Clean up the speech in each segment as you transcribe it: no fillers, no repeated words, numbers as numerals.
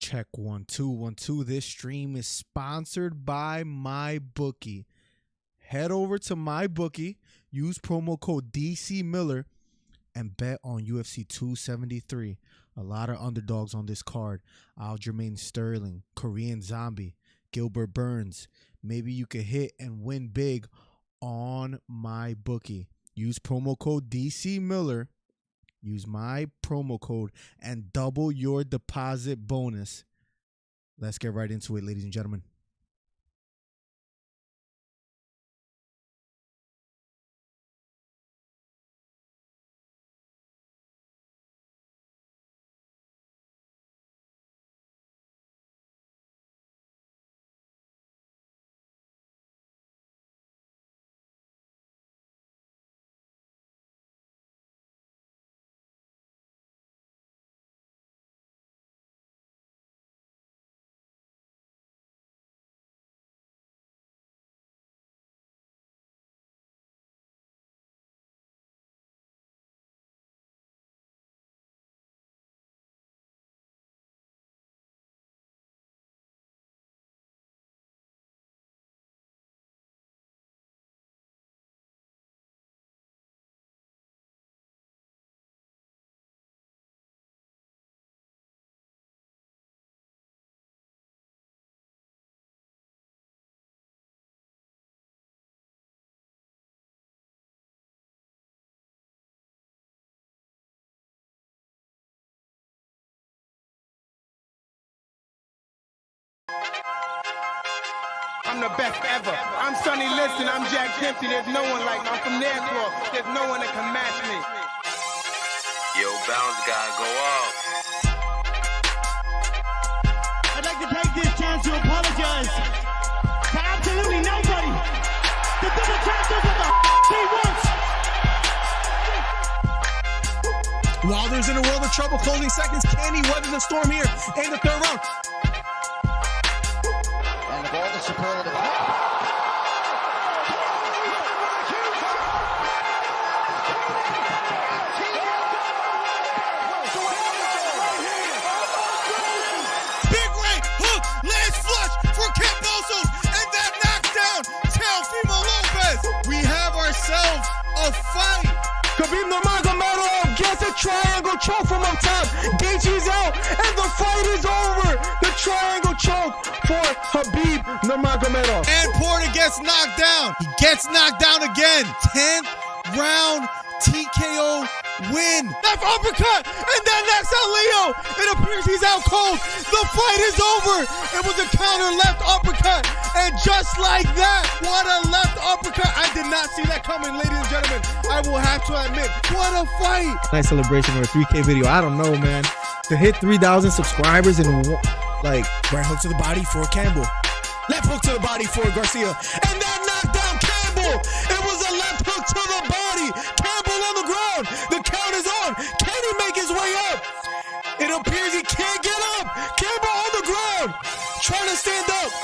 Check 1 2 1 2. This stream is sponsored by MyBookie. Head over to MyBookie, use promo code DC Miller, and bet on UFC 273. A lot of underdogs on this card. Aljamain Sterling, Korean Zombie, Gilbert Burns. Maybe you could hit and win big on MyBookie. Use promo code DC Miller. Use my promo code and double your deposit bonus. Let's get right into it, ladies and gentlemen. I'm the best ever. I'm Sonny Liston. I'm Jack Dempsey. There's no one like me. I'm from Nairclaw. There's no one that can match me. Yo, bounce guy, go off. I'd like to take this chance to apologize to absolutely nobody. The double champ does what the he wants. Wilder's in a world of trouble, closing seconds. Can he weather the storm here in the third round? And of all the superlative. Big right hook, lands flush for Cambosos, and that knockdown Teofimo Lopez. We have ourselves a fight. Khabib Nurmagomedov gets a triangle choke from up top. Gaethje's out, and the fight is over. The triangle choke for Khabib Nurmagomedov. And Porter gets knocked down. He gets knocked down again. 10th round TKO win. Left uppercut, and then knocks out Leo. It appears he's out cold. The fight is over. It was a counter left uppercut, and just like that, what a left uppercut. I did not see that coming, ladies and gentlemen. I will have to admit, what a fight. Nice celebration or a 3K video. I don't know, man. To hit 3,000 subscribers and like Right hook to the body for Campbell. Left hook to the body for Garcia. And that knocked down Campbell. It was a left hook to the body. Campbell on the ground. The count is on. Can he make his way up? It appears he can't get up. Campbell on the ground. Trying to stand up.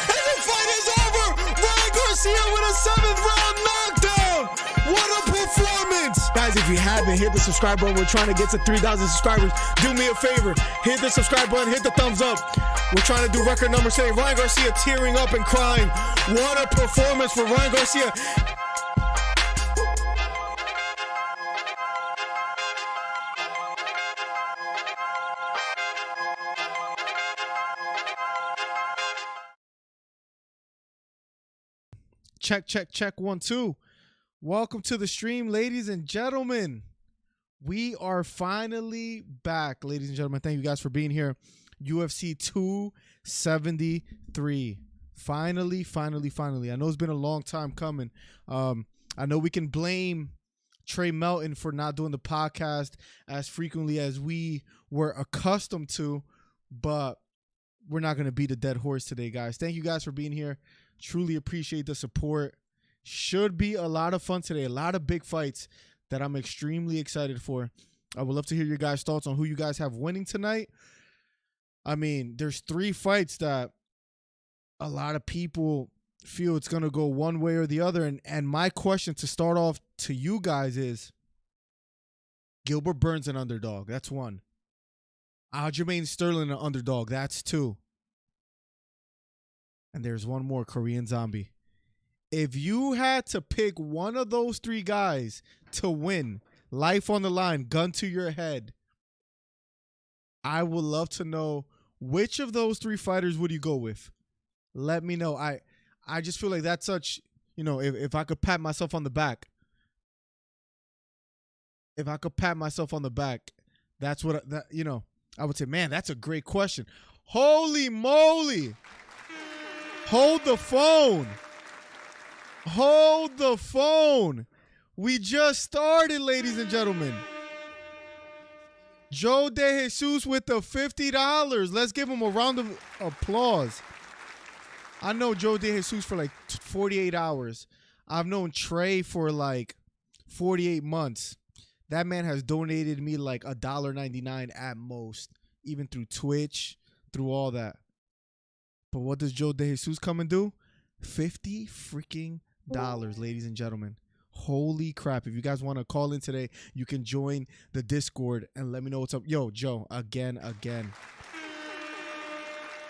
And the fight is over. Ryan Garcia with a 7th round knockdown. What a performance. Guys, if you haven't, hit the subscribe button. We're trying to get to 3,000 subscribers. Do me a favor. Hit the subscribe button. Hit the thumbs up. We're trying to do record numbers today. Ryan Garcia tearing up and crying. What a performance for Ryan Garcia. Check 1 2. Welcome to the stream, ladies and gentlemen. We are finally back, ladies and gentlemen. Thank you guys for being here. UFC 273. Finally. I know it's been a long time coming. I know we can blame Trey Melton for not doing the podcast as frequently as we were accustomed to, but we're not going to beat a dead horse today, guys. Thank you guys for being here. Truly appreciate the support. Should be a lot of fun today. A lot of big fights that I'm extremely excited for. I would love to hear your guys' thoughts on who you guys have winning tonight. I mean, there's 3 fights that a lot of people feel it's going to go one way or the other. And my question to start off to you guys is, Gilbert Burns an underdog. That's one. Aljamain Sterling, an underdog. That's 2. And there's one more, Korean Zombie. If you had to pick one of those 3 guys to win, life on the line, gun to your head, I would love to know which of those 3 fighters would you go with? Let me know. I just feel like that's such, if I could pat myself on the back. If I could pat myself on the back, that's what, I would say, man, that's a great question. Holy moly. Hold the phone. Hold the phone. We just started, ladies and gentlemen. Joe De Jesus with the $50. Let's give him a round of applause. I know Joe De Jesus for like 48 hours. I've known Trey for like 48 months. That man has donated me like $1.99 at most, even through Twitch, through all that. But what does Joe De Jesus come and do? $50 freaking dollars, ladies and gentlemen. Holy crap. If you guys want to call in today, you can join the Discord and let me know what's up. Yo, Joe, again.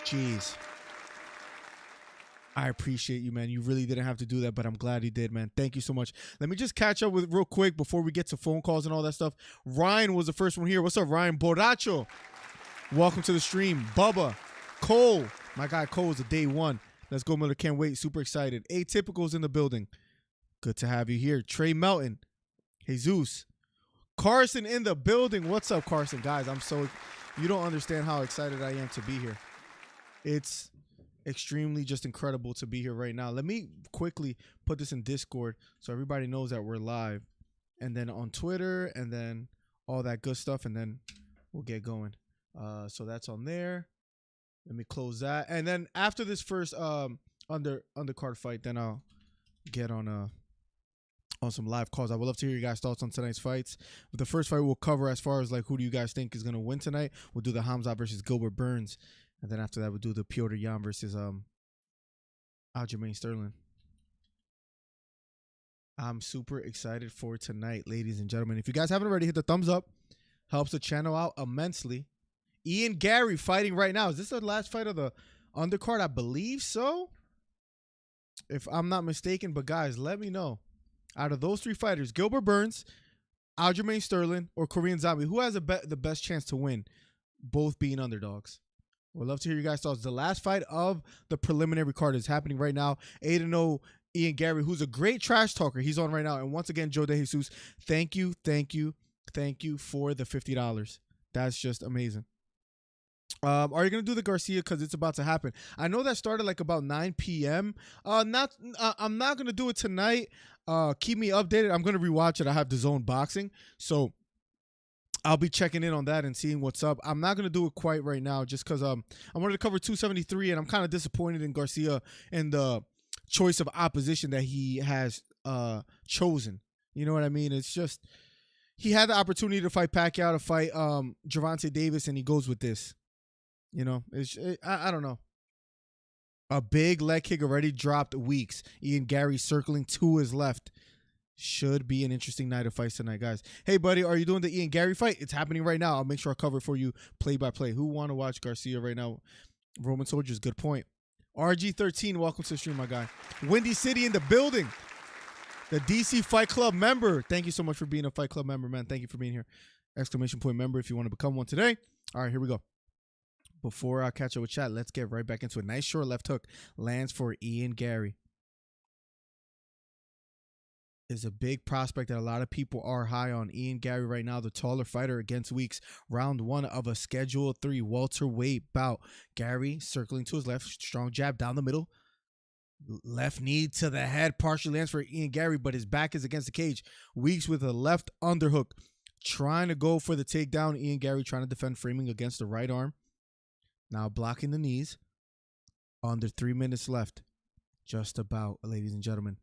Jeez. I appreciate you, man. You really didn't have to do that, but I'm glad you did, man. Thank you so much. Let me just catch up with real quick before we get to phone calls and all that stuff. Ryan was the first one here. What's up, Ryan? Borracho. Welcome to the stream. Bubba. Cole. My guy Cole is a day 1. Let's go, Miller. Can't wait. Super excited. Atypical's in the building. Good to have you here. Trey Melton. Jesus. Carson in the building. What's up, Carson? Guys, you don't understand how excited I am to be here. It's extremely just incredible to be here right now. Let me quickly put this in Discord so everybody knows that we're live. And then on Twitter and then all that good stuff. And then we'll get going. So that's on there. Let me close that. And then after this first undercard fight, then I'll get on some live calls. I would love to hear your guys' thoughts on tonight's fights. But the first fight we'll cover as far as like who do you guys think is going to win tonight. We'll do the Hamza versus Gilbert Burns. And then after that, we'll do the Petr Yan versus Aljamain Sterling. I'm super excited for tonight, ladies and gentlemen. If you guys haven't already, hit the thumbs up. Helps the channel out immensely. Ian Garry fighting right now. Is this the last fight of the undercard? I believe so, if I'm not mistaken. But guys, let me know. Out of those 3 fighters, Gilbert Burns, Aljamain Sterling, or Korean Zombie, who has the best chance to win, both being underdogs? We'd love to hear your guys' thoughts. The last fight of the preliminary card is happening right now. 8-0 Ian Garry, who's a great trash talker. He's on right now. And once again, Joe De Jesus, thank you for the $50. That's just amazing. Are you going to do the Garcia because it's about to happen? I know that started like about 9 p.m. I'm not going to do it tonight. Keep me updated. I'm going to rewatch it. I have the Zone Boxing. So I'll be checking in on that and seeing what's up. I'm not going to do it quite right now just because I wanted to cover 273, and I'm kind of disappointed in Garcia and the choice of opposition that he has chosen. You know what I mean? It's just he had the opportunity to fight Pacquiao, to fight Gervonta Davis, and he goes with this. You know, I don't know. A big leg kick already dropped weeks. Ian Garry circling to his left. Should be an interesting night of fights tonight, guys. Hey, buddy, are you doing the Ian Garry fight? It's happening right now. I'll make sure I cover it for you play by play. Who want to watch Garcia right now? Roman Soldiers, good point. RG13, welcome to the stream, my guy. Windy City in the building. The DC Fight Club member. Thank you so much for being a Fight Club member, man. Thank you for being here. Exclamation point member if you want to become one today. All right, here we go. Before I catch up with chat, let's get right back into it. Nice short left hook lands for Ian Garry. Is a big prospect that a lot of people are high on. Ian Garry right now, the taller fighter against Weeks. Round 1 of a Schedule 3 welterweight bout. Garry circling to his left. Strong jab down the middle. Left knee to the head. Partially lands for Ian Garry, but his back is against the cage. Weeks with a left underhook. Trying to go for the takedown. Ian Garry trying to defend, framing against the right arm. Now blocking the knees. Under 3 minutes left. Just about, ladies and gentlemen.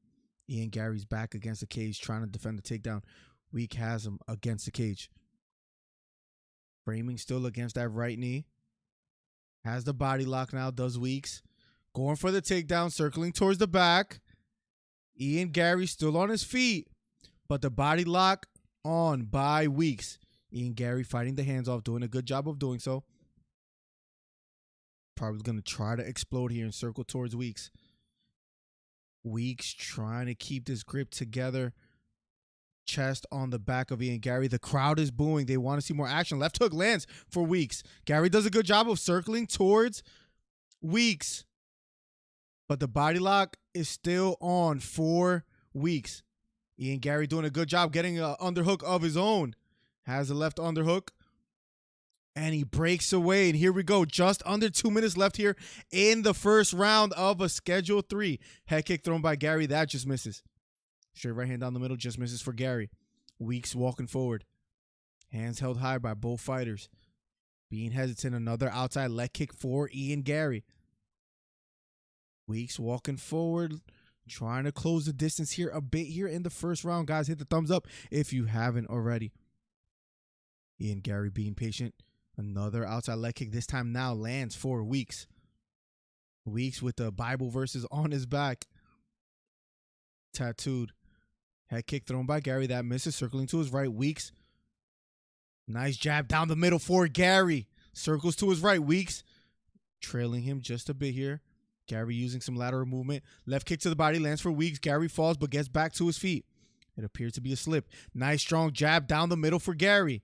Ian Garry's back against the cage, trying to defend the takedown. Week has him against the cage. Framing still against that right knee. Has the body lock now, does Weeks. Going for the takedown, circling towards the back. Ian Garry still on his feet, but the body lock on by Weeks. Ian Garry fighting the hands off, doing a good job of doing so. probably going to try to explode here and circle towards Weeks. Weeks trying to keep this grip together. Chest on the back of Ian Garry. The crowd is booing. They want to see more action. Left hook lands for Weeks. Garry does a good job of circling towards Weeks. But the body lock is still on for Weeks. Ian Garry doing a good job getting an underhook of his own. Has a left underhook. And he breaks away. And here we go. Just under 2 minutes left here in the first round of a Schedule 3. Head kick thrown by Garry. That just misses. Straight right hand down the middle. Just misses for Garry. Weeks walking forward. Hands held high by both fighters. Being hesitant. Another outside leg kick for Ian Garry. Weeks walking forward. Trying to close the distance here a bit here in the first round. Guys, hit the thumbs up if you haven't already. Ian Garry being patient. Another outside leg kick. This time now lands for Weeks. Weeks with the Bible verses on his back. Tattooed. Head kick thrown by Garry. That misses. Circling to his right. Weeks. Nice jab down the middle for Garry. Circles to his right. Weeks trailing him just a bit here. Garry using some lateral movement. Left kick to the body. Lands for Weeks. Garry falls but gets back to his feet. It appears to be a slip. Nice strong jab down the middle for Garry.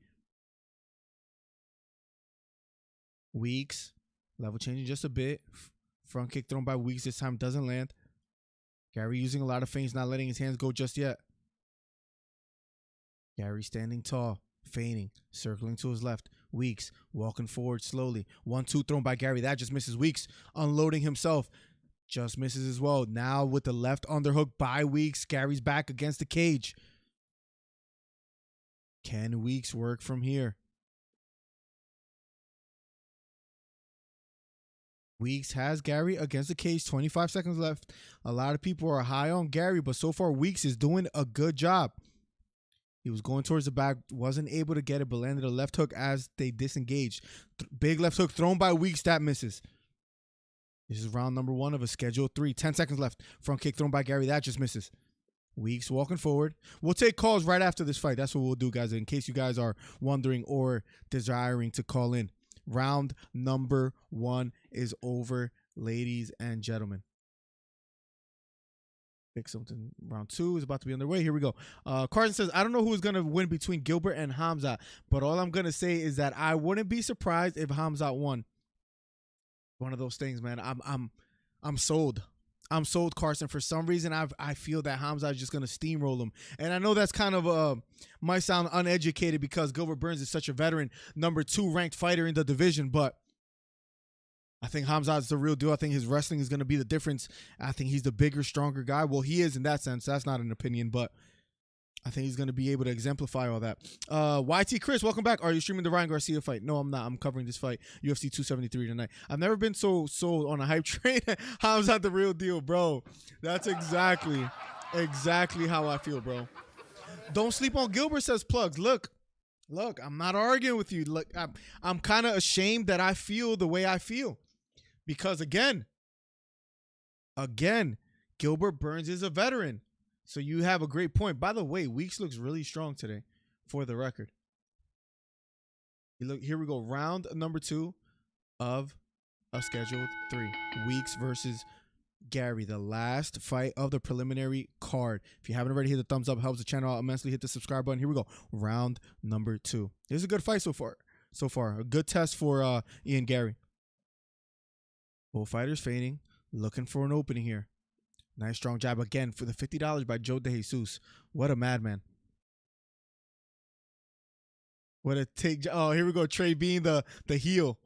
Weeks. Level changing just a bit. Front kick thrown by Weeks. This time doesn't land. Garry using a lot of feints. Not letting his hands go just yet. Garry standing tall. Feigning. Circling to his left. Weeks walking forward slowly. 1-2 thrown by Garry. That just misses. Weeks unloading himself. Just misses as well. Now with the left underhook by Weeks. Garry's back against the cage. Can Weeks work from here? Weeks has Garry against the cage. 25 seconds left. A lot of people are high on Garry, but so far Weeks is doing a good job. He was going towards the back, wasn't able to get it, but landed a left hook as they disengaged. Big left hook thrown by Weeks. That misses. This is round number 1 of a Schedule 3. 10 seconds left. Front kick thrown by Garry. That just misses. Weeks walking forward. We'll take calls right after this fight. That's what we'll do, guys, in case you guys are wondering or desiring to call in. Round number 1 is over, ladies and gentlemen. Pick something. Round 2 is about to be underway. Here we go. Carson says, I don't know who's going to win between Gilbert and Hamzat, but all I'm going to say is that I wouldn't be surprised if Hamzat won. One of those things, man. I'm sold. I'm sold, Carson. For some reason, I feel that Hamzat is just going to steamroll him. And I know that's kind of might sound uneducated because Gilbert Burns is such a veteran, number 2 ranked fighter in the division, but I think Hamzat's the real deal. I think his wrestling is going to be the difference. I think he's the bigger, stronger guy. Well, he is in that sense. That's not an opinion, but I think he's going to be able to exemplify all that. YT Chris, welcome back. Are you streaming the Ryan Garcia fight? No, I'm not. I'm covering this fight, UFC 273 tonight. I've never been so sold on a hype train. Hamzat the real deal, bro. That's exactly how I feel, bro. Don't sleep on Gilbert, says Plugs. Look, I'm not arguing with you. Look, I'm kind of ashamed that I feel the way I feel. Because again, Gilbert Burns is a veteran. So you have a great point. By the way, Weeks looks really strong today, for the record. Here we go. Round number 2 of a Schedule 3. Weeks versus Garry, the last fight of the preliminary card. If you haven't already, hit the thumbs up. Helps the channel out immensely. Hit the subscribe button. Here we go. Round number 2. This is a good fight so far. A good test for Ian Garry. Both fighters feigning, looking for an opening here. Nice strong jab again for the $50 by Joe DeJesus. What a madman. What a take. Oh, here we go. Trey being the heel.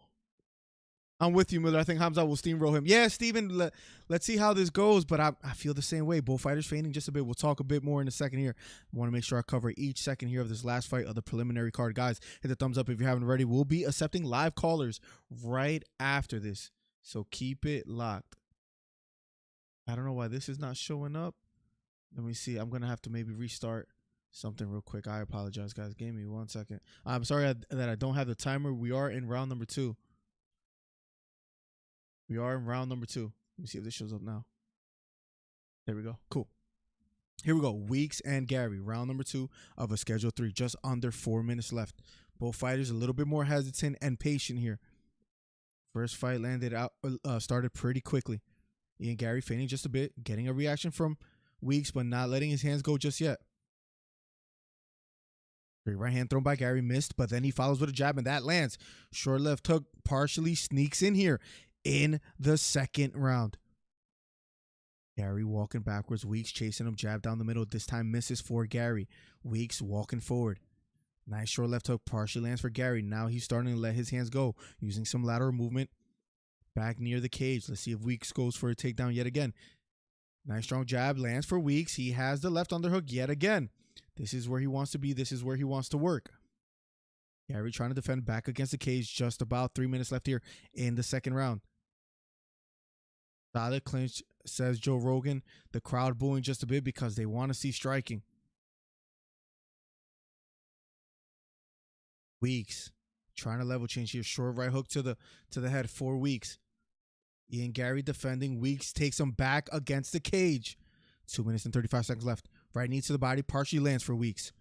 I'm with you, Miller. I think Hamzat will steamroll him. Yeah, Steven, let's see how this goes, but I feel the same way. Both fighters feigning just a bit. We'll talk a bit more in a second here. I want to make sure I cover each second here of this last fight of the preliminary card. Guys, hit the thumbs up if you haven't already. We'll be accepting live callers right after this. So keep it locked. I don't know why this is not showing up. Let me see. I'm going to have to maybe restart something real quick. I apologize, guys. Give me 1 second. I'm sorry that I don't have the timer. We are in round number 2. Let me see if this shows up now. There we go. Cool. Here we go. Weeks and Garry. Round number 2 of a Schedule 3. Just under 4 minutes left. Both fighters a little bit more hesitant and patient here. First fight started pretty quickly. Ian Garry feigning just a bit, getting a reaction from Weeks, but not letting his hands go just yet. Great right hand thrown by Garry, missed, but then he follows with a jab, and that lands. Short left hook partially sneaks in here in the second round. Garry walking backwards, Weeks chasing him, jab down the middle. This time misses for Garry. Weeks walking forward. Nice short left hook, partially lands for Garry. Now he's starting to let his hands go, using some lateral movement back near the cage. Let's see if Weeks goes for a takedown yet again. Nice strong jab, lands for Weeks. He has the left underhook yet again. This is where he wants to be. This is where he wants to work. Garry trying to defend back against the cage. Just about 3 minutes left here in the second round. Solid clinch, says Joe Rogan. The crowd booing just a bit because they want to see striking. Weeks trying to level change here. Short right hook to the head for Weeks. Ian Garry defending. Weeks takes him back against the cage. 2 minutes and 35 seconds left. Right knee to the body, partially lands for Weeks.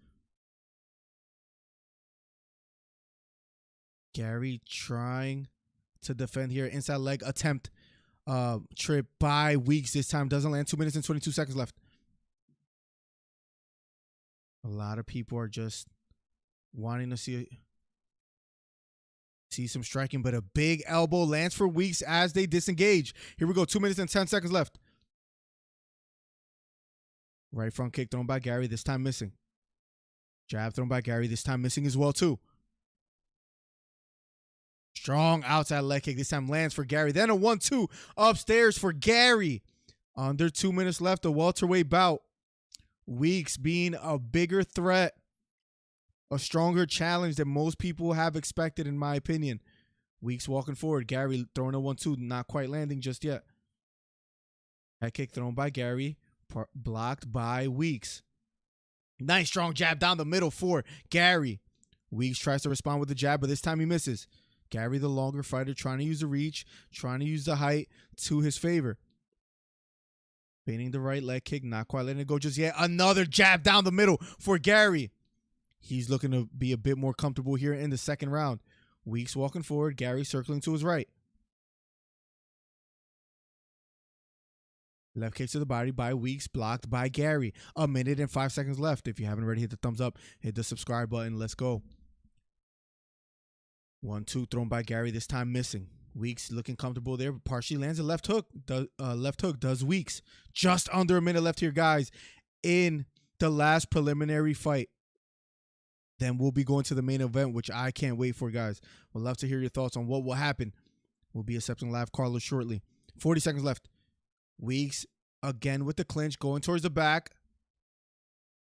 Garry trying to defend here. Inside leg attempt. Trip by Weeks. This time doesn't land. 2 minutes and 22 seconds left. A lot of people are just wanting to see some striking, but a big elbow lands for Weeks as they disengage. Here we go. 2 minutes and 10 seconds left. Right front kick thrown by Garry, this time missing. Jab thrown by Garry, this time missing as well too. Strong outside leg kick, this time lands for Garry. Then a 1-2 upstairs for Garry. Under 2 minutes left, a welterweight bout. Weeks being a bigger threat, a stronger challenge than most people have expected, in my opinion. Weeks walking forward. Garry throwing a 1-2, not quite landing just yet. Head kick thrown by Garry, blocked by Weeks. Nice strong jab down the middle for Garry. Weeks tries to respond with the jab, but this time he misses. Garry, the longer fighter, trying to use the reach, trying to use the height to his favor. Feigning the right leg kick, not quite letting it go just yet. Another jab down the middle for Garry. He's looking to be a bit more comfortable here in the second round. Weeks walking forward, Garry circling to his right. Left kick to the body by Weeks, blocked by Garry. 1 minute and 5 seconds left. If you haven't already hit the thumbs up, hit the subscribe button. Let's go. 1-2 thrown by Garry, this time missing. Weeks looking comfortable there, but partially lands a left hook. Left hook does Weeks. Just under a minute left here, guys, in the last preliminary fight. Then we'll be going to the main event, which I can't wait for, guys. Would love to hear your thoughts on what will happen. We'll be accepting live callers shortly. 40 seconds left. Weeks again with the clinch, going towards the back.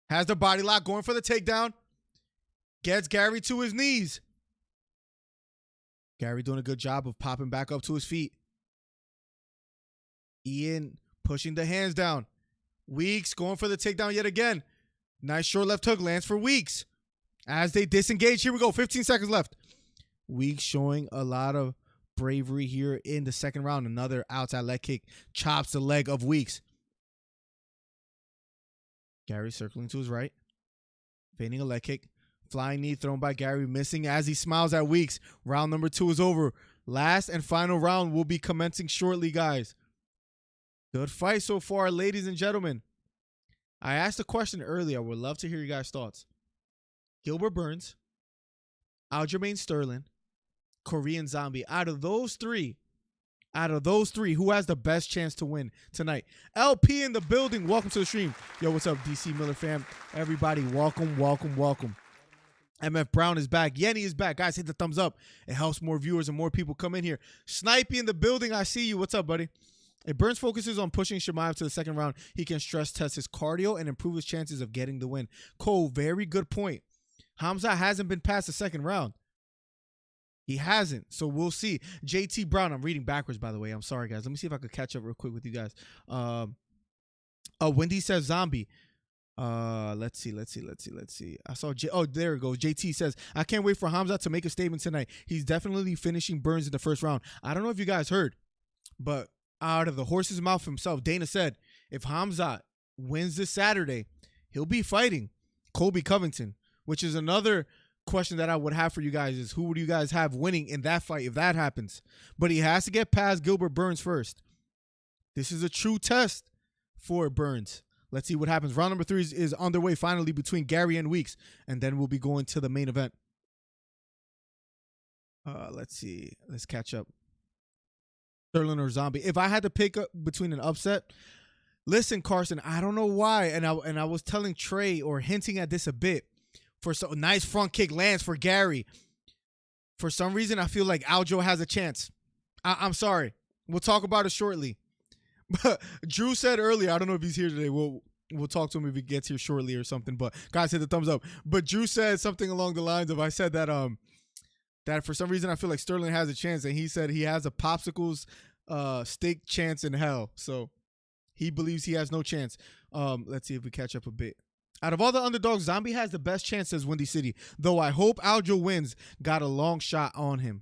Has the body lock, going for the takedown. Gets Garry to his knees. Garry doing a good job of popping back up to his feet. Ian pushing the hands down. Weeks going for the takedown yet again. Nice short left hook lands for Weeks. As they disengage, here we go. 15 seconds left. Weeks showing a lot of bravery here in the second round. Another outside leg kick chops the leg of Weeks. Garry circling to his right. Feigning a leg kick. Flying knee thrown by Garry, missing as he smiles at Weeks. Round number 2 is over. Last and final round will be commencing shortly, guys. Good fight so far, ladies and gentlemen. I asked a question earlier. I would love to hear you guys' thoughts. Gilbert Burns, Aljamain Sterling, Korean Zombie. Out of those three, who has the best chance to win tonight? LP in the building. Welcome to the stream. Yo, what's up, DC Miller fam? Everybody, welcome, welcome, welcome. MF Brown is back. Yenny is back. Guys, hit the thumbs up. It helps more viewers and more people come in here. Snipey in the building. I see you. What's up, buddy? If Burns focuses on pushing Chimaev to the second round, he can stress test his cardio and improve his chances of getting the win. Cole, very good point. Hamza hasn't been past the second round. He hasn't. So we'll see. JT Brown, I'm reading backwards, by the way. I'm sorry, guys. Let me see if I could catch up real quick with you guys. Wendy says zombie. Let's see. I saw there it goes. JT says, I can't wait for Hamza to make a statement tonight. He's definitely finishing Burns in the first round. I don't know if you guys heard, but out of the horse's mouth himself, Dana said, if Hamza wins this Saturday, he'll be fighting Colby Covington, which is another question that I would have for you guys is who would you guys have winning in that fight if that happens? But he has to get past Gilbert Burns first. This is a true test for Burns. Let's see what happens. Round number 3 is underway finally between Garry and Weeks, and then we'll be going to the main event. Let's see. Let's catch up. Sterling or Zombie. If I had to pick between an upset, listen, Carson, I don't know why, and I was telling Trey or hinting at this a bit. For so nice front kick lands for Garry. For some reason, I feel like Aljo has a chance. I'm sorry. We'll talk about it shortly. But Drew said earlier, I don't know if he's here today. We'll talk to him if he gets here shortly or something. But guys, hit the thumbs up. But Drew said something along the lines of, I said that that for some reason I feel like Sterling has a chance, and he said he has a popsicles steak chance in hell. So he believes he has no chance. Let's see if we catch up a bit. Out of all the underdogs, Zombie has the best chance as Windy City. Though I hope Aljo wins, got a long shot on him.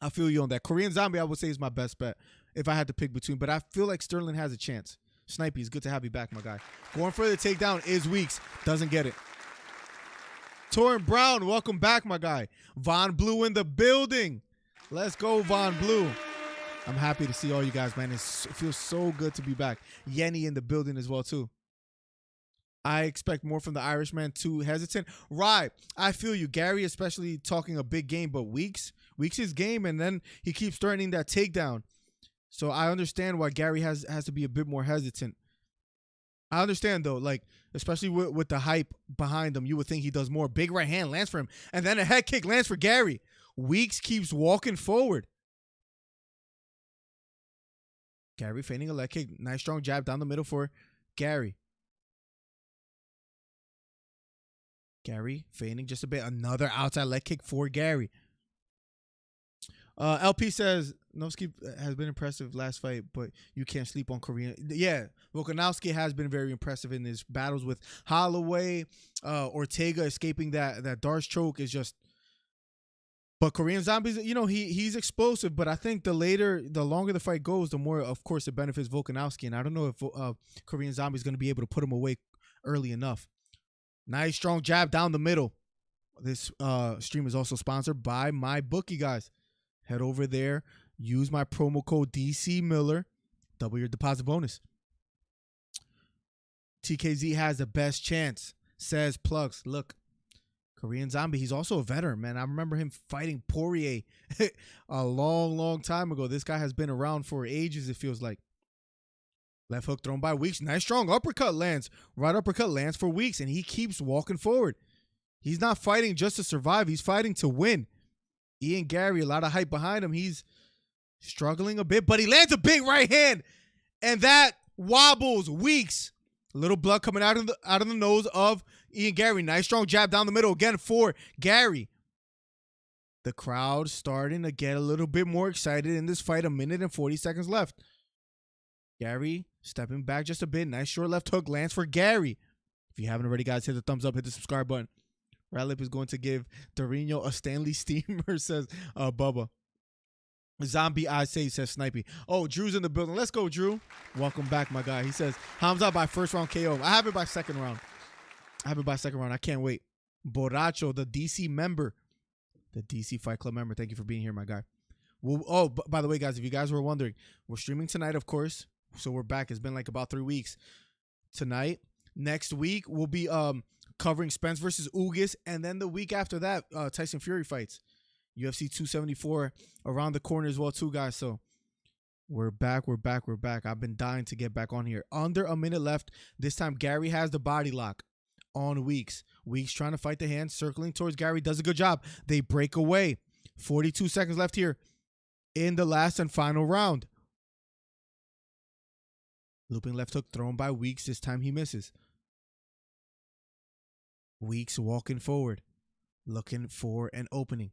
I feel you on that. Korean Zombie, I would say, is my best bet if I had to pick between. But I feel like Sterling has a chance. Snipey, it's good to have you back, my guy. Going for the takedown is Weeks. Doesn't get it. Torren Brown, welcome back, my guy. Von Blue in the building. Let's go, Von Blue. I'm happy to see all you guys, man. It feels so good to be back. Yenny in the building as well, too. I expect more from the Irishman, too hesitant. Right. I feel you. Garry, especially talking a big game, but Weeks is game, and then he keeps threatening that takedown. So I understand why Garry has to be a bit more hesitant. I understand, though, like, especially with the hype behind him, you would think he does more. Big right hand lands for him, and then a head kick lands for Garry. Weeks keeps walking forward. Garry feigning a leg kick. Nice strong jab down the middle for Garry. Garry feigning just a bit. Another outside leg kick for Garry. LP says, Novski has been impressive last fight, but you can't sleep on Korean. Yeah, Volkanovski has been very impressive in his battles with Holloway. Ortega escaping that Darce choke is just... But Korean Zombies, you know, he's explosive, but I think the longer the fight goes, the more, of course, it benefits Volkanovski. And I don't know if Korean Zombie is going to be able to put him away early enough. Nice strong jab down the middle. This stream is also sponsored by MyBookie, guys. Head over there. Use my promo code DC Miller. Double your deposit bonus. TKZ has the best chance, says Plugs. Look, Korean Zombie, he's also a veteran, man. I remember him fighting Poirier a long, long time ago. This guy has been around for ages, it feels like. Left hook thrown by Weeks. Nice strong uppercut lands. Right uppercut lands for Weeks, and he keeps walking forward. He's not fighting just to survive. He's fighting to win. Ian Garry, a lot of hype behind him. He's struggling a bit, but he lands a big right hand, and that wobbles Weeks. A little blood coming out of the nose of Ian Garry. Nice strong jab down the middle again for Garry. The crowd starting to get a little bit more excited in this fight. 1 minute and 40 seconds left. Garry stepping back just a bit. Nice short left hook lands for Garry. If you haven't already, guys, hit the thumbs up, hit the subscribe button. Radlip is going to give Dorino a Stanley Steamer, says Bubba. Zombie I say, says Snipey. Oh, Drew's in the building. Let's go, Drew. Welcome back, my guy. He says, Hamza by first round KO. I have it by second round. I can't wait. Borracho, the DC member. The DC Fight Club member. Thank you for being here, my guy. Well, by the way, guys, if you guys were wondering, we're streaming tonight, of course. So we're back. It's been like about 3 weeks. Tonight. Next week, we'll be covering Spence versus Ugas. And then the week after that, Tyson Fury fights. UFC 274 around the corner as well, too, guys. So we're back. I've been dying to get back on here. Under a minute left. This time, Garry has the body lock on Weeks. Weeks trying to fight the hand, circling towards Garry. Does a good job. They break away. 42 seconds left here in the last and final round. Looping left hook thrown by Weeks. This time he misses. Weeks walking forward, looking for an opening.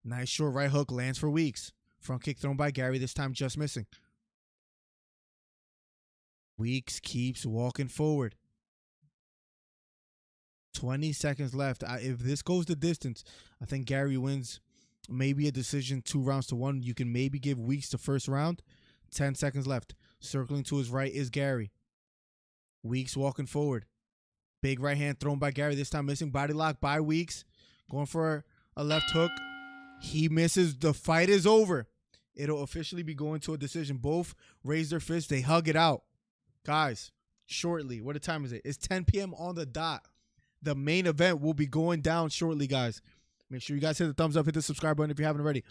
Nice short right hook lands for Weeks. Front kick thrown by Garry, this time just missing. Weeks keeps walking forward. 20 seconds left. If this goes the distance, I think Garry wins. Maybe a decision 2-1. You can maybe give Weeks the first round. 10 seconds left. Circling to his right is Garry. Weeks walking forward. Big right hand thrown by Garry, this time missing. Body lock by Weeks. Going for a left hook. He misses. The fight is over. It'll officially be going to a decision. Both raise their fists. They hug it out. Guys, shortly. What time is it? It's 10 p.m. on the dot. The main event will be going down shortly, guys. Make sure you guys hit the thumbs up. Hit the subscribe button if you haven't already.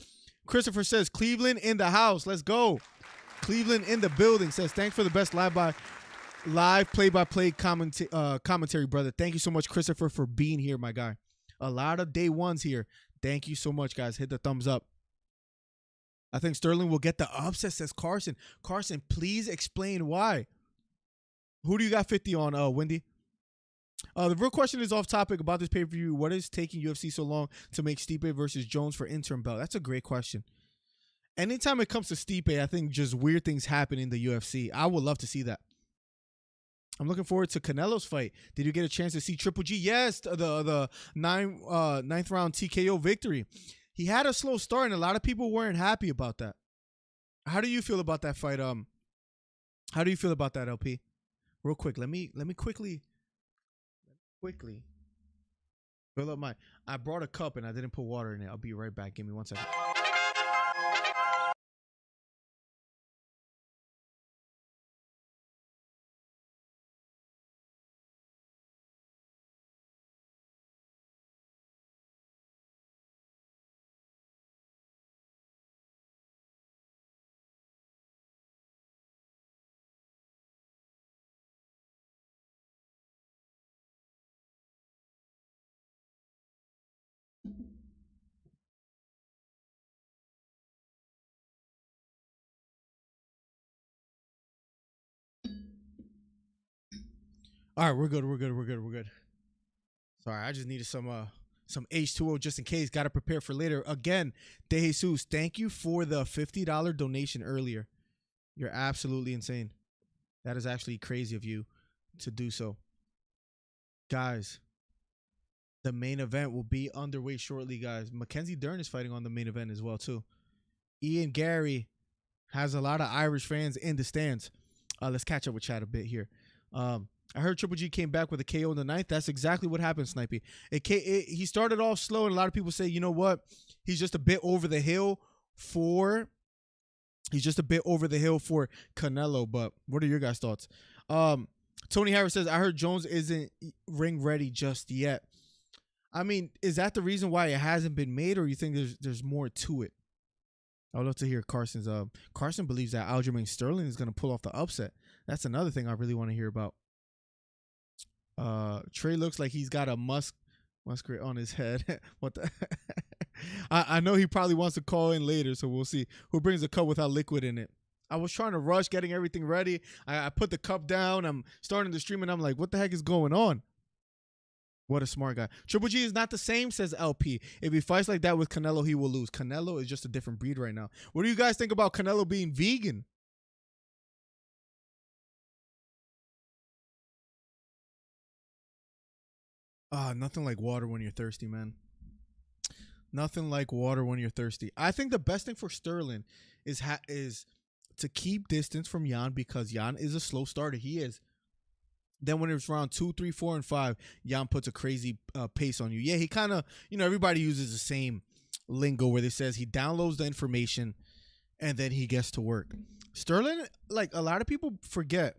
Christopher says, Cleveland in the house. Let's go. Cleveland in the building. Says, thanks for the best live play-by-play commentary, brother. Thank you so much, Christopher, for being here, my guy. A lot of day ones here. Thank you so much, guys. Hit the thumbs up. I think Sterling will get the upset, says Carson. Carson, please explain why. Who do you got 50 on, Wendy? The real question is off topic about this pay-per-view. What is taking UFC so long to make Stipe versus Jones for interim belt? That's a great question. Anytime it comes to Stipe, I think just weird things happen in the UFC. I would love to see that. I'm looking forward to Canelo's fight. Did you get a chance to see Triple G? Yes, the ninth round TKO victory. He had a slow start, and a lot of people weren't happy about that. How do you feel about that fight? How do you feel about that, LP? Real quick, let me quickly fill up I brought a cup and I didn't put water in it. I'll be right back. Give me 1 second. All right, we're good. Sorry, I just needed some H2O just in case. Got to prepare for later. Again, De Jesus, thank you for the $50 donation earlier. You're absolutely insane. That is actually crazy of you to do so. Guys, the main event will be underway shortly, guys. Mackenzie Dern is fighting on the main event as well, too. Ian Garry has a lot of Irish fans in the stands. Let's catch up with Chad a bit here. I heard Triple G came back with a KO in the ninth. That's exactly what happened, Snipey. He started off slow, and a lot of people say, you know what? He's just a bit over the hill for Canelo. But what are your guys' thoughts? Tony Harris says, I heard Jones isn't ring ready just yet. I mean, is that the reason why it hasn't been made, or you think there's more to it? I would love to hear Carson's. Carson believes that Aljamain Sterling is going to pull off the upset. That's another thing I really want to hear about. Trey looks like he's got a muskrat on his head. What the? I know he probably wants to call in later, so we'll see who brings a cup without liquid in it. I was trying to rush getting everything ready. I put the cup down. I'm starting the stream, and I'm like, what the heck is going on? What a smart guy. Triple G is not the same, says LP. If he fights like that with Canelo, he will lose. Canelo is just a different breed right now. What do you guys think about Canelo being vegan? Nothing like water when you're thirsty, man. Nothing like water when you're thirsty. I think the best thing for Sterling is to keep distance from Jan, because Jan is a slow starter. He is. Then when it's round 2, 3, 4, and 5, Jan puts a crazy pace on you. Yeah, he kind of, everybody uses the same lingo where they says he downloads the information and then he gets to work. Sterling, like a lot of people forget,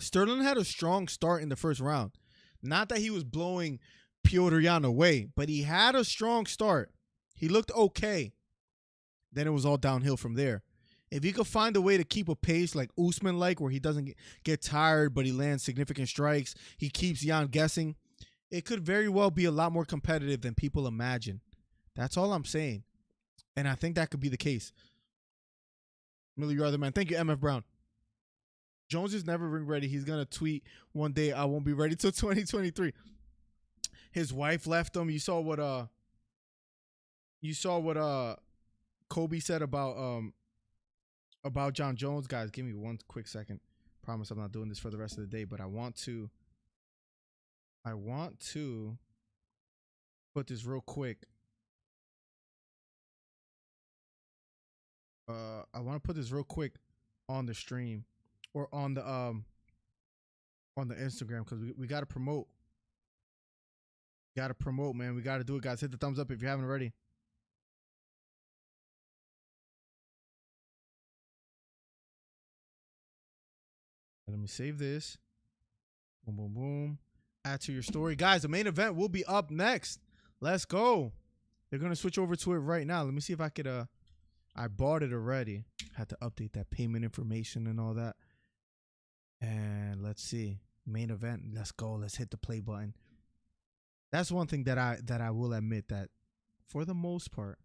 Sterling had a strong start in the first round. Not that he was blowing Petr Yan away, but he had a strong start. He looked okay. Then it was all downhill from there. If he could find a way to keep a pace like Usman-like, where he doesn't get tired, but he lands significant strikes, he keeps Yan guessing, it could very well be a lot more competitive than people imagine. That's all I'm saying. And I think that could be the case. Miller, you are the man. Thank you, MF Brown. Jones is never ring ready. He's going to tweet one day, I won't be ready till 2023. His wife left him. You saw what Kobe said about John Jones. Guys, give me one quick second. Promise I'm not doing this for the rest of the day, but I want to put this real quick. I want to put this real quick on the stream or on the Instagram, because we got to promote Gotta promote, man. We gotta do it, guys. Hit the thumbs up if you haven't already. Let me save this. Boom, boom, boom. Add to your story. Guys, the main event will be up next. Let's go. They're going to switch over to it right now. Let me see if I could, I bought it already. Had to update that payment information and all that. And let's see. Main event. Let's go. Let's hit the play button. That's one thing that I will admit that for the most part,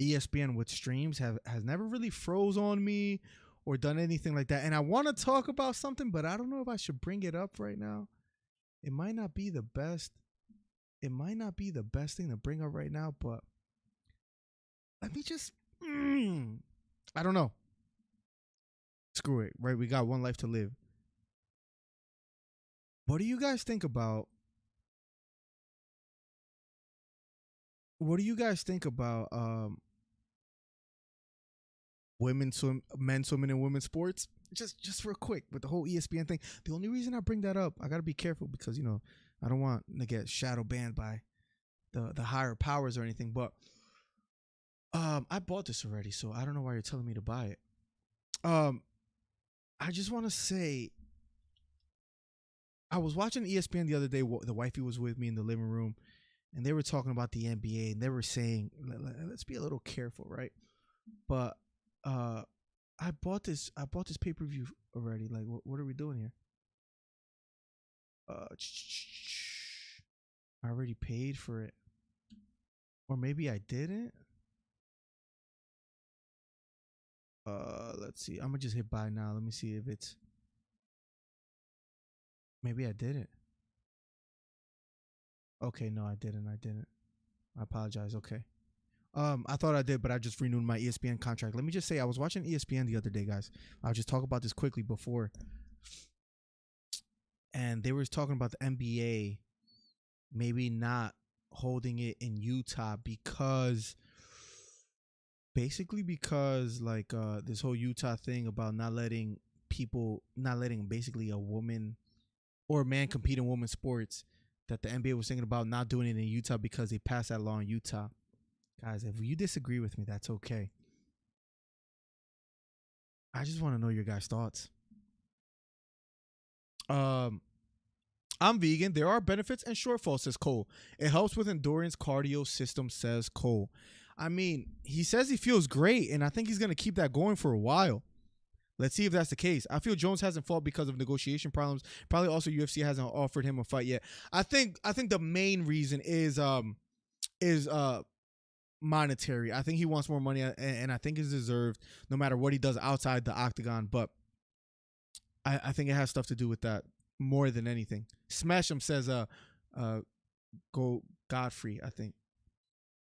ESPN with streams has never really froze on me or done anything like that. And I want to talk about something, but I don't know if I should bring it up right now. It might not be the best. It might not be the best thing to bring up right now, but let me just, I don't know. Screw it, right? We got one life to live. What do you guys think about? What do you guys think about men swimming, and women's sports? Just real quick with the whole ESPN thing. The only reason I bring that up, I gotta be careful because I don't want to get shadow banned by the higher powers or anything. But I bought this already, so I don't know why you're telling me to buy it. I just want to say, I was watching ESPN the other day. The wifey was with me in the living room, and they were talking about the NBA, and they were saying, let's be a little careful, right? But I bought this pay-per-view already. Like, what are we doing here? I already paid for it, or maybe I didn't. Let's see. I'm gonna just hit buy now. Let me see if it's. Maybe I didn't. Okay, no, I didn't. I apologize. Okay. I thought I did, but I just renewed my ESPN contract. Let me just say, I was watching ESPN the other day, guys. I'll just talk about this quickly before. And they were talking about the NBA maybe not holding it in Utah because like this whole Utah thing about not letting basically a woman or a man compete in women's sports, that the NBA was thinking about not doing it in Utah because they passed that law in Utah. Guys, if you disagree with me, that's okay. I just want to know your guys' thoughts. I'm vegan. There are benefits and shortfalls, says Cole. It helps with endurance cardio system, says Cole. I mean, he says he feels great, and I think he's going to keep that going for a while. Let's see if that's the case. I feel Jones hasn't fought because of negotiation problems. Probably also UFC hasn't offered him a fight yet. I think the main reason is monetary. I think he wants more money, and I think it's deserved no matter what he does outside the octagon. But I think it has stuff to do with that more than anything. Smash him says go Godfrey, I think.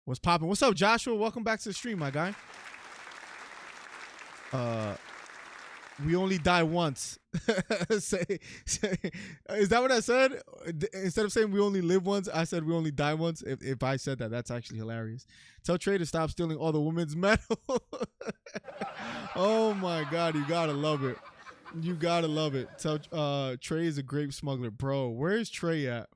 What's popping? What's up, Joshua? Welcome back to the stream, my guy. We only die once. Is that what I said? Instead of saying we only live once, I said we only die once. If I said that, that's actually hilarious. Tell Trey to stop stealing all the women's medals. Oh my God, you gotta love it. You gotta love it. Tell Trey is a grape smuggler, bro. Where is Trey at?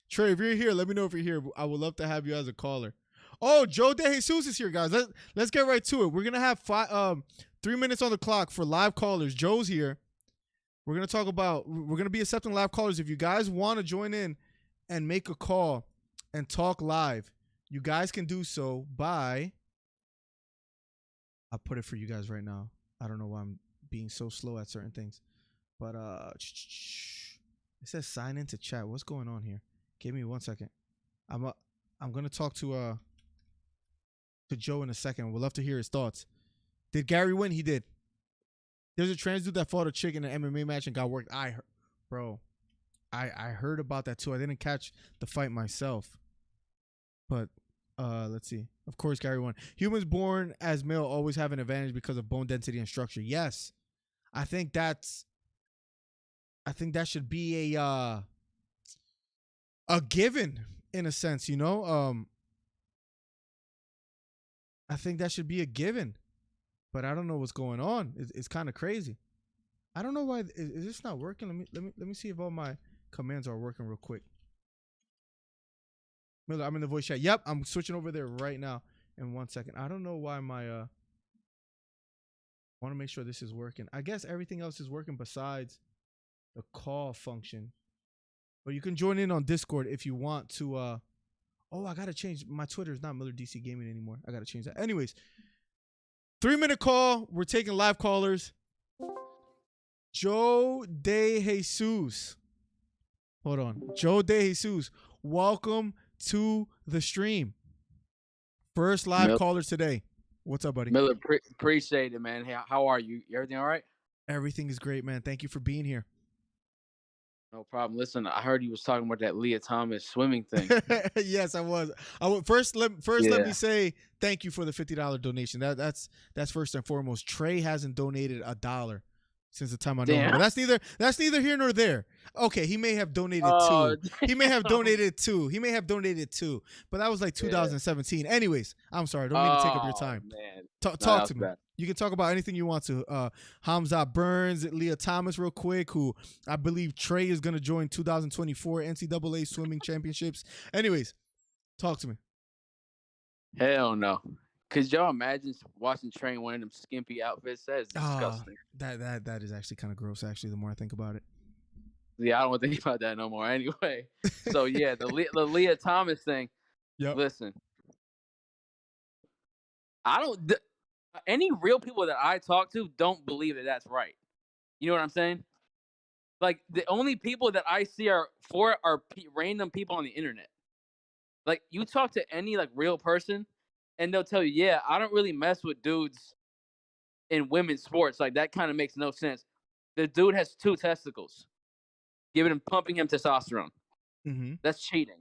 Trey, if you're here, let me know if you're here. I would love to have you as a caller. Oh, Joe De Jesus is here, guys. Let's get right to it. We're gonna have 3 minutes on the clock for live callers. Joe's here. We're gonna be accepting live callers. If you guys want to join in and make a call and talk live, you guys can do so by. I'll put it for you guys right now. I don't know why I'm being so slow at certain things, but it says sign into chat. What's going on here? Give me 1 second. I'm gonna talk to Joe in a second. We'd love to hear his thoughts. Did Garry win? He did. There's a trans dude that fought a chick in an MMA match and got worked. I heard about that too. I didn't catch the fight myself, but let's see. Of course, Garry won. Humans born as male always have an advantage because of bone density and structure. Yes, I think that should be a given in a sense, you know. I think that should be a given, but I don't know what's going on. It's kind of crazy. I don't know why is this not working. Let me see if all my commands are working real quick. Miller, I'm in the voice chat. Yep, I'm switching over there right now in 1 second. I don't know why my I want to make sure this is working. I guess everything else is working besides the call function. But you can join in on Discord if you want to. Oh, I gotta change. My Twitter is not MillerDC Gaming anymore. I gotta change that. Anyways, 3-minute call. We're taking live callers. Joe De Jesus. Hold on. Joe De Jesus. Welcome to the stream. First live caller today. What's up, buddy? Miller, appreciate it, man. Hey, how are you? Everything all right? Everything is great, man. Thank you for being here. No problem. Listen, I heard you was talking about that Leah Thomas swimming thing. Yes, I was. First, let me say thank you for the $50 donation. That's first and foremost. Trey hasn't donated $1 since the time I know him. But that's neither here nor there. Okay, he may have donated two. He may have donated two. But that was like 2017. Anyways, I'm sorry. Don't mean to take up your time. Man. Talk to me. Bad. You can talk about anything you want to. Hamza Burns, Leah Thomas, real quick, who I believe Trey is going to join 2024 NCAA Swimming Championships. Anyways, talk to me. Hell no. Could y'all imagine watching Trey in one of them skimpy outfits? That is disgusting. That is actually kind of gross, actually, the more I think about it. Yeah, I don't want to think about that no more anyway. So, yeah, the Leah Thomas thing. Yep. Listen. Any real people that I talk to don't believe that that's right. You know what I'm saying? Like, the only people that I see are random people on the internet. Like, you talk to any, like, real person, and they'll tell you, yeah, I don't really mess with dudes in women's sports. Like, that kind of makes no sense. The dude has 2 testicles. Pumping him testosterone. Mm-hmm. That's cheating.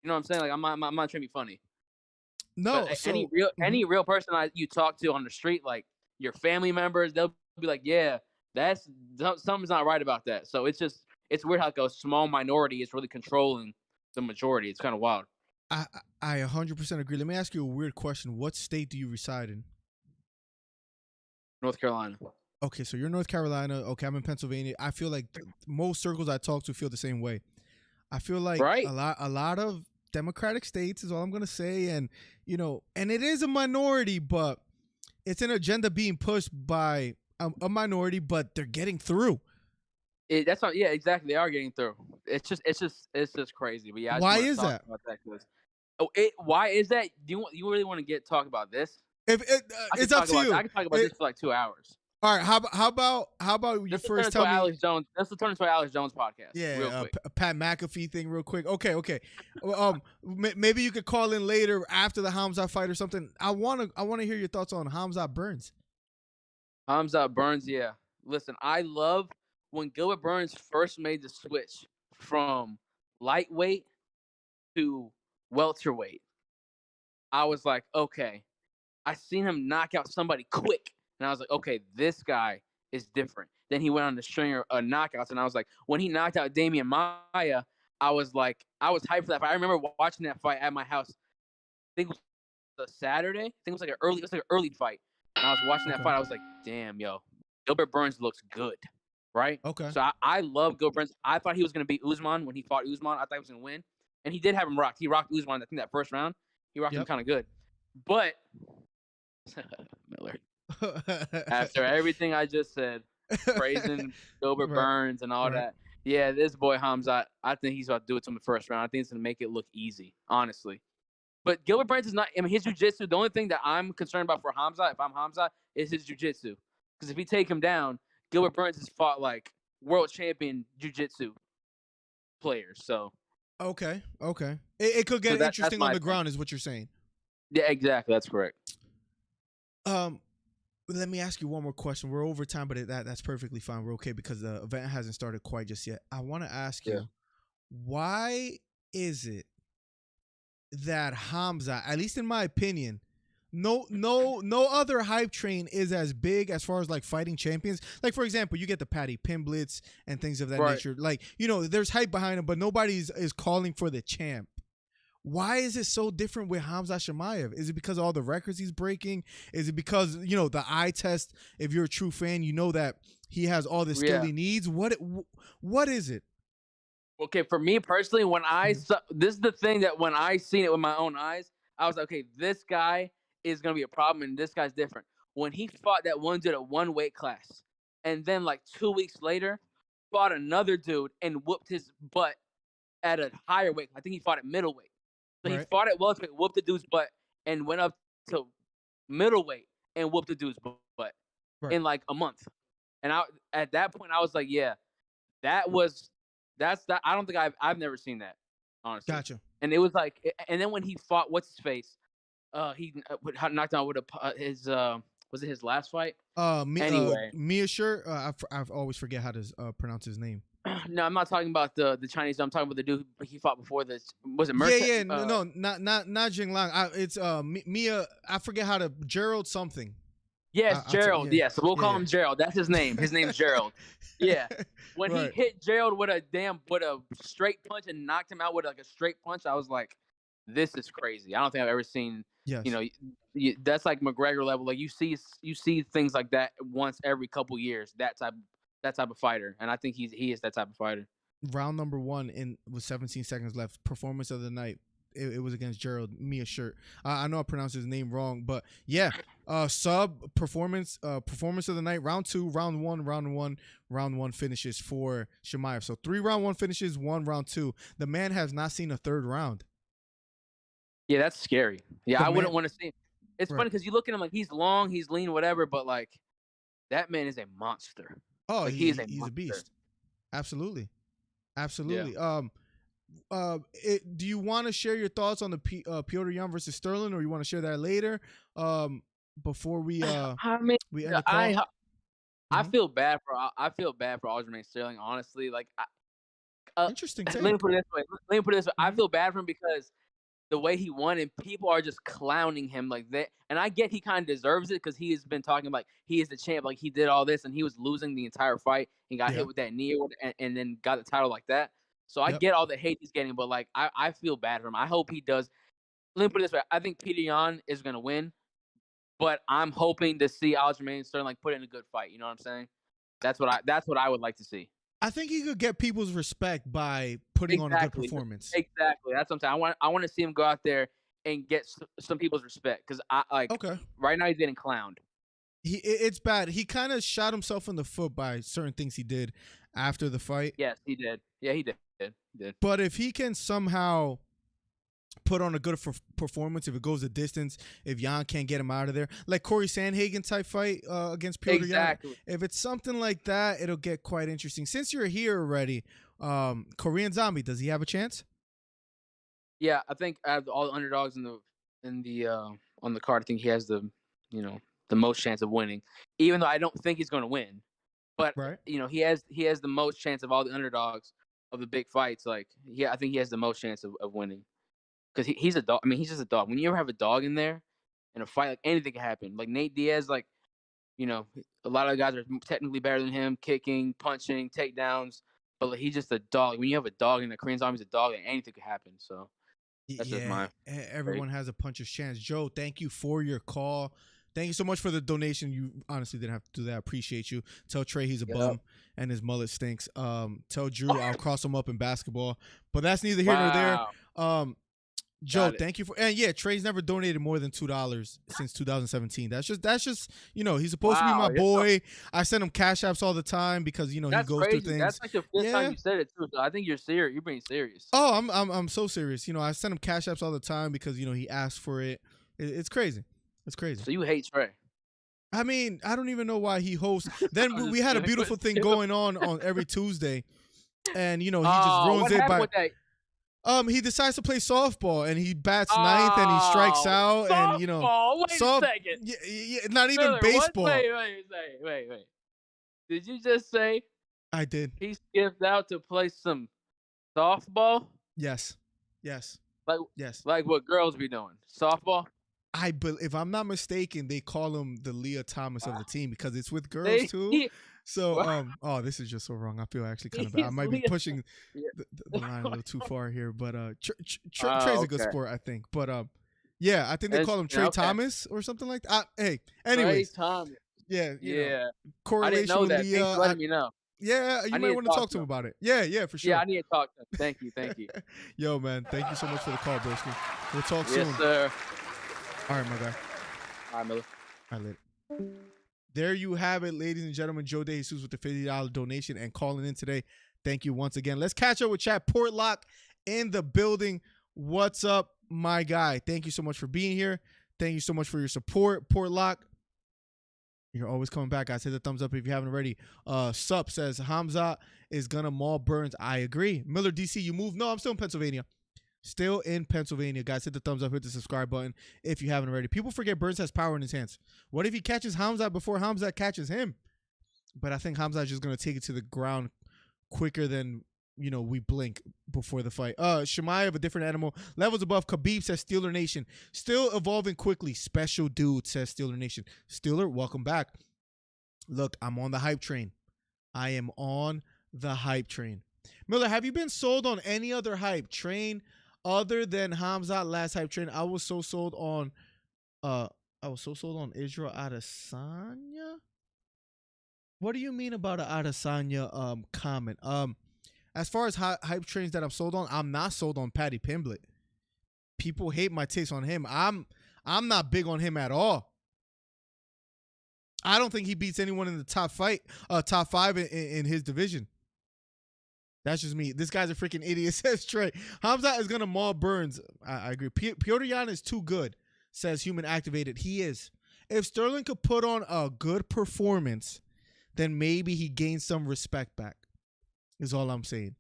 You know what I'm saying? Like, I'm not trying to be funny. No, any real person you talk to on the street, like your family members, they'll be like, yeah, something's not right about that. So it's weird how like a small minority is really controlling the majority. It's kind of wild. I 100% agree. Let me ask you a weird question. What state do you reside in? North Carolina. Okay, so you're in North Carolina. Okay, I'm in Pennsylvania. I feel like most circles I talk to feel the same way. I feel like a lot of Democratic states is all I'm going to say. And, and it is a minority, but it's an agenda being pushed by a minority, but they're getting through. Yeah, exactly. They are getting through. It's just crazy. But yeah, why is that? Why is that? Do you really want to talk about this? It's up to you. I can talk about this for like 2 hours. All right, how about you first tell me? Alex Jones. Let's turn into an Alex Jones podcast. Yeah, real quick. Pat McAfee thing, real quick. Okay. Maybe you could call in later after the Hamza fight or something. I wanna hear your thoughts on Hamza Burns. Hamza Burns, yeah. Listen, I love when Gilbert Burns first made the switch from lightweight to welterweight. I was like, okay, I seen him knock out somebody quick. And I was like, okay, this guy is different. Then he went on the string of knockouts. And I was like, when he knocked out Damian Maia, I was hyped for that fight. I remember watching that fight at my house. I think it was a Saturday. I think it was like an early fight. And I was watching that fight. I was like, damn, yo, Gilbert Burns looks good. Right? Okay. So I love Gilbert Burns. I thought he was going to beat Usman when he fought Usman. I thought he was going to win. And he did have him rocked. He rocked Usman, I think, that first round. He rocked him kind of good. But, Miller. After everything I just said, praising Gilbert Burns and all that, yeah, this boy Hamza, I think he's about to do it to him in the first round. I think it's going to make it look easy, honestly. But Gilbert Burns is not, his jiu-jitsu, the only thing that I'm concerned about for Hamza, if I'm Hamza, is his jiu-jitsu. Because if he take him down, Gilbert Burns has fought like world champion jiu-jitsu players. So okay. It could get interesting on the ground, is what you're saying. Yeah, exactly. That's correct. Let me ask you one more question. We're over time, but that's perfectly fine. We're okay because the event hasn't started quite just yet. I want to ask you, why is it that Hamza, at least in my opinion, no other hype train is as big as far as like fighting champions. Like, for example, you get the Patty Pimblets and things of that nature. Like, there's hype behind him, but nobody is calling for the champ. Why is it so different with Hamza Chimaev? Is it because of all the records he's breaking? Is it because, the eye test, if you're a true fan, you know that he has all the skill he needs? What is it? Okay, for me personally, when I saw this is the thing that when I seen it with my own eyes, I was like, okay, this guy is gonna be a problem, and this guy's different. When he fought that one dude at one weight class, and then like 2 weeks later, fought another dude and whooped his butt at a higher weight. I think he fought at middleweight. So he fought at welterweight, whooped the dude's butt, and went up to middleweight and whooped the dude's butt in like a month. And at that point, I was like, yeah, that's that. I don't think I've never seen that, honestly. Gotcha. And it was like, and then when he fought, what's his face? He knocked out with his was it his last fight? Anyway, Mia Sure. I always forget how to pronounce his name. No, I'm not talking about the Chinese. I'm talking about the dude he fought before this. Was it Mercer? Yeah, no, not Jing Lang. It's Mia. I forget how to Gerald something. Yes, Gerald. Yeah. So we'll call him Gerald. That's his name. His name's Gerald. Yeah. When he hit Gerald with a straight punch and knocked him out with like a straight punch, I was like, this is crazy. I don't think I've ever seen. Yes. You know, that's like McGregor level. Like you see things like that once every couple years. That type of fighter, and I think he is that type of fighter. Round number 1 with 17 seconds left. Performance of the night. It was against Gerald Mia Shirt. I know I pronounced his name wrong, but yeah, sub performance of the night. Round 2, round 1 finishes for Chimaev. So 3 round 1 finishes, 1 round 2. The man has not seen a third round. Yeah, that's scary. Yeah, I wouldn't want to see him. It's funny because you look at him like he's long, he's lean, whatever, but like that man is a monster. Oh, like, he's a beast. Absolutely. Yeah. Do you want to share your thoughts on the Petr Yan versus Sterling, or you want to share that later? Before we we end the call? I feel bad for Aljamain Sterling. Honestly, like interesting take. Let me put it this way. I feel bad for him because the way he won, and people are just clowning him like that. And I get he kind of deserves it because he has been talking like he is the champ, like he did all this, and he was losing the entire fight and got hit with that knee and then got the title like that. So I get all the hate he's getting, but like I feel bad for him. I hope he does. Let me put it this way: I think Petr Yan is gonna win, but I'm hoping to see Aljamain Sterling like put in a good fight. You know what I'm saying? That's what I would like to see. I think he could get people's respect by putting on a good performance. Exactly. That's what I'm saying. I want to see him go out there and get some people's respect because right now he's getting clowned. It's bad. He kind of shot himself in the foot by certain things he did after the fight. Yes, he did. Yeah, he did. He did. But if he can somehow put on a good performance, if it goes the distance, if Yan can't get him out of there, like Corey Sandhagen type fight against Petr Yan, if it's something like that, it'll get quite interesting. Since you're here already, Korean Zombie, does he have a chance? Yeah, I think out of all the underdogs on the card, I think he has the most chance of winning. Even though I don't think he's going to win, but he has the most chance of all the underdogs of the big fights. Like, I think he has the most chance of winning. Because he's a dog. I mean, he's just a dog. When you ever have a dog in there in a fight, like anything can happen. Like Nate Diaz, like, a lot of the guys are technically better than him, kicking, punching, takedowns. But like, he's just a dog. When you have a dog and the Korean Zombie's a dog, like, anything could happen. So that's just my. Everyone has a puncher's chance. Joe, thank you for your call. Thank you so much for the donation. You honestly didn't have to do that. I appreciate you. Tell Trey he's a bum and his mullet stinks. Tell Drew I'll cross him up in basketball. But that's neither here nor there. Joe, thank you for, and yeah, Trey's never donated more than $2 since 2017. That's just he's supposed to be my boy. I send him cash apps all the time because he goes through things. That's like the fifth time you said it too. So I think you're serious. You're being serious. Oh, I'm so serious. I send him cash apps all the time because he asked for it. It's crazy. It's crazy. So you hate Trey? I mean, I don't even know why he hosts. Then we had a beautiful thing going on every Tuesday, and he just ruins it by. He decides to play softball and he bats ninth and he strikes out and wait a second. Yeah, not even Miller, baseball. Wait. Did you just say? I did. He skipped out to play some softball? Yes. Like what girls be doing? Softball? If I'm not mistaken, they call him the Leah Thomas of the team because it's with girls too. So, this is just so wrong. I feel actually kind of bad. I might be pushing the line a little too far here, but Trey's a good sport, I think. But I think they call him Trey Thomas or something like that. Hey, anyways, Trey Thomas. Yeah. I didn't know that. Leah, Thanks for letting me know. Yeah, you I might need to want to talk talk to to him him. about it. Yeah, for sure. Yeah, I need to talk to him. Thank you. Yo, man, thank you so much for the call, broski. We'll talk soon. Yes, sir. All right, my guy. All right, Miller. All right, later. There you have it, ladies and gentlemen. Joe De Jesus with the $50 donation and calling in today. Thank you once again. Let's catch up with chat. Portlock in the building. What's up, my guy? Thank you so much for being here. Thank you so much for your support, Portlock. You're always coming back. Guys, hit the thumbs up if you haven't already. Sup says Hamza is gonna maul Burns. I agree. MillerDC, you moved? No, I'm still in Pennsylvania. Still in Pennsylvania. Guys, hit the thumbs up, hit the subscribe button if you haven't already. People forget Burns has power in his hands. What if he catches Hamza before Hamza catches him? But I think Hamza is just gonna take it to the ground quicker than we blink before the fight. Chimaev, a different animal. Levels above. Khabib says Steeler Nation. Still evolving quickly. Special dude says Steeler Nation. Steeler, welcome back. Look, I'm on the hype train. I am on the hype train. Miller, have you been sold on any other hype train other than Hamza last hype train? I was so sold on Israel Adesanya. What do you mean about an Adesanya comment? As far as hype trains that I'm sold on, I'm not sold on Paddy Pimblett. People hate my taste on him. I'm not big on him at all. I don't think he beats anyone in the top five in his division. That's just me. This guy's a freaking idiot, says Trey. Hamza is going to maul Burns. I agree. Petr Yan is too good, says Human Activated. He is. If Sterling could put on a good performance, then maybe he gains some respect back. Is all I'm saying.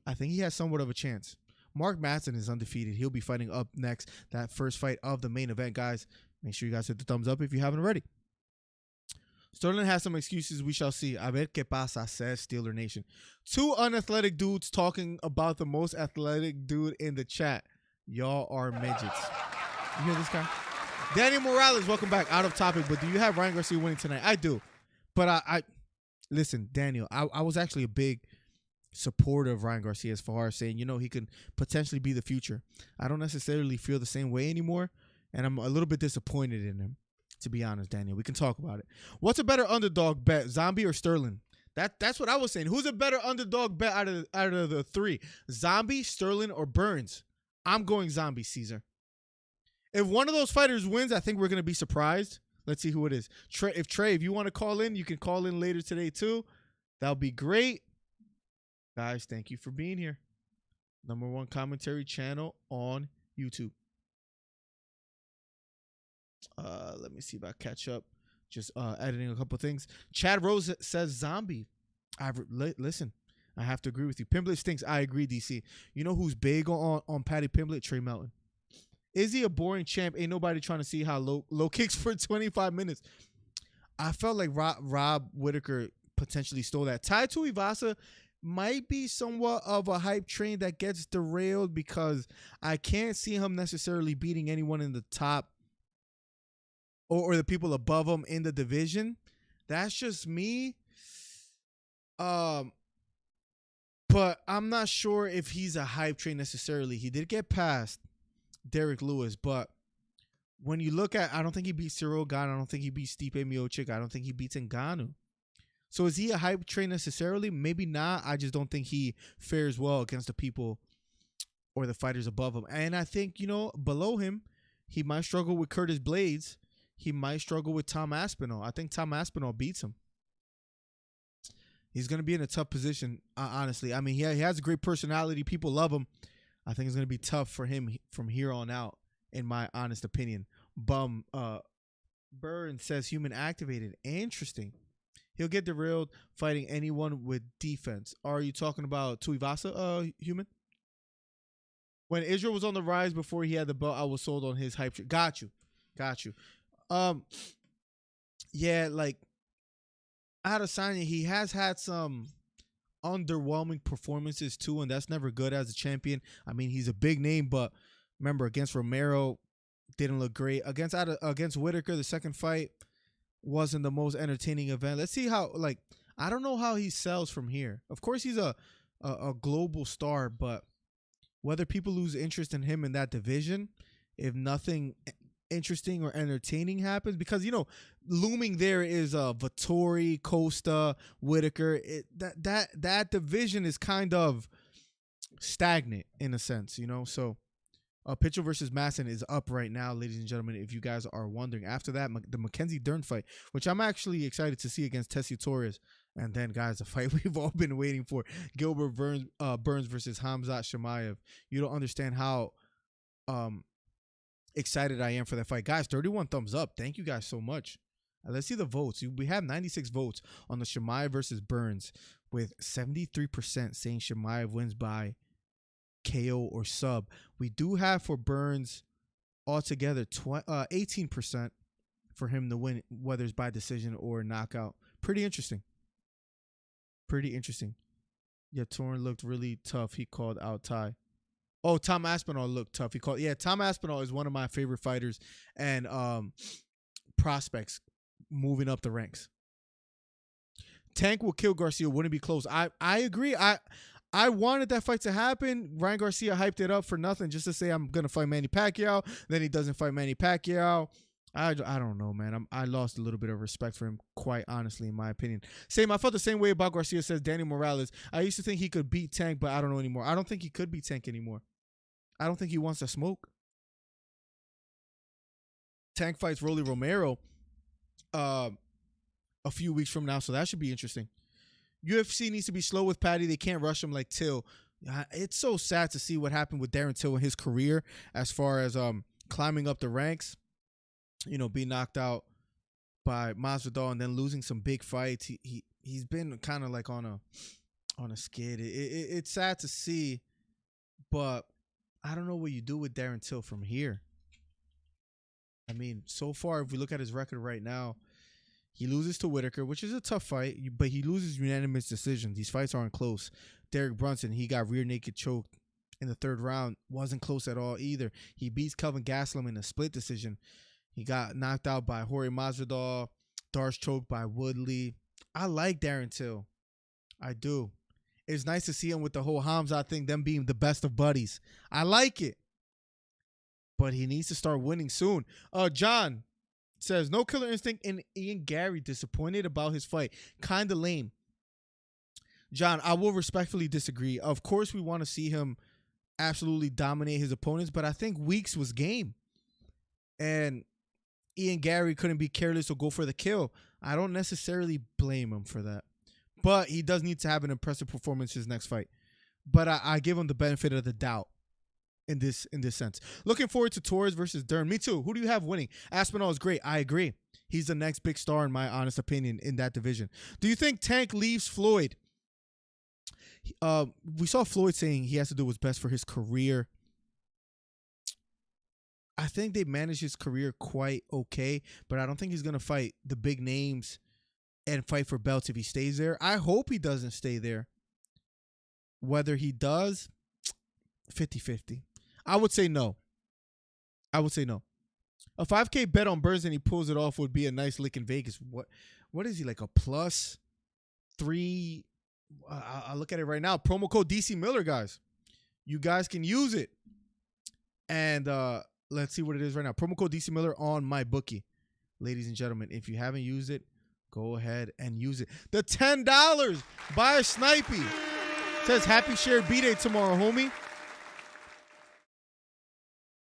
I think he has somewhat of a chance. Mark Madsen is undefeated. He'll be fighting up next. That first fight of the main event, guys. Make sure you guys hit the thumbs up if you haven't already. Sterling has some excuses. We shall see. A ver qué pasa, says Steeler Nation. Two unathletic dudes talking about the most athletic dude in the chat. Y'all are midgets. You hear this guy? Daniel Morales, welcome back. Out of topic, but do you have Ryan Garcia winning tonight? I do. But I listen, Daniel, I was actually a big supporter of Ryan Garcia as far as saying, he can potentially be the future. I don't necessarily feel the same way anymore, and I'm a little bit disappointed in him, to be honest, Daniel. We can talk about it. What's a better underdog bet, Zombie or Sterling? That's what I was saying. Who's a better underdog bet out of the three? Zombie, Sterling, or Burns? I'm going Zombie, Caesar. If one of those fighters wins, I think we're going to be surprised. Let's see who it is. Trey, if you want to call in, you can call in later today too. That'll be great. Guys, thank you for being here. #1 commentary channel on YouTube. Let me see if I catch up. Just editing a couple things. Chad Rose says Zombie. Listen, I have to agree with you. Pimblett stinks. I agree, DC. You know who's big on Paddy Pimblett? Trey Melton. Is he a boring champ? Ain't nobody trying to see how low kicks for 25 minutes. I felt like Rob Whittaker potentially stole that. Tai Tuivasa might be somewhat of a hype train that gets derailed because I can't see him necessarily beating anyone in the top or the people above him in the division. That's just me. But I'm not sure if he's a hype train necessarily. He did get past Derek Lewis, but when you look at, I don't think he beats Cyril Gane. I don't think he beats Stipe Miocic. I don't think he beats Ngannou. So is he a hype train necessarily? Maybe not. I just don't think he fares well against the people or the fighters above him. And I think, below him, he might struggle with Curtis Blades. He might struggle with Tom Aspinall. I think Tom Aspinall beats him. He's going to be in a tough position, honestly. I mean, he has a great personality. People love him. I think it's going to be tough for him from here on out, in my honest opinion. Burn says Human Activated. Interesting. He'll get derailed fighting anyone with defense. Are you talking about Tuivasa, Human? When Israel was on the rise before he had the belt, I was sold on his hype. Got you. Yeah, like Adesanya, he has had some underwhelming performances too, and that's never good as a champion. I mean, he's a big name, but remember, against Romero, didn't look great. Against Whittaker, the second fight wasn't the most entertaining event. Let's see how, I don't know how he sells from here. Of course, he's a global star, but whether people lose interest in him in that division, if nothing interesting or entertaining happens, because looming there is Vettori, Costa, Whitaker. That division is kind of stagnant in a sense, So Petr versus Masson is up right now, ladies and gentlemen, if you guys are wondering. After that, the Mackenzie Dern fight, which I'm actually excited to see against Tessie Torres. And then, guys, the fight we've all been waiting for, Gilbert Burns versus Khamzat Chimaev. You don't understand how excited I am for that fight. Guys, 31 thumbs up. Thank you guys so much. Let's see the votes. We have 96 votes on the Chimaev versus Burns, with 73% saying Chimaev wins by KO or sub. We do have for Burns altogether 18% for him to win, whether it's by decision or knockout. Pretty interesting. Yeah, Torn looked really tough. He called out Ty. Oh, Tom Aspinall looked tough. Tom Aspinall is one of my favorite fighters and prospects moving up the ranks. Tank will kill Garcia. Wouldn't be close. I agree. I wanted that fight to happen. Ryan Garcia hyped it up for nothing, just to say I'm gonna fight Manny Pacquiao. Then he doesn't fight Manny Pacquiao. I don't know, man. I lost a little bit of respect for him, quite honestly, in my opinion. I felt the same way about Garcia, says Danny Morales. I used to think he could beat Tank, but I don't know anymore. I don't think he could beat Tank anymore. I don't think he wants to smoke. Tank fights Rolly Romero a few weeks from now, so that should be interesting. UFC needs to be slow with Patty. They can't rush him like Till. It's so sad to see what happened with Darren Till in his career as far as climbing up the ranks. Being knocked out by Masvidal and then losing some big fights. He's been kind of like on a skid. It's sad to see, but I don't know what you do with Darren Till from here. I mean, so far, if we look at his record right now, he loses to Whitaker, which is a tough fight, but he loses unanimous decision. These fights aren't close. Derek Brunson, he got rear naked choked in the third round. Wasn't close at all either. He beats Kelvin Gastelum in a split decision. He got knocked out by Jorge Masvidal. Darce choked by Woodley. I like Darren Till. I do. It's nice to see him with the whole Khamzat thing, them being the best of buddies. I like it. But he needs to start winning soon. John says, no killer instinct in Ian Garry. Disappointed about his fight. Kind of lame. John, I will respectfully disagree. Of course, we want to see him absolutely dominate his opponents, but I think Weeks was game. And Ian Garry couldn't be careless or go for the kill. I don't necessarily blame him for that. But he does need to have an impressive performance his next fight. But I give him the benefit of the doubt in this sense. Looking forward to Torres versus Dern. Me too. Who do you have winning? Aspinall is great. I agree. He's the next big star in my honest opinion in that division. Do you think Tank leaves Floyd? We saw Floyd saying he has to do what's best for his career. I think they managed his career quite okay, but I don't think he's going to fight the big names and fight for belts if he stays there. I hope he doesn't stay there. Whether he does, 50-50. I would say no. A 5K bet on Burns and he pulls it off would be a nice lick in Vegas. What is he, like a +3? I'll look at it right now. Promo code DC Miller, guys. You guys can use it. And let's see what it is right now. Promo code DC Miller on my bookie. Ladies and gentlemen, if you haven't used it, go ahead and use it. The $10 by Snipey. Says happy shared B-Day tomorrow, homie.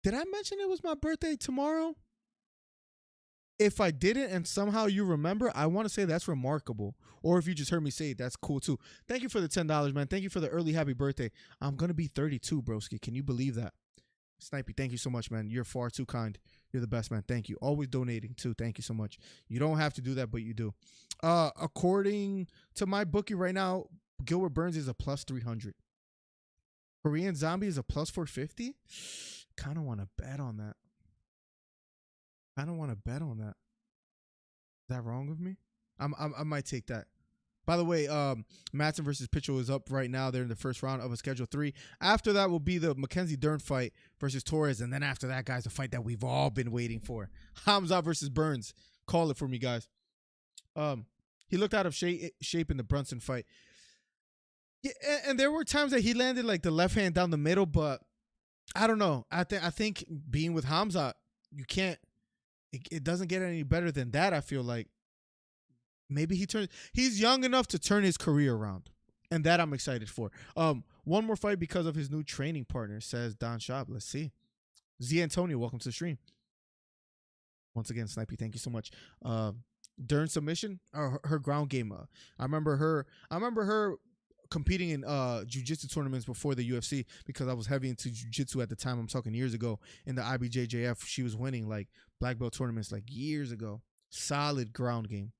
Did I mention it was my birthday tomorrow? If I didn't and somehow you remember, I want to say that's remarkable. Or if you just heard me say it, that's cool too. Thank you for the $10, man. Thank you for the early happy birthday. I'm going to be 32, broski. Can you believe that? Snipey, thank you so much, man. You're far too kind. You're the best, man. Thank you. Always donating too. Thank you so much. You don't have to do that, but you do. According to my bookie right now, Gilbert Burns is a +300. Korean Zombie is a +450. Kind of want to bet on that. Is that wrong with me? I might take that. By the way, Madsen versus Petr is up right now. They're in the first round of a Schedule 3. After that will be the Mackenzie Dern fight versus Torres. And then after that, guys, the fight that we've all been waiting for. Khamzat versus Burns. Call it for me, guys. He looked out of shape in the Brunson fight. Yeah, and there were times that he landed like the left hand down the middle, but I don't know. I think being with Khamzat, you can't it doesn't get any better than that. I feel like maybe he's young enough to turn his career around, and that I'm excited for. One more fight because of his new training partner, says Don Schaub. Let's see. Z Antonio, welcome to the stream. Once again, Snipey, thank you so much. Dern submission, her ground game. I remember her competing in jiu-jitsu tournaments before the UFC because I was heavy into jiu-jitsu at the time. I'm talking years ago in the IBJJF. She was winning like black belt tournaments like years ago. Solid ground game.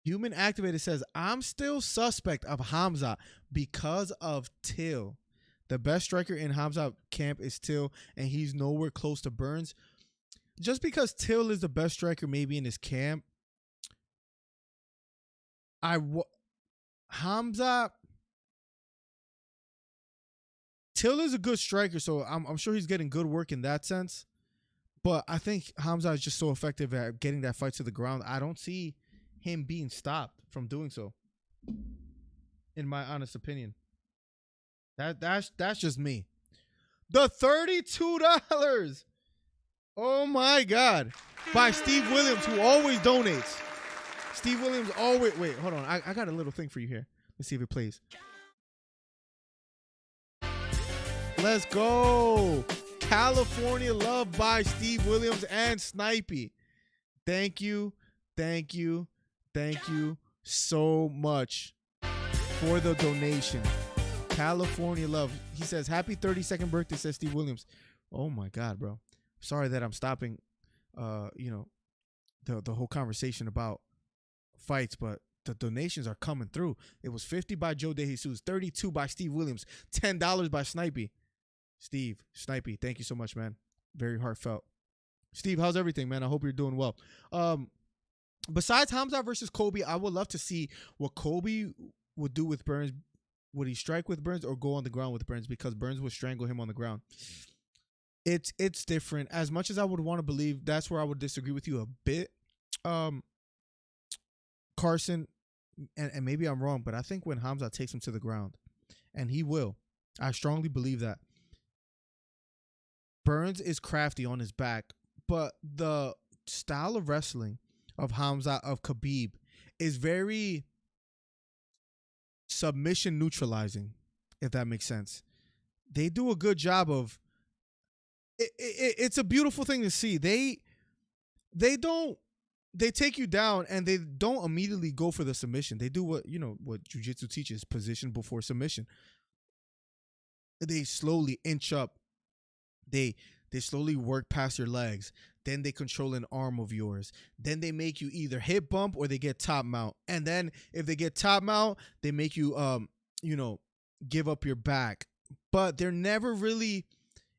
Human Activator says, I'm still suspect of Hamza because of Till. The best striker in Hamza camp is Till, and he's nowhere close to Burns. Just because Till is the best striker maybe in his camp, Hamza, Till is a good striker, so I'm sure he's getting good work in that sense. But I think Hamza is just so effective at getting that fight to the ground. I don't see him being stopped from doing so, in my honest opinion. That's just me. The $32. Oh my God. By Steve Williams, who always donates. Steve Williams always. Wait, hold on. I got a little thing for you here. Let's see if it plays. Let's go. California Love by Steve Williams and Snipey. Thank you. Thank you. Thank you so much for the donation. California Love. He says, happy 32nd birthday, says Steve Williams. Oh my God, bro. Sorry that I'm stopping, the whole conversation about fights, but the donations are coming through. It was 50 by Joe DeJesus, 32 by Steve Williams, $10 by Snipey. Steve, Snipey, thank you so much, man. Very heartfelt. Steve, how's everything, man? I hope you're doing well. Besides Hamza versus Colby, I would love to see what Colby would do with Burns. Would he strike with Burns or go on the ground with Burns? Because Burns would strangle him on the ground. It's different. As much as I would want to believe, that's where I would disagree with you a bit, Carson, and maybe I'm wrong, but I think when Hamza takes him to the ground, and he will, I strongly believe that, Burns is crafty on his back, but the style of wrestling of Hamza, of Khabib, is very submission neutralizing, if that makes sense. They do a good job of it's a beautiful thing to see. They take you down and they don't immediately go for the submission. They do what jiu-jitsu teaches, position before submission. They slowly inch up. They slowly work past your legs. Then they control an arm of yours. Then they make you either hip bump or they get top mount. And then if they get top mount, they make you give up your back. But they're never really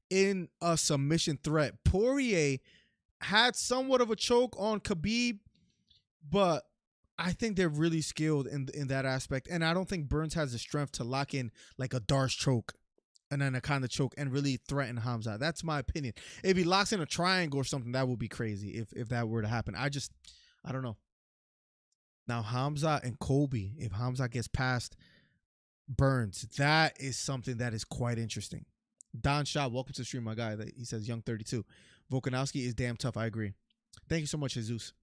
in a submission threat. Poirier had somewhat of a choke on Khabib, but I think they're really skilled in that aspect. And I don't think Burns has the strength to lock in like a Darce choke and then a kind of choke and really threaten Hamza. That's my opinion. If he locks in a triangle or something, that would be crazy if that were to happen. I don't know. Now, Hamza and Colby, if Hamza gets past Burns, that is something that is quite interesting. Don Shaw, welcome to the stream, my guy. He says, Young 32. Volkanovski is damn tough. I agree. Thank you so much, Jesus.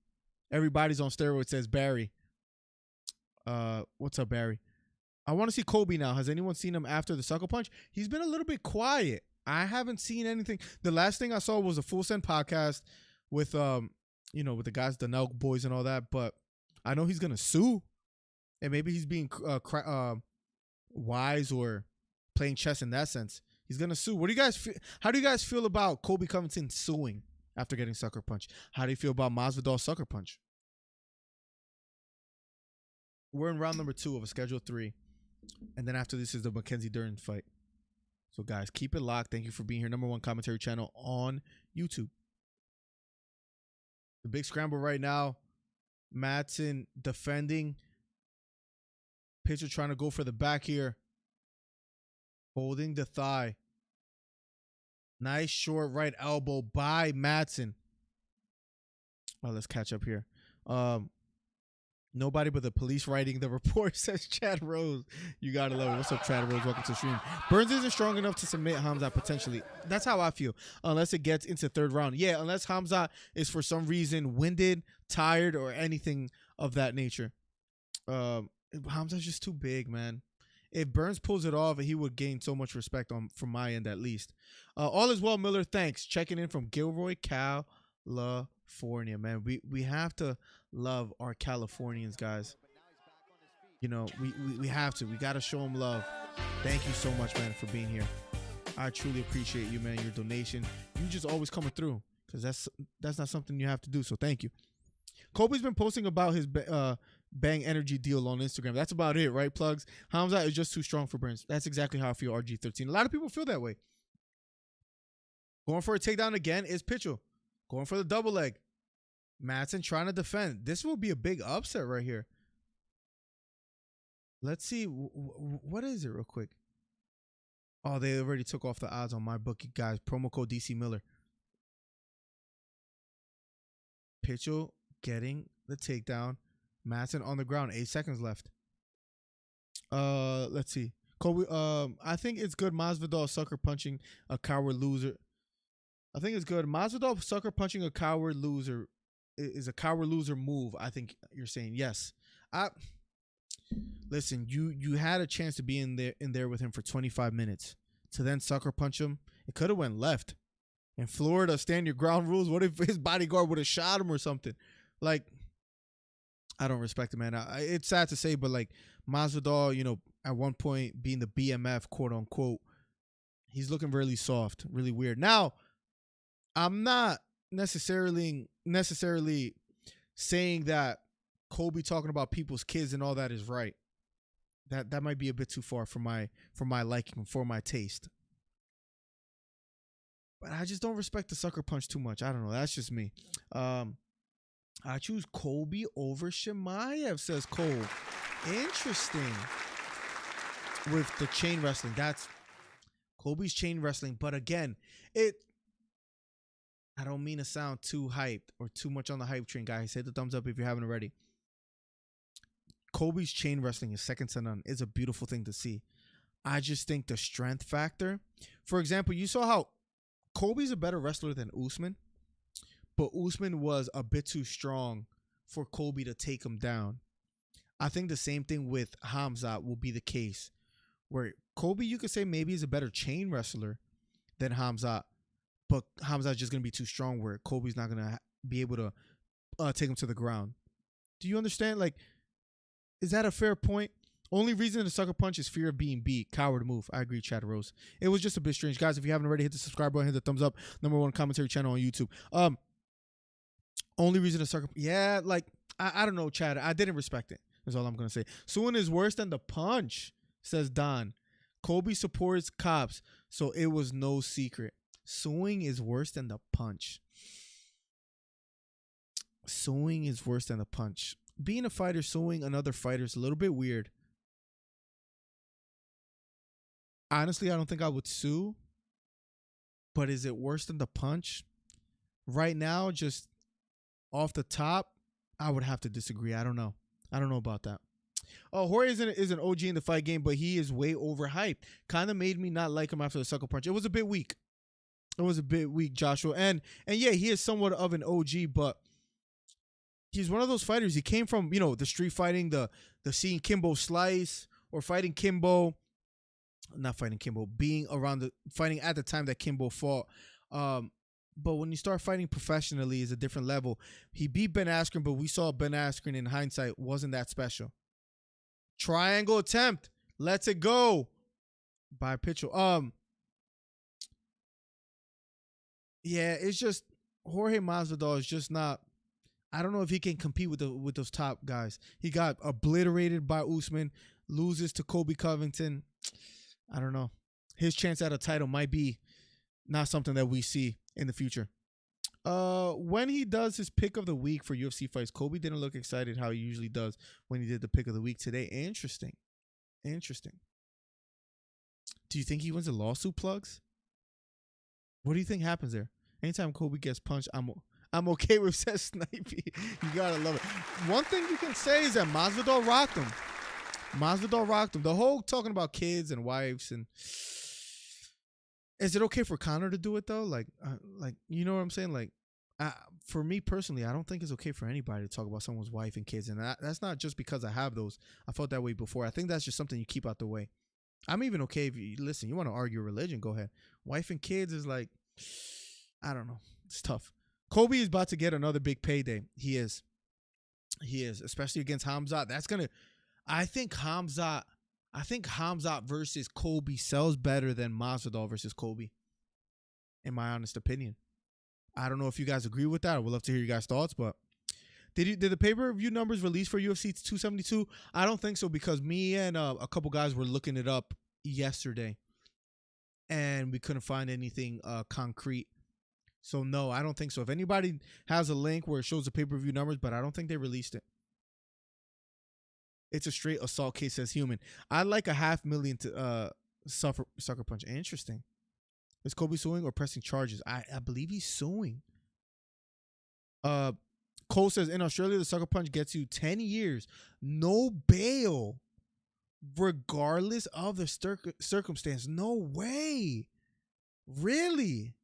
Everybody's on steroids, says Barry. What's up, Barry? I want to see Colby now. Has anyone seen him after the sucker punch? He's been a little bit quiet. I haven't seen anything. The last thing I saw was a Full Send podcast with with the guys, the Nelk boys and all that. But I know he's gonna sue, and maybe he's being wise or playing chess in that sense. He's gonna sue. What do you guys feel? How do you guys feel about Colby Covington suing after getting sucker punch? How do you feel about Masvidal's sucker punch? We're in round number 2 of a schedule 3. And then after this is the Mackenzie Dern fight. So, guys, keep it locked. Thank you for being here. #1 commentary channel on YouTube. The big scramble right now. Madsen defending. Petr trying to go for the back here. Holding the thigh. Nice short right elbow by Madsen. Well, let's catch up here. Nobody but the police writing the report, says Chad Rose. You gotta love it. What's up, Chad Rose? Welcome to the stream. Burns isn't strong enough to submit Hamzat potentially. That's how I feel. Unless it gets into third round. Yeah, unless Hamzat is for some reason winded, tired, or anything of that nature. Hamzat's just too big, man. If Burns pulls it off, he would gain so much respect from my end at least. All is well, Miller. Thanks. Checking in from Gilroy, California, man. We have to love our Californians, guys. You know, we have to. We got to show them love. Thank you so much, man, for being here. I truly appreciate you, man, your donation. You just always coming through because that's not something you have to do, so thank you. Kobe's been posting about his Bang Energy deal on Instagram. That's about it, right, Plugs? Hamzat is just too strong for Burns. That's exactly how I feel, RG13. A lot of people feel that way. Going for a takedown again is Petr. Going for the double leg. Madsen trying to defend. This will be a big upset right here. Let's see. What is it real quick? Oh, they already took off the odds on my bookie, guys. Promo code DC Miller. Petr getting the takedown. Madsen on the ground. 8 seconds left. Let's see. Kobe. I think it's good. Masvidal sucker punching a coward loser. I think it's good. Masvidal sucker punching a coward loser is a coward loser move. I think you're saying yes. Listen. You had a chance to be in there with him for 25 minutes to then sucker punch him. It could have went left. In Florida, stand your ground rules. What if his bodyguard would have shot him or something? Like, I don't respect it, man. It's sad to say, but like Masvidal, you know, at one point being the BMF, quote unquote, he's looking really soft, really weird. Now, I'm not necessarily saying that Kobe talking about people's kids and all that is right. That might be a bit too far for my liking, for my taste. But I just don't respect the sucker punch too much. I don't know. That's just me. I choose Kobe over Chimaev, says Cole. Interesting. With the chain wrestling. That's Kobe's chain wrestling. But again, I don't mean to sound too hyped or too much on the hype train, guys. Hit the thumbs up if you haven't already. Kobe's chain wrestling is second to none. It's a beautiful thing to see. I just think the strength factor. For example, you saw how Kobe's a better wrestler than Usman, but Usman was a bit too strong for Kobe to take him down. I think the same thing with Hamzat will be the case, where Kobe, you could say maybe is a better chain wrestler than Hamzat, but Hamzat's just going to be too strong where Kobe's not going to be able to take him to the ground. Do you understand? Like, is that a fair point? Only reason to sucker punch is fear of being beat. Coward move. I agree, Chad Rose. It was just a bit strange. Guys, if you haven't already, hit the subscribe button, hit the thumbs up. #1 commentary channel on YouTube. Only reason to sucker... Yeah, like, I don't know, Chad. I didn't respect it. That's all I'm going to say. Suing is worse than the punch, says Don. Kobe supports cops, so it was no secret. Suing is worse than the punch. Suing is worse than the punch. Being a fighter, suing another fighter is a little bit weird. Honestly, I don't think I would sue. But is it worse than the punch? Right now, just off the top, I would have to disagree. I don't know. I don't know about that. Oh, Jorge is an OG in the fight game, but he is way overhyped. Kind of made me not like him after the sucker punch. It was a bit weak. It was a bit weak, Joshua. And yeah, he is somewhat of an OG, but he's one of those fighters. He came from, you know, the street fighting, the seeing Kimbo slice or fighting Kimbo. Not fighting Kimbo, being around the fighting at the time that Kimbo fought. But when you start fighting professionally is a different level. He beat Ben Askren, but we saw Ben Askren in hindsight wasn't that special. Triangle attempt. Let's it go. By Petr. Yeah, it's just Jorge Masvidal is just not. I don't know if he can compete with those top guys. He got obliterated by Usman, loses to Kobe Covington. I don't know. His chance at a title might be not something that we see in the future. When he does his pick of the week for UFC fights, Kobe didn't look excited how he usually does when he did the pick of the week today. Interesting. Do you think he wins a lawsuit, Plugs? What do you think happens there? Anytime Kobe gets punched, I'm okay with said snipey. You gotta love it. One thing you can say is that Masvidal rocked him. Masvidal rocked him. The whole talking about kids and wives and is it okay for Conor to do it though? Like you know what I'm saying? Like, for me personally, I don't think it's okay for anybody to talk about someone's wife and kids, and that's not just because I have those. I felt that way before. I think that's just something you keep out the way. I'm even okay if you listen. You want to argue religion? Go ahead. Wife and kids is like, I don't know. It's tough. Kobe is about to get another big payday. He is, especially against Khamzat. That's gonna. I think Khamzat versus Kobe sells better than Masvidal versus Kobe, in my honest opinion. I don't know if you guys agree with that. I would love to hear you guys' thoughts, but did the pay-per-view numbers release for UFC 272? I don't think so because me and a couple guys were looking it up yesterday, and we couldn't find anything concrete. So no, I don't think so. If anybody has a link where it shows the pay-per-view numbers, but I don't think they released it. It's a straight assault case, says Human. I'd like $500,000 to sucker punch. Interesting. Is Kobe suing or pressing charges? I believe he's suing. Cole says, in Australia, the sucker punch gets you 10 years. No bail. Regardless of the circumstance. No way. Really?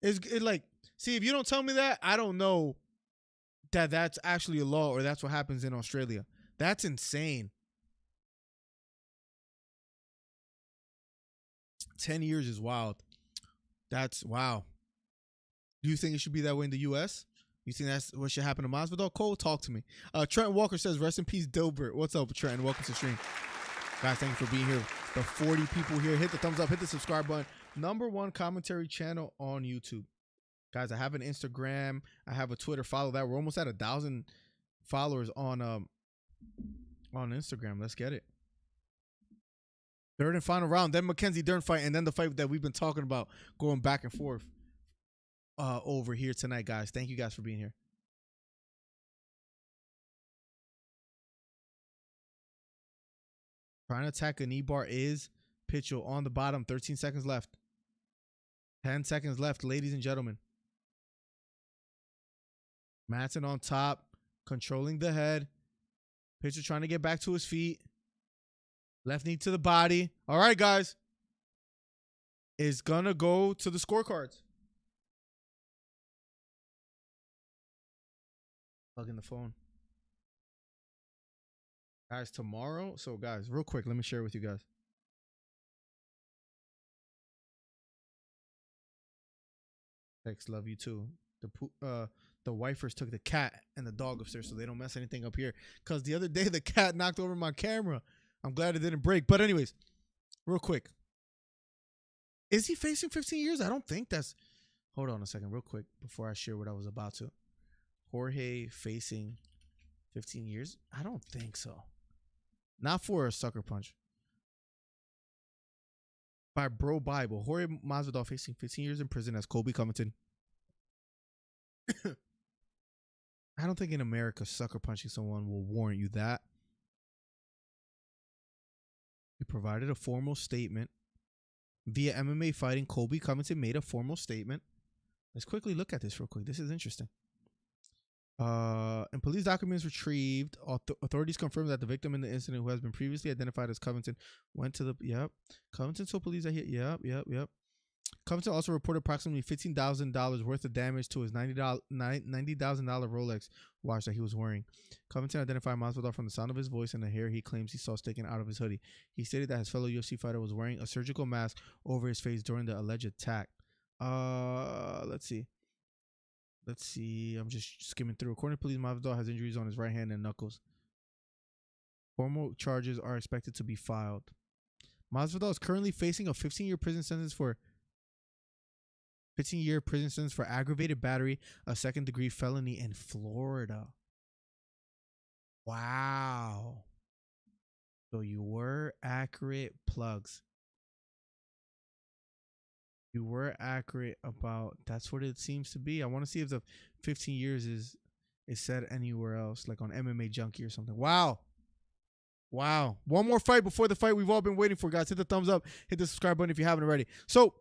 It like, see, if you don't tell me that, I don't know that that's actually a law or that's what happens in Australia. That's insane. 10 years is wild. That's wow. Do you think it should be that way in the U.S.? You think that's what should happen to Masvidal? Cole, talk to me. Trent Walker says, rest in peace, Gilbert. What's up, Trent? Welcome to the stream. Guys, thank you for being here. The 40 people here. Hit the thumbs up. Hit the subscribe button. #1 commentary channel on YouTube. Guys, I have an Instagram. I have a Twitter. Follow that. We're almost at 1,000 followers on Instagram. Let's get it. Third and final round, then Mackenzie Dern fight, and then the fight that we've been talking about going back and forth over here tonight, guys. Thank you guys for being here. Trying to attack a knee bar is Pitchell on the bottom. 13 seconds left. 10 seconds left, ladies and gentlemen. Madsen on top, controlling the head. Pitcher trying to get back to his feet. Left knee to the body. All right, guys. Is going to go to the scorecards. Plugging the phone. Guys, tomorrow. So, guys, real quick, let me share with you guys. Text, love you too. The wifers took the cat and the dog upstairs so they don't mess anything up here. Because the other day, the cat knocked over my camera. I'm glad it didn't break. But anyways, real quick. Is he facing 15 years? I don't think that's... Hold on a second real quick before I share what I was about to. Jorge facing 15 years? I don't think so. Not for a sucker punch. By Bro Bible. Jorge Masvidal facing 15 years in prison as Kobe Covington. I don't think in America sucker punching someone will warrant you that. He provided a formal statement. Via MMA Fighting, Kobe Covington made a formal statement. Let's quickly look at this real quick. This is interesting. And police documents retrieved. Authorities confirmed that the victim in the incident, who has been previously identified as Covington, went to the... Yep. Covington told police that he... Yep. Covington also reported approximately $15,000 worth of damage to his $90,000 Rolex watch that he was wearing. Covington identified Masvidal from the sound of his voice and the hair he claims he saw sticking out of his hoodie. He stated that his fellow UFC fighter was wearing a surgical mask over his face during the alleged attack. Let's see. I'm just skimming through. According to police, Masvidal has injuries on his right hand and knuckles. Formal charges are expected to be filed. Masvidal is currently facing a 15-year prison sentence for aggravated battery, a second-degree felony in Florida. Wow. So you were accurate, plugs. You were accurate about, that's what it seems to be. I want to see if the 15 years is said anywhere else, like on MMA Junkie or something. Wow. One more fight before the fight we've all been waiting for, guys. Hit the thumbs up. Hit the subscribe button if you haven't already. So,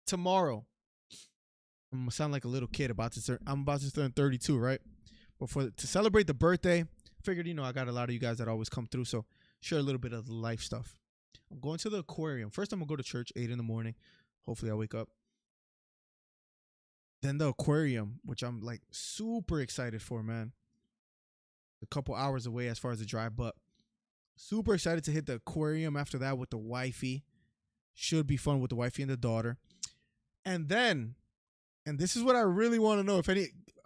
tomorrow, I'm gonna sound like a little kid I'm about to turn 32, right? But to celebrate the birthday, figured, I got a lot of you guys that always come through, so share a little bit of the life stuff. I'm going to the aquarium. First, I'm gonna go to church 8 in the morning. Hopefully, I wake up. Then the aquarium, which I'm like super excited for, man. A couple hours away as far as the drive, but super excited to hit the aquarium after that with the wifey. Should be fun with the wifey and the daughter. And then, and this is what I really want to know.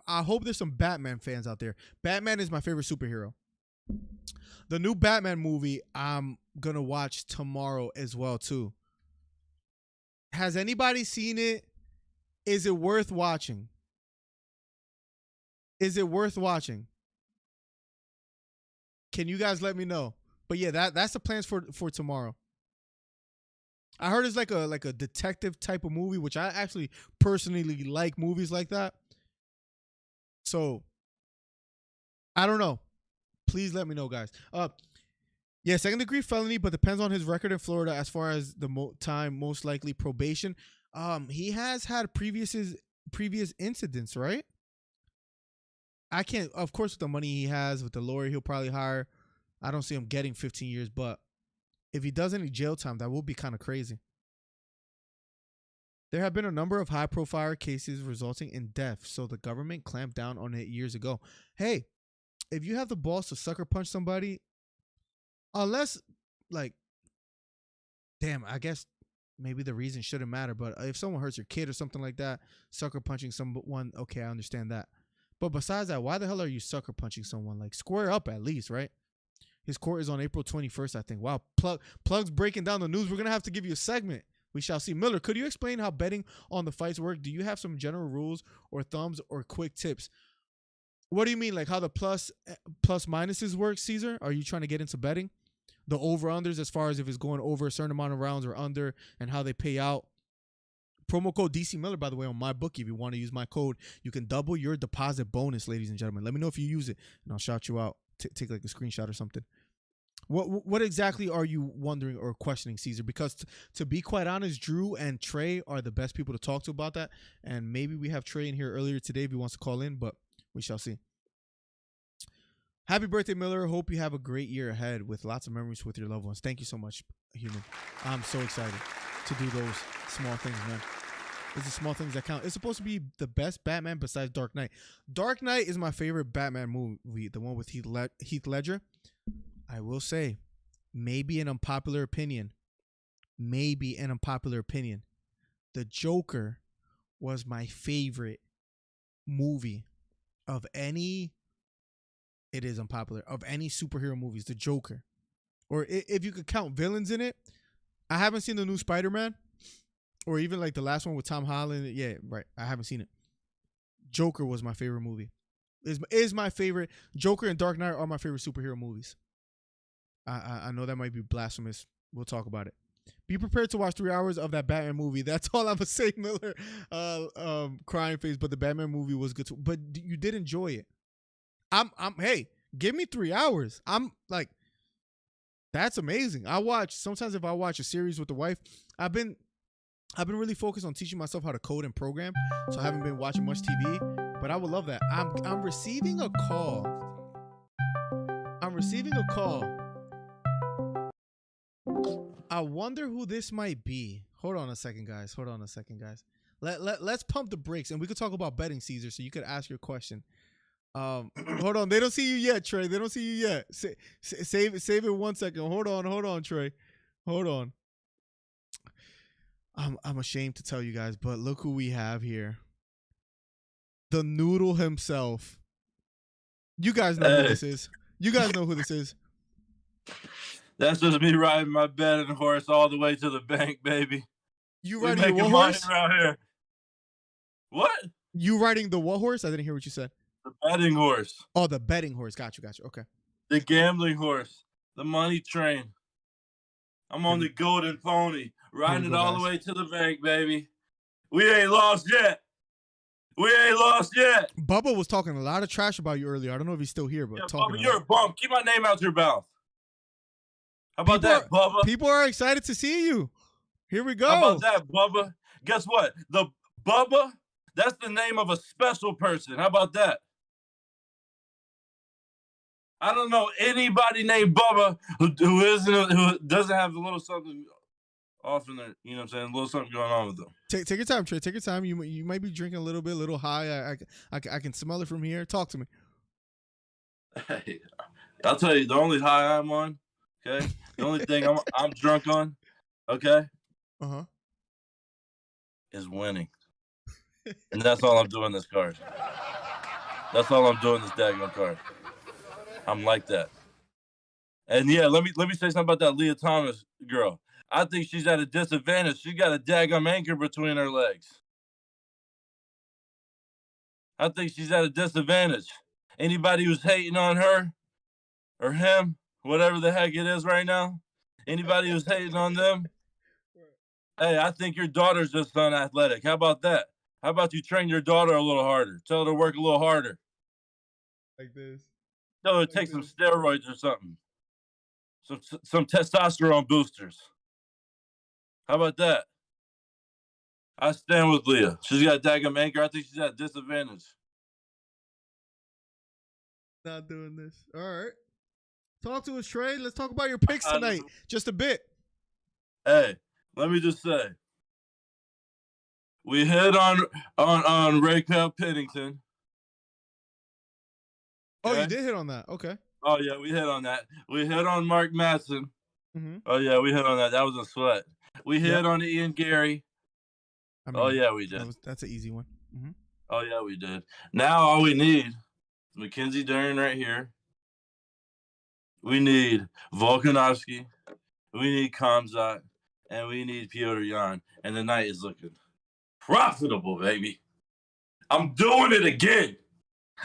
I hope there's some Batman fans out there. Batman is my favorite superhero. The new Batman movie I'm going to watch tomorrow as well, too. Has anybody seen it? Is it worth watching? Is it worth watching? Can you guys let me know? But yeah, that's the plans for tomorrow. I heard it's like a detective type of movie, which I actually personally like movies like that. So I don't know. Please let me know, guys. Yeah, 2nd degree felony, but depends on his record in Florida as far as the time, most likely probation. He has had previous incidents, right? I can't, of course, with the money he has, with the lawyer he'll probably hire, I don't see him getting 15 years, but if he does any jail time, that will be kind of crazy. There have been a number of high-profile cases resulting in death, so the government clamped down on it years ago. Hey, if you have the balls to sucker punch somebody, unless, like, damn, I guess maybe the reason shouldn't matter, but if someone hurts your kid or something like that, sucker punching someone, okay, I understand that. But besides that, why the hell are you sucker punching someone? Like, square up at least, right? His court is on April 21st, I think. Wow, Plug's breaking down the news. We're going to have to give you a segment. We shall see. Miller, could you explain how betting on the fights work? Do you have some general rules or thumbs or quick tips? What do you mean? Like how the plus minuses work, Caesar? Are you trying to get into betting? The over-unders as far as if it's going over a certain amount of rounds or under and how they pay out. Promo code DC Miller, by the way, on my bookie. If you want to use my code, you can double your deposit bonus, ladies and gentlemen. Let me know if you use it, and I'll shout you out. Take like a screenshot or something. What exactly are you wondering or questioning, Caesar? Because to be quite honest, Drew and Trey are the best people to talk to about that. And maybe we have Trey in here earlier today if he wants to call in, but we shall see. Happy birthday, Miller. Hope you have a great year ahead with lots of memories with your loved ones. Thank you so much, human. I'm so excited to do those small things, man. It's the small things that count. It's supposed to be the best Batman besides Dark Knight. Dark Knight is my favorite Batman movie, the one with Heath Ledger. I will say, maybe an unpopular opinion. The Joker was my favorite movie of any. It is unpopular of any superhero movies. The Joker, or if you could count villains in it. I haven't seen the new Spider-Man, or even like the last one with Tom Holland. Yeah, right. I haven't seen it. Joker was my favorite movie. Is my favorite. Joker and Dark Knight are my favorite superhero movies. I know that might be blasphemous. We'll talk about it. Be prepared to watch 3 hours of that Batman movie. That's all I'm gonna say, Miller. Crying face, but the Batman movie was good too. But you did enjoy it. Hey, give me 3 hours. I'm like, that's amazing. Sometimes if I watch a series with the wife, I've been really focused on teaching myself how to code and program, so I haven't been watching much TV. But I would love that. I'm receiving a call. I wonder who this might be. Hold on a second, guys. Let's pump the brakes, and we could talk about betting, Caesar, so you could ask your question. Hold on. They don't see you yet, Trey. They don't see you yet. Save it 1 second. Hold on, Trey. Hold on. I'm ashamed to tell you guys, but look who we have here. The Noodle himself. You guys know who this is. That's just me riding my betting horse all the way to the bank, baby. You riding the what horse? Around here. What? You riding the what horse? I didn't hear what you said. The betting horse. Oh, the betting horse. Got you. Okay. The gambling horse. The money train. I'm on the golden pony, riding it all the way to the bank, baby. We ain't lost yet. Bubba was talking a lot of trash about you earlier. I don't know if he's still here, but yeah, talking. Bubba, you're a bum. Keep my name out your mouth. How about that, Bubba? People are excited to see you. Here we go. How about that, Bubba? Guess what? The Bubba That's the name of a special person. How about that? I don't know anybody named Bubba who doesn't have a little something off in there. You know what I'm saying? A little something going on with them. Take your time, Trey. Take your time. You might be drinking a little high. I can smell it from here. Talk to me. Hey, I'll tell you, the only high I'm on, okay? The only thing I'm drunk on, okay? Is winning. And that's all I'm doing this card. That's all I'm doing this daggone card. I'm like that. And yeah, let me say something about that Leah Thomas girl. I think she's at a disadvantage. She got a daggum anchor between her legs. I think she's at a disadvantage. Anybody who's hating on her or him, whatever the heck it is right now, anybody who's hating on them, hey, I think your daughter's just unathletic. How about that? How about you train your daughter a little harder? Tell her to work a little harder. Like this. Tell her to take some steroids or something. Some testosterone boosters. How about that? I stand with Leah. She's got a daggum anchor. I think she's at a disadvantage. Not doing this. All right. Talk to us, Trey. Let's talk about your picks tonight. Just a bit. Hey, let me just say. We hit on Raquel Pennington. Oh, you did hit on that. Okay. Oh, yeah, we hit on that. We hit on Mark Madsen. Oh, yeah, we hit on that. That was a sweat. We hit on Ian Garry. I mean, oh, yeah, we did. That's an easy one. Oh, yeah, we did. Now all we need is Mackenzie Dern right here. We need Volkanovski. We need Khamzat. And we need Petr Yan. And the night is looking profitable, baby. I'm doing it again.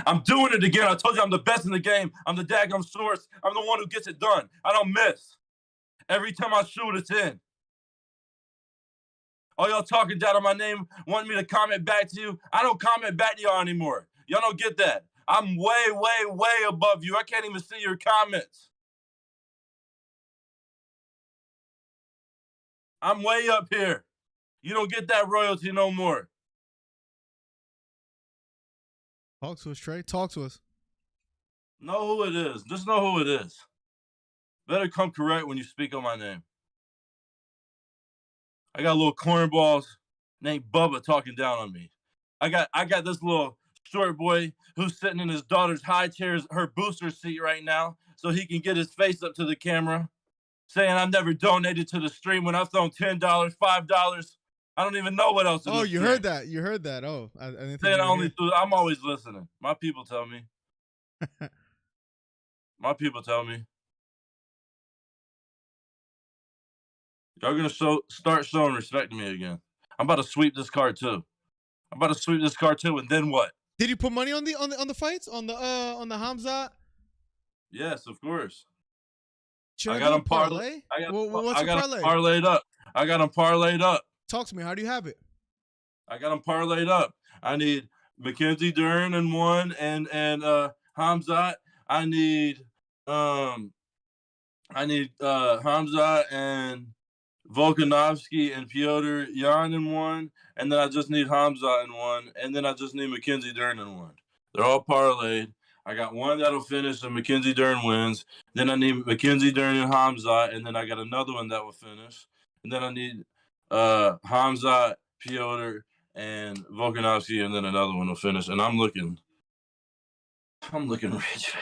I'm doing it again. I told you I'm the best in the game. I'm the daggum source. I'm the one who gets it done. I don't miss. Every time I shoot, it's in. All y'all talking down on my name, wanting me to comment back to you. I don't comment back to y'all anymore. Y'all don't get that. I'm way, way, way above you. I can't even see your comments. I'm way up here. You don't get that royalty no more. Talk to us, Trey. Talk to us. Know who it is. Just know who it is. Better come correct when you speak on my name. I got little cornballs named Bubba talking down on me. I got this little short boy who's sitting in his daughter's high chairs, her booster seat right now, so he can get his face up to the camera, saying I've never donated to the stream when I've thrown $10, $5. I don't even know what else. Oh, you heard that. You heard that. Oh, I didn't think I'm always listening. My people tell me. My people tell me. Y'all gonna start showing respect to me again. I'm about to sweep this card too. And then what? Did you put money on the fights on the Khamzat? Yes, of course. I got them parlay. What's your parlay? Parlayed up. I got them parlayed up. Talk to me. How do you have it? I got them parlayed up. I need Mackenzie Dern in one and Khamzat. I need Khamzat and Volkanovski and Petr Yan in one, and then I just need Khamzat in one, and then I just need Mackenzie Dern in one. They're all parlayed. I got one that'll finish and Mackenzie Dern wins. Then I need Mackenzie Dern and Khamzat, and then I got another one that will finish. And then I need Khamzat, Petr, and Volkanovski, and then another one will finish. And I'm looking rich,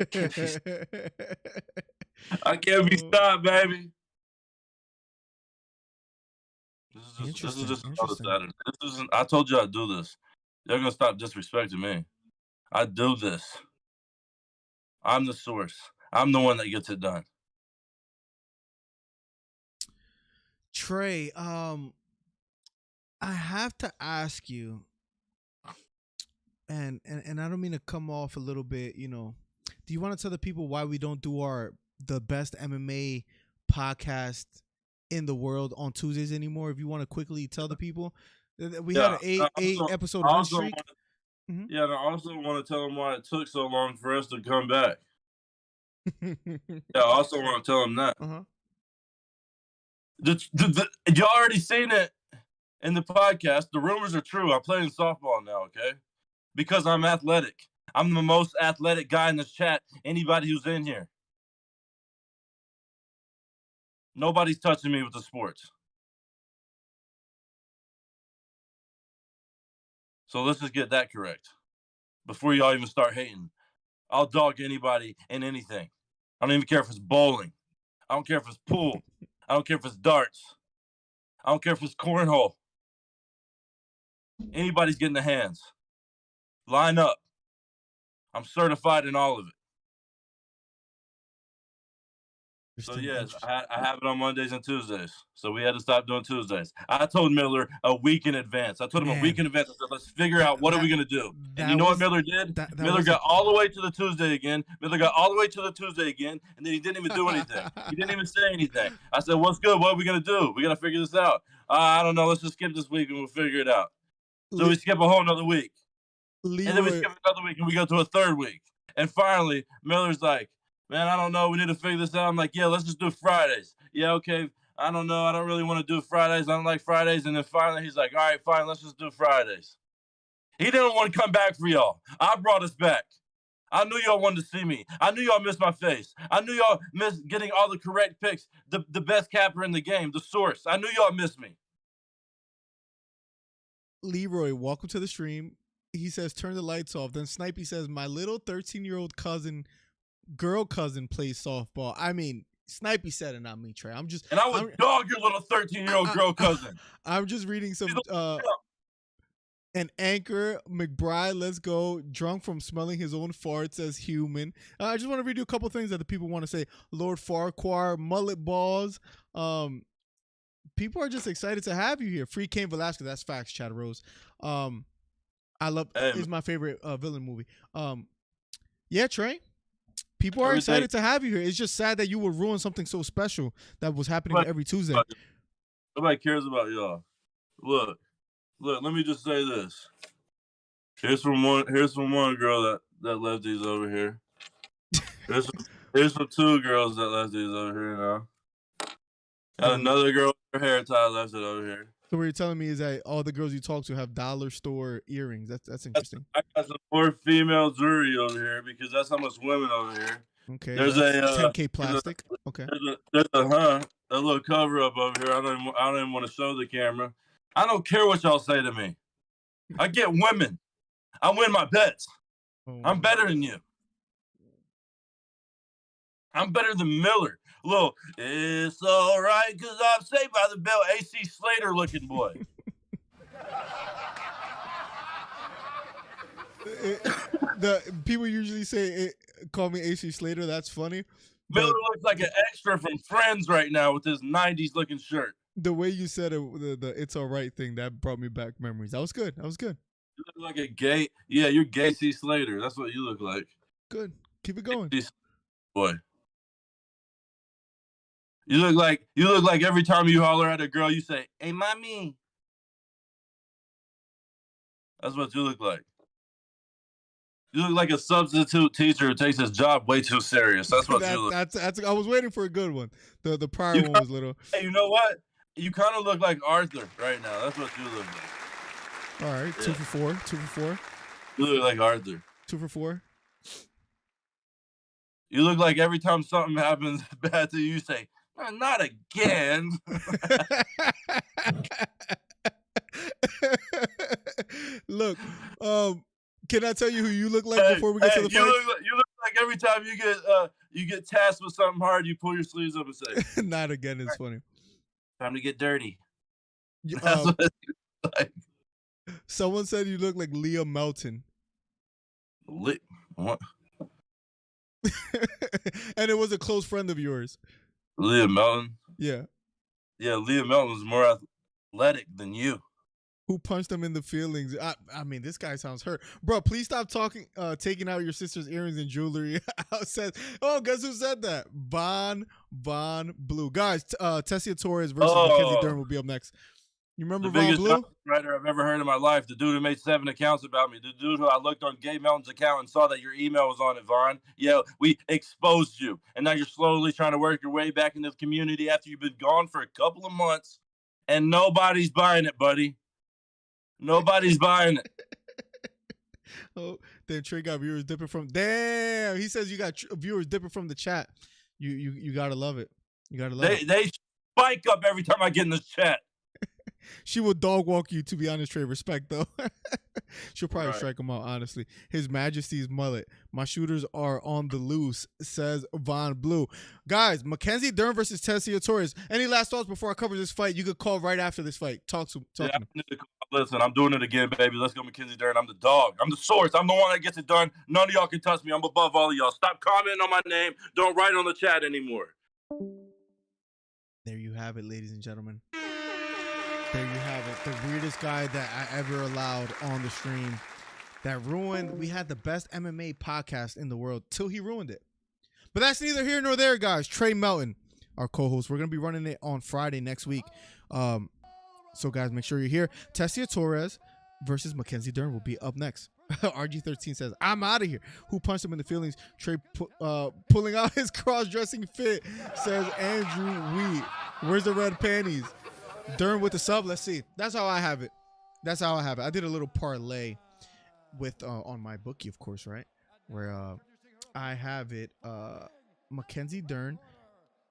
baby. I can't be stopped, baby. This is just another Saturday. I told you I'd do this. You're gonna stop disrespecting me. I do this. I'm the source. I'm the one that gets it done. Trey, I have to ask you, and I don't mean to come off a little bit, do you want to tell the people why we don't do the best MMA podcast in the world on Tuesdays anymore? If you want to quickly tell the people, we had an eight episode win streak. Yeah, and I also want to tell them why it took so long for us to come back. Yeah, I also want to tell them that. You already seen it. in the podcast, the rumors are true. I'm playing softball now, okay? Because I'm athletic. I'm the most athletic guy in this chat. Anybody who's in here. Nobody's touching me with the sports. So let's just get that correct before y'all even start hating. I'll dog anybody in anything. I don't even care if it's bowling. I don't care if it's pool. I don't care if it's darts. I don't care if it's cornhole. Anybody's getting the hands. Line up. I'm certified in all of it. So, yes, I have it on Mondays and Tuesdays. So we had to stop doing Tuesdays. I told Miller a week in advance. I told him a week in advance. I said, let's figure out what are we going to do. And you know what Miller did? Miller got all the way to the Tuesday again. Miller got all the way to the Tuesday again, and then he didn't even do anything. He didn't even say anything. I said, what's good? What are we going to do? We got to figure this out. I don't know. Let's just skip this week, and we'll figure it out. So we skip a whole nother week. And then we skip another week, and we go to a third week. And finally, Miller's like, man, I don't know. We need to figure this out. I'm like, yeah, let's just do Fridays. Yeah, okay. I don't know. I don't really want to do Fridays. I don't like Fridays. And then finally, he's like, all right, fine. Let's just do Fridays. He didn't want to come back for y'all. I brought us back. I knew y'all wanted to see me. I knew y'all missed my face. I knew y'all missed getting all the correct picks, the best capper in the game, the source. I knew y'all missed me. Leroy, welcome to the stream. He says, turn the lights off. Then Snipey says, my little 13-year-old girl cousin plays softball. I mean, Snipey said it, not me, Trey. And I would dog your little 13-year-old girl cousin. I'm just reading some an anchor McBride, let's go, drunk from smelling his own farts as human. I just want to read you a couple things that the people want to say. Lord Farquhar, mullet balls. People are just excited to have you here. Free Cain Velasquez, that's facts, Chad Rose. I love is my favorite villain movie. Yeah, Trey. People are excited to have you here. It's just sad that you would ruin something so special that was happening every Tuesday. Nobody cares about y'all. Look, let me just say this. Here's from one girl that left these over here. Here's from two girls that left these over here now. Got another girl with her hair tied left it over here. So what you're telling me is that all the girls you talk to have dollar store earrings. That's interesting. I got some more female jewelry over here because that's how much women over here. Okay. There's a 10K plastic. Okay. There's a little cover up over here. I don't even want to show the camera. I don't care what y'all say to me. I get women. I win my bets. I'm better than you. I'm better than Miller. Look, it's all right because I'm saved by the bell. AC Slater looking boy. The people usually say, call me AC Slater. That's funny. Miller looks like an extra from Friends right now with his 90s looking shirt. The way you said it, the it's all right thing, that brought me back memories. That was good. You look like a gay. Yeah, you're gay AC Slater. That's what you look like. Good. Keep it going. Boy. You look like every time you holler at a girl, you say, "Hey, mommy." That's what you look like. You look like a substitute teacher who takes his job way too serious. That's what you look. That's. I was waiting for a good one. The prior one was little. Hey, you know what? You kind of look like Arthur right now. That's what you look like. All right, yeah. 2 for 4. 2 for 4. You look like Arthur. 2 for 4. You look like every time something happens bad to you, you say, "Not again." Look, can I tell you who you look like before we get to the fight? You look like every time you get tasked with something hard, you pull your sleeves up and say, "Not again." It's funny. Time to get dirty. That's what it looks like. Someone said you look like Leah Melton. What? And it was a close friend of yours. Leah Melton? Yeah. Yeah, Leah Melton was more athletic than you. Who punched him in the feelings? I mean, this guy sounds hurt. Bro, please stop taking out your sister's earrings and jewelry. Guess who said that? Bon Blue. Guys, Tessia Torres versus Mackenzie Dern will be up next. You remember Von Blue? The biggest writer I've ever heard in my life. The dude who made 7 accounts about me. The dude who I looked on Gay Melton's account and saw that your email was on it, Vaughn. Yeah, we exposed you. And now you're slowly trying to work your way back into the community after you've been gone for a couple of months. and nobody's buying it, buddy. Nobody's buying it. Oh, then Trey got viewers dipping from. Damn, he says you got viewers dipping from the chat. You gotta love it. You gotta love it. They spike up every time I get in this chat. She will dog walk you, to be honest, Trey. Respect, though. She'll probably strike him out, honestly. His Majesty's mullet. My shooters are on the loose, says Von Blue. Guys, Mackenzie Dern versus Tessia Torres. Any last thoughts before I cover this fight? You could call right after this fight. Talk to me. Listen, I'm doing it again, baby. Let's go, Mackenzie Dern. I'm the dog. I'm the source. I'm the one that gets it done. None of y'all can touch me. I'm above all of y'all. Stop commenting on my name. Don't write on the chat anymore. There you have it, ladies and gentlemen. There you have it. The weirdest guy that I ever allowed on the stream that ruined. We had the best MMA podcast in the world till he ruined it. But that's neither here nor there, guys. Trey Melton, our co-host. We're going to be running it on Friday next week. So, guys, make sure you're here. Tessia Torres versus Mackenzie Dern will be up next. RG13 says, I'm out of here. Who punched him in the feelings? Trey pulling out his cross-dressing fit, says Andrew Wheat. Where's the red panties? Dern with the sub. Let's see. That's how I have it. That's how I have it. I did a little parlay with on my bookie, of course, right? Where I have it Mackenzie Dern,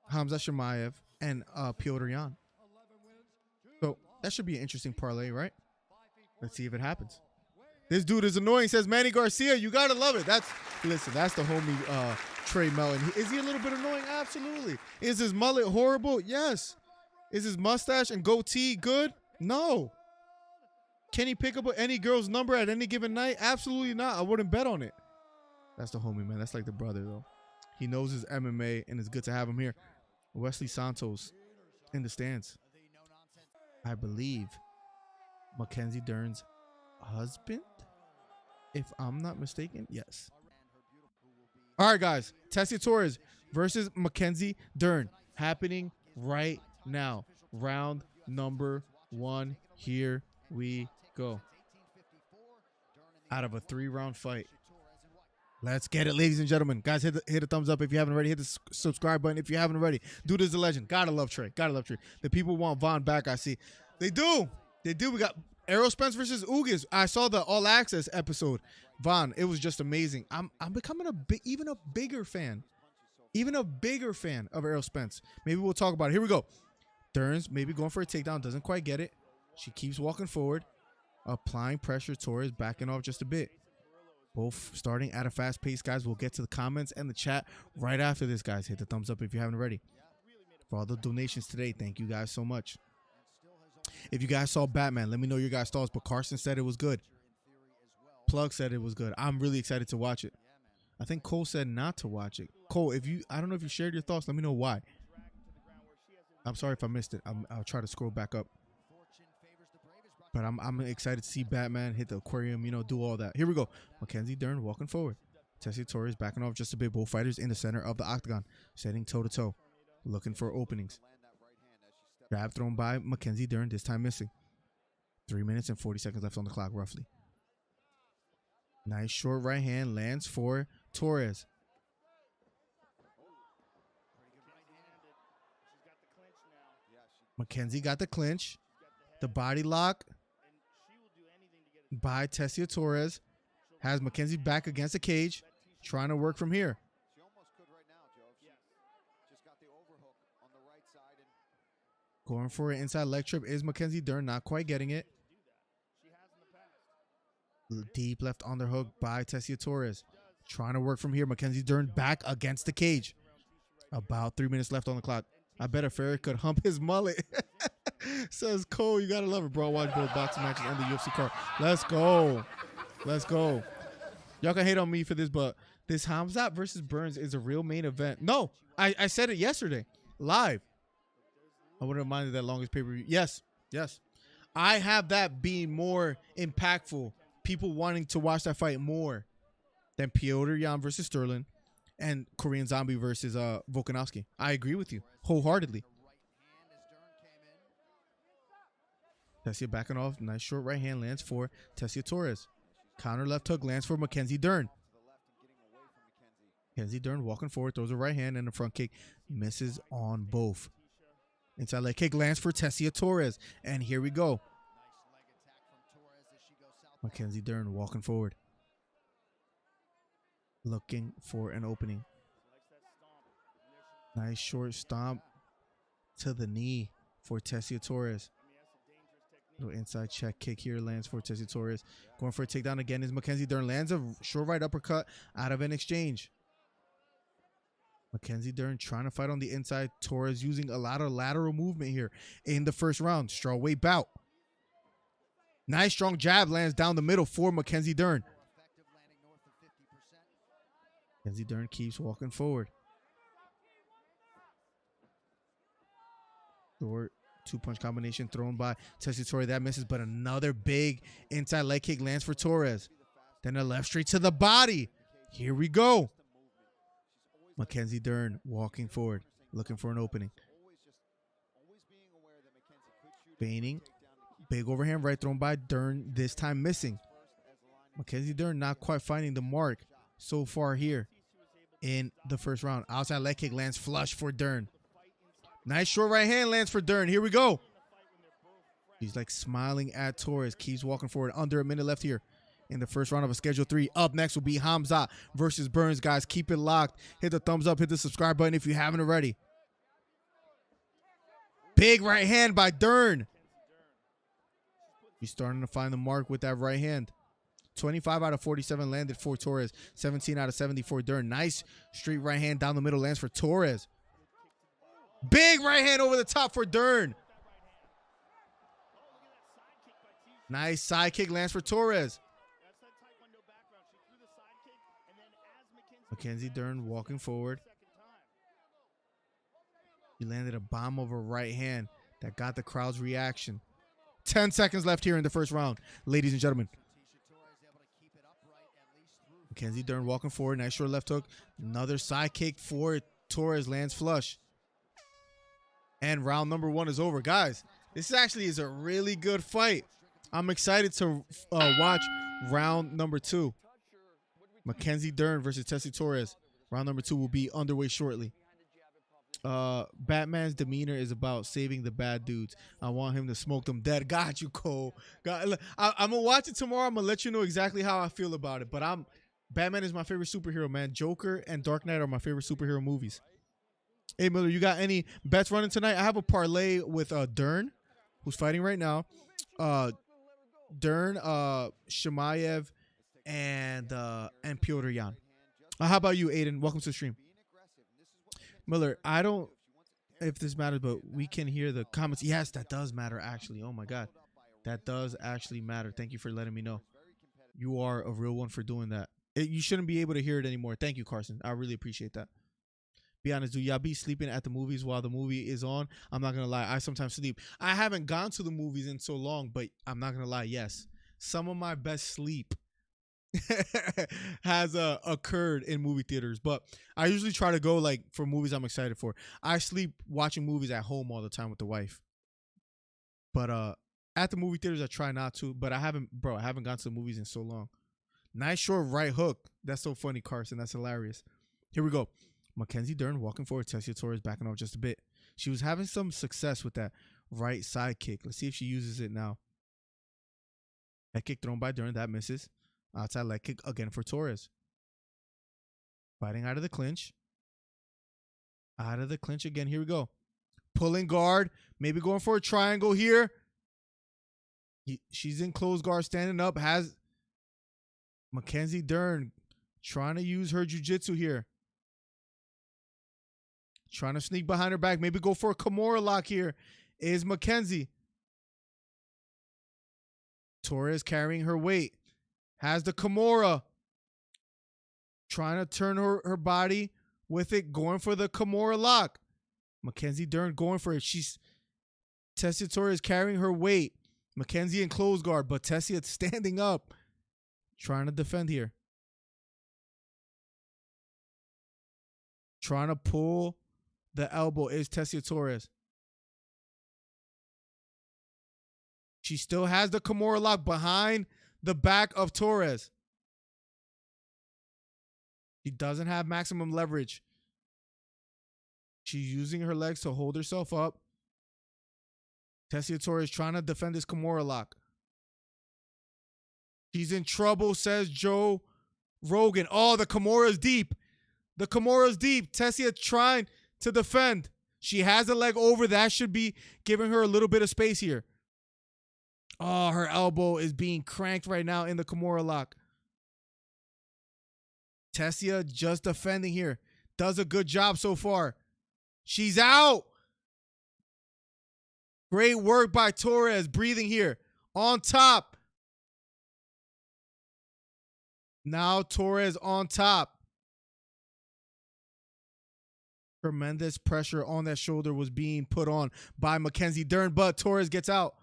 Hamza Chimaev, and Petr Yan. So that should be an interesting parlay, right? Let's see if it happens. This dude is annoying, says Manny Garcia. You gotta love it. That's the homie Trey Melton. Is he a little bit annoying? Absolutely. Is his mullet horrible? Yes. Is his mustache and goatee good? No. Can he pick up any girl's number at any given night? Absolutely not. I wouldn't bet on it. That's the homie, man. That's like the brother, though. He knows his MMA, and it's good to have him here. Wesley Santos in the stands. I believe Mackenzie Dern's husband, if I'm not mistaken. Yes. All right, guys. Tessia Torres versus Mackenzie Dern happening right now. Round number 1. Here we go. Out of a 3-round fight. Let's get it, ladies and gentlemen. Guys, hit a thumbs up if you haven't already. Hit the subscribe button if you haven't already. Dude is a legend. Gotta love Trey. Gotta love Trey. The people want Von back, I see. They do. They do. We got Errol Spence versus Ugas. I saw the All Access episode. Von, it was just amazing. I'm becoming even a bigger fan. Even a bigger fan of Errol Spence. Maybe we'll talk about it. Here we go. Dern's maybe going for a takedown. Doesn't quite get it. She keeps walking forward. Applying pressure. Torres backing off just a bit. Both starting at a fast pace, guys. We'll get to the comments and the chat right after this, guys. Hit the thumbs up if you haven't already. For all the donations today, thank you guys so much. If you guys saw Batman, let me know your guys' thoughts. But Carson said it was good. Plug said it was good. I'm really excited to watch it. I think Cole said not to watch it. Cole, I don't know if you shared your thoughts. Let me know why. I'm sorry if I missed it. I'll try to scroll back up. But I'm excited to see Batman hit the aquarium, do all that. Here we go. Mackenzie Dern walking forward. Tessia Torres backing off just a bit. Both fighters in the center of the octagon, setting toe-to-toe, looking for openings. Jab thrown by Mackenzie Dern, this time missing. 3 minutes and 40 seconds left on the clock, roughly. Nice short right hand lands for Torres. Mackenzie got the clinch. The body lock by Tessia Torres has Mackenzie back against the cage, trying to work from here. Going for an inside leg trip is Mackenzie Dern, not quite getting it. Deep left underhook by Tessia Torres. Trying to work from here. Mackenzie Dern back against the cage. About 3 minutes left on the clock. I bet a fairy could hump his mullet. Says Cole, you gotta love it, bro. Watch both boxing matches and the UFC card. Let's go. Let's go. Y'all can hate on me for this, but this Hamzat versus Burns is a real main event. No, I said it yesterday. Live. I would have minded that longest pay-per-view. Yes. Yes. I have that being more impactful. People wanting to watch that fight more than Petr Yan versus Sterling and Korean Zombie versus Volkanovski. I agree with you wholeheartedly. Tessia backing off. Nice short right hand lands for Tessia Torres. Counter left hook lands for Mackenzie Dern. Mackenzie Dern walking forward, throws a right hand and a front kick. Misses on both. Inside leg kick lands for Tessia Torres. And here we go. Mackenzie Dern walking forward. Looking for an opening. Nice short stomp to the knee for Tessia Torres. Little inside check kick here lands for Tessia Torres. Going for a takedown again is Mackenzie Dern. Lands a short right uppercut out of an exchange. Mackenzie Dern trying to fight on the inside. Torres using a lot of lateral movement here in the first round. Strawweight bout. Nice strong jab lands down the middle for Mackenzie Dern. Mackenzie Dern keeps walking forward. Short two-punch combination thrown by Tessia Torres. That misses, but another big inside leg kick lands for Torres. Then a left straight to the body. Here we go. Mackenzie Dern walking forward, looking for an opening. Feigning. Big overhand right thrown by Dern, this time missing. Mackenzie Dern not quite finding the mark so far here in the first round. Outside leg kick lands flush for Dern. Nice short right hand lands for Dern. Here we go. He's like smiling at Torres. Keeps walking forward. Under a minute left here in the first round of a Schedule 3. Up next will be Hamzat versus Burns. Guys, keep it locked. Hit the thumbs up. Hit the subscribe button if you haven't already. Big right hand by Dern. He's starting to find the mark with that right hand. 25 out of 47 landed for Torres. 17 out of 70 for Dern. Nice straight right hand down the middle lands for Torres. Big right hand over the top for Dern. Nice side kick lands for Torres. Mackenzie Dern walking forward. He landed a bomb over right hand that got the crowd's reaction. 10 seconds left here in the first round, ladies and gentlemen. Mackenzie Dern walking forward. Nice short left hook. Another side kick for Torres. Lands flush. And round number 1 is over. Guys, this actually is a really good fight. I'm excited to watch round number 2. Mackenzie Dern versus Tessia Torres. Round number 2 will be underway shortly. Batman's demeanor is about saving the bad dudes. I want him to smoke them dead. Got you, Cole. I'm going to watch it tomorrow. I'm going to let you know exactly how I feel about it. But Batman is my favorite superhero, man. Joker and Dark Knight are my favorite superhero movies. Hey, Miller, you got any bets running tonight? I have a parlay with Dern, who's fighting right now. Dern, Chimaev, and Petr Yan. How about you, Aiden? Welcome to the stream. Miller, I don't, if this matters, but we can hear the comments. Yes, that does matter, actually. Oh, my God. That does actually matter. Thank you for letting me know. You are a real one for doing that. You shouldn't be able to hear it anymore. Thank you, Carson. I really appreciate that. Be honest, do y'all be sleeping at the movies while the movie is on? I'm not going to lie. I sometimes sleep. I haven't gone to the movies in so long, but I'm not going to lie. Yes, some of my best sleep has occurred in movie theaters, but I usually try to go like for movies I'm excited for. I sleep watching movies at home all the time with the wife, but at the movie theaters I try not to. But I haven't gone to the movies in so long. Nice short right hook. That's so funny, Carson. That's hilarious. Here we go. Mackenzie Dern walking forward. Tessia Torres backing off just a bit. She was having some success with that right side kick. Let's see if she uses it now. Head kick thrown by Dern. That misses. Outside leg kick again for Torres. Fighting out of the clinch. Out of the clinch again. Here we go. Pulling guard. Maybe going for a triangle here. She's in closed guard, standing up. Has Mackenzie Dern trying to use her jiu-jitsu here. Trying to sneak behind her back. Maybe go for a Kimura lock here. Is Mackenzie. Torres carrying her weight. Has the Kimura. Trying to turn her body with it. Going for the Kimura lock. Mackenzie Dern going for it. Tessia Torres carrying her weight. Mackenzie in closed guard. But Tessia standing up. Trying to defend here. Trying to pull the elbow is Tessia Torres. She still has the Kimura lock behind the back of Torres. She doesn't have maximum leverage. She's using her legs to hold herself up. Tessia Torres trying to defend this Kimura lock. She's in trouble, says Joe Rogan. Oh, the Kimura's deep. The Kimura's deep. Tessia trying to defend. She has a leg over. That should be giving her a little bit of space here. Oh, her elbow is being cranked right now in the Kimura lock. Tessia just defending here. Does a good job so far. She's out. Great work by Torres. Breathing here. On top. Now Torres on top. Tremendous pressure on that shoulder was being put on by Mackenzie Dern, but Torres gets out.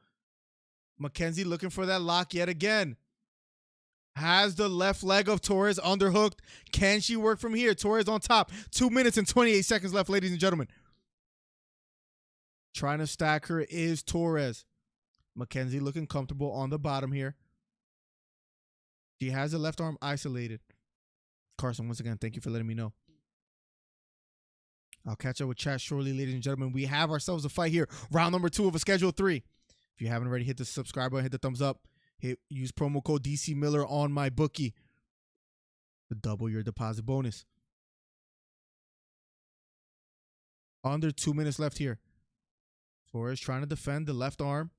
Mackenzie looking for that lock yet again. Has the left leg of Torres underhooked. Can she work from here? Torres on top. 2 minutes and 28 seconds left, ladies and gentlemen. Trying to stack her is Torres. Mackenzie looking comfortable on the bottom here. She has the left arm isolated. Carson, once again, thank you for letting me know. I'll catch up with chat shortly, ladies and gentlemen. We have ourselves a fight here. Round number 2 of a Schedule 3. If you haven't already, hit the subscribe button, hit the thumbs up. Use promo code DC Miller on my bookie to double your deposit bonus. Under 2 minutes left here. Torres trying to defend the left arm.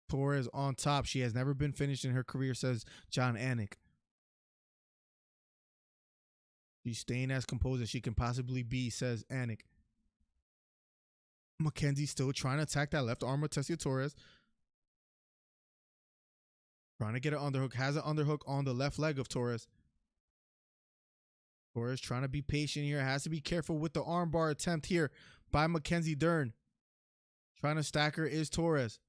Torres on top. She has never been finished in her career, says John Anik. She's staying as composed as she can possibly be, says Anik. Mackenzie still trying to attack that left arm of Tessia Torres. Trying to get an underhook. Has an underhook on the left leg of Torres. Torres trying to be patient here. Has to be careful with the armbar attempt here by Mackenzie Dern. Trying to stack her is Torres.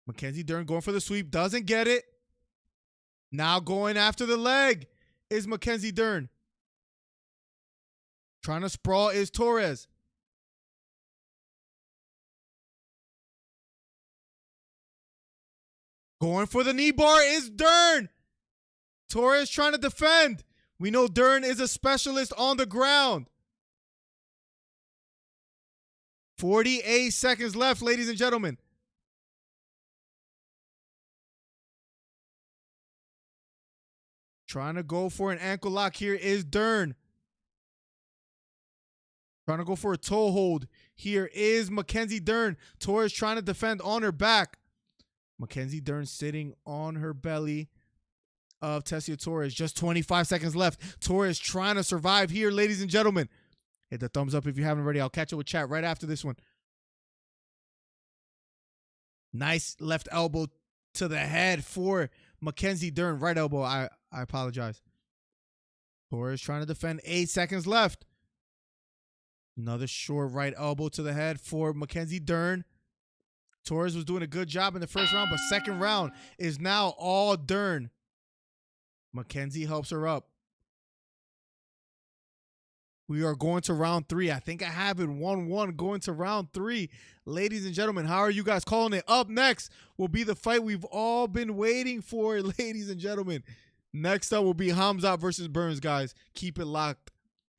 Mackenzie Dern going for the sweep. Doesn't get it. Now going after the leg is Mackenzie Dern. Trying to sprawl is Torres. Going for the knee bar is Dern. Torres trying to defend. We know Dern is a specialist on the ground. 48 seconds left, ladies and gentlemen. Trying to go for an ankle lock here is Dern. Trying to go for a toe hold here is Mackenzie Dern. Torres trying to defend on her back. Mackenzie Dern sitting on her belly of Tessia Torres. Just 25 seconds left. Torres trying to survive here, ladies and gentlemen. Hit the thumbs up if you haven't already. I'll catch up with chat right after this one. Nice left elbow to the head for Mackenzie Dern. Right elbow. I apologize. Torres trying to defend. 8 seconds left. Another short right elbow to the head for Mackenzie Dern. Torres was doing a good job in the first round, but second round is now all Dern. Mackenzie helps her up. We are going to round 3. I think I have it 1-1 going to round 3. Ladies and gentlemen, how are you guys calling it? Up next will be the fight we've all been waiting for, ladies and gentlemen. Next up will be Hamzat versus Burns, guys. Keep it locked.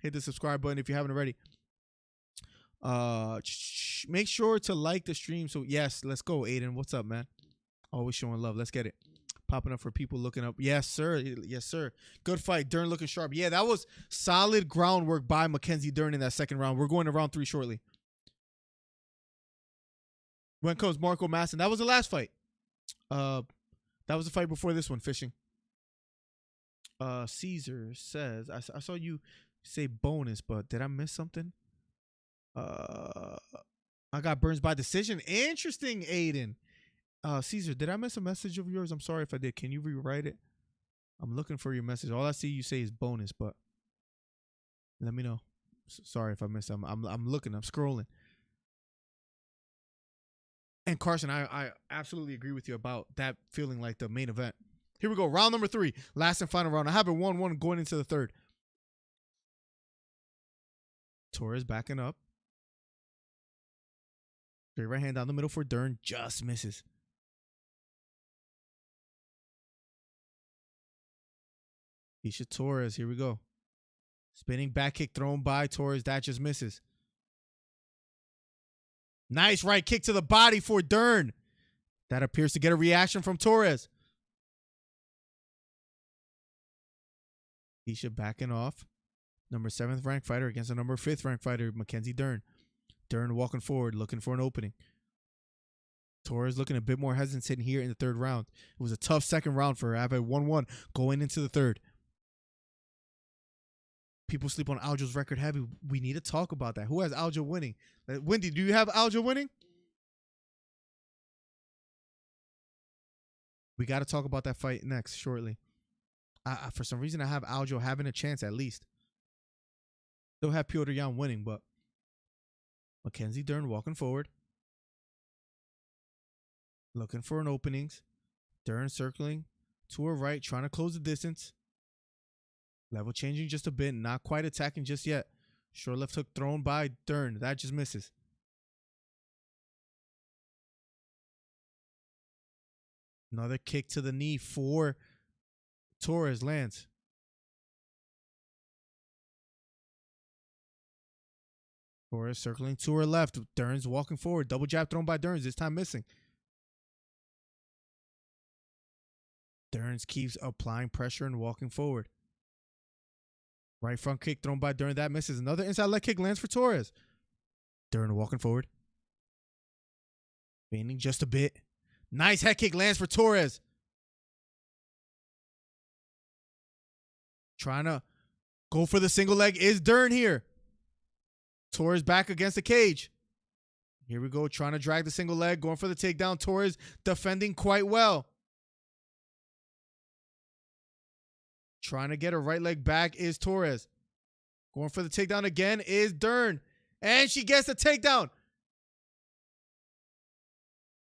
Hit the subscribe button if you haven't already. Make sure to like the stream. So yes, let's go, Aiden. What's up, man? Always showing love. Let's get it. Popping up for people looking up. Yes, sir. Yes, sir. Good fight. Dern looking sharp. Yeah, that was solid groundwork by Mackenzie Dern in that second round. We're going to round 3 shortly. When comes Marco Masson. That was the last fight. That was the fight before this one, Fishing. Caesar says, I saw you say bonus, but did I miss something? I got Burns by decision. Interesting, Aiden. Caesar, did I miss a message of yours? I'm sorry if I did. Can you rewrite it? I'm looking for your message. All I see you say is bonus, but let me know. Sorry if I missed. I'm looking. I'm scrolling. And Carson, I absolutely agree with you about that feeling like the main event. Here we go. Round number 3. Last and final round. I have it 1-1 going into the third. Torres backing up. Straight right hand down the middle for Dern. Just misses. Isha Torres. Here we go. Spinning back kick thrown by Torres. That just misses. Nice right kick to the body for Dern. That appears to get a reaction from Torres. Isha backing off. Number 7th ranked fighter against the number 5th ranked fighter, Mackenzie Dern. Dern walking forward, looking for an opening. Torres looking a bit more hesitant here in the 3rd round. It was a tough 2nd round for her. I've had 1-1 going into the 3rd. People sleep on Aljo's record heavy. We need to talk about that. Who has Aljo winning? Wendy, do you have Aljo winning? We got to talk about that fight next, shortly. For some reason, I have Aljo having a chance at least. Still have Petr Yan winning, but Mackenzie Dern walking forward. Looking for an openings. Dern circling to her right, trying to close the distance. Level changing just a bit, not quite attacking just yet. Short left hook thrown by Dern. That just misses. Another kick to the knee for Torres lands. Torres circling to her left. Dern's walking forward. Double jab thrown by Dern. This time missing. Dern keeps applying pressure and walking forward. Right front kick thrown by Dern. That misses. Another inside leg kick lands for Torres. Dern walking forward. Feigning just a bit. Nice head kick lands for Torres. Trying to go for the single leg is Dern here. Torres back against the cage. Here we go. Trying to drag the single leg. Going for the takedown. Torres defending quite well. Trying to get her right leg back is Torres. Going for the takedown again is Dern. And she gets the takedown.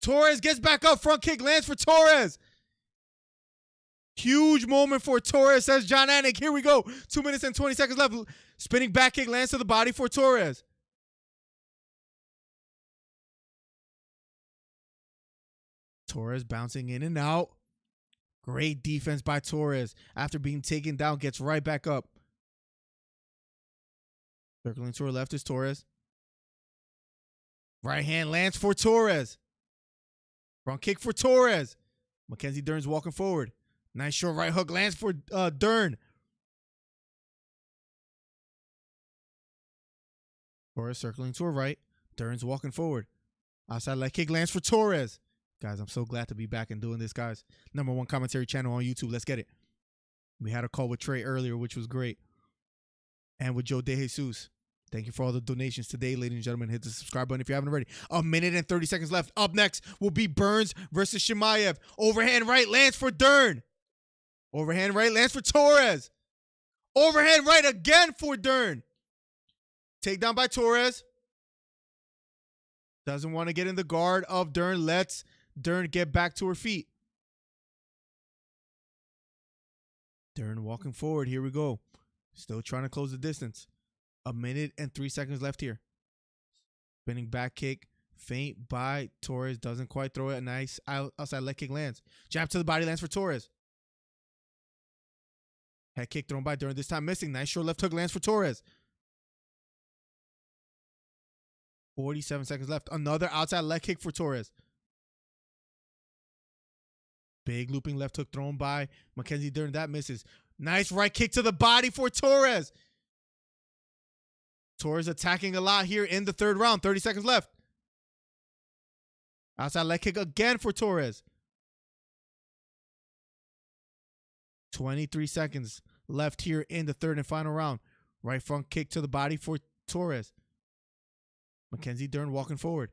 Torres gets back up. Front kick lands for Torres. Huge moment for Torres, says John Anik. Here we go. 2 minutes and 20 seconds left. Spinning back kick lands to the body for Torres. Torres bouncing in and out. Great defense by Torres. After being taken down, gets right back up. Circling to her left is Torres. Right hand lands for Torres. Front kick for Torres. Mackenzie Dern's walking forward. Nice short right hook lands for Dern. Torres circling to her right. Dern's walking forward. Outside leg kick lands for Torres. Guys, I'm so glad to be back and doing this, guys. #1 commentary channel on YouTube. Let's get it. We had a call with Trey earlier, which was great. And with Joe De Jesus. Thank you for all the donations today, ladies and gentlemen. Hit the subscribe button if you haven't already. 1 minute and 30 seconds left. Up next will be Burns versus Chimaev. Overhand right lands for Dern. Overhand right lands for Torres. Overhand right again for Dern. Takedown by Torres. Doesn't want to get in the guard of Dern. Lets Dern get back to her feet. Dern walking forward. Here we go. Still trying to close the distance. 1 minute and 3 seconds left here. Spinning back kick. Feint by Torres. Doesn't quite throw it. A nice outside leg kick lands. Jab to the body lands for Torres. Head kick thrown by Dern. This time missing. Nice short left hook lands for Torres. 47 seconds left. Another outside leg kick for Torres. Big looping left hook thrown by Mackenzie Dern. That misses. Nice right kick to the body for Torres. Torres attacking a lot here in the 3rd round. 30 seconds left. Outside leg kick again for Torres. 23 seconds left here in the 3rd and final round. Right front kick to the body for Torres. Mackenzie Dern walking forward.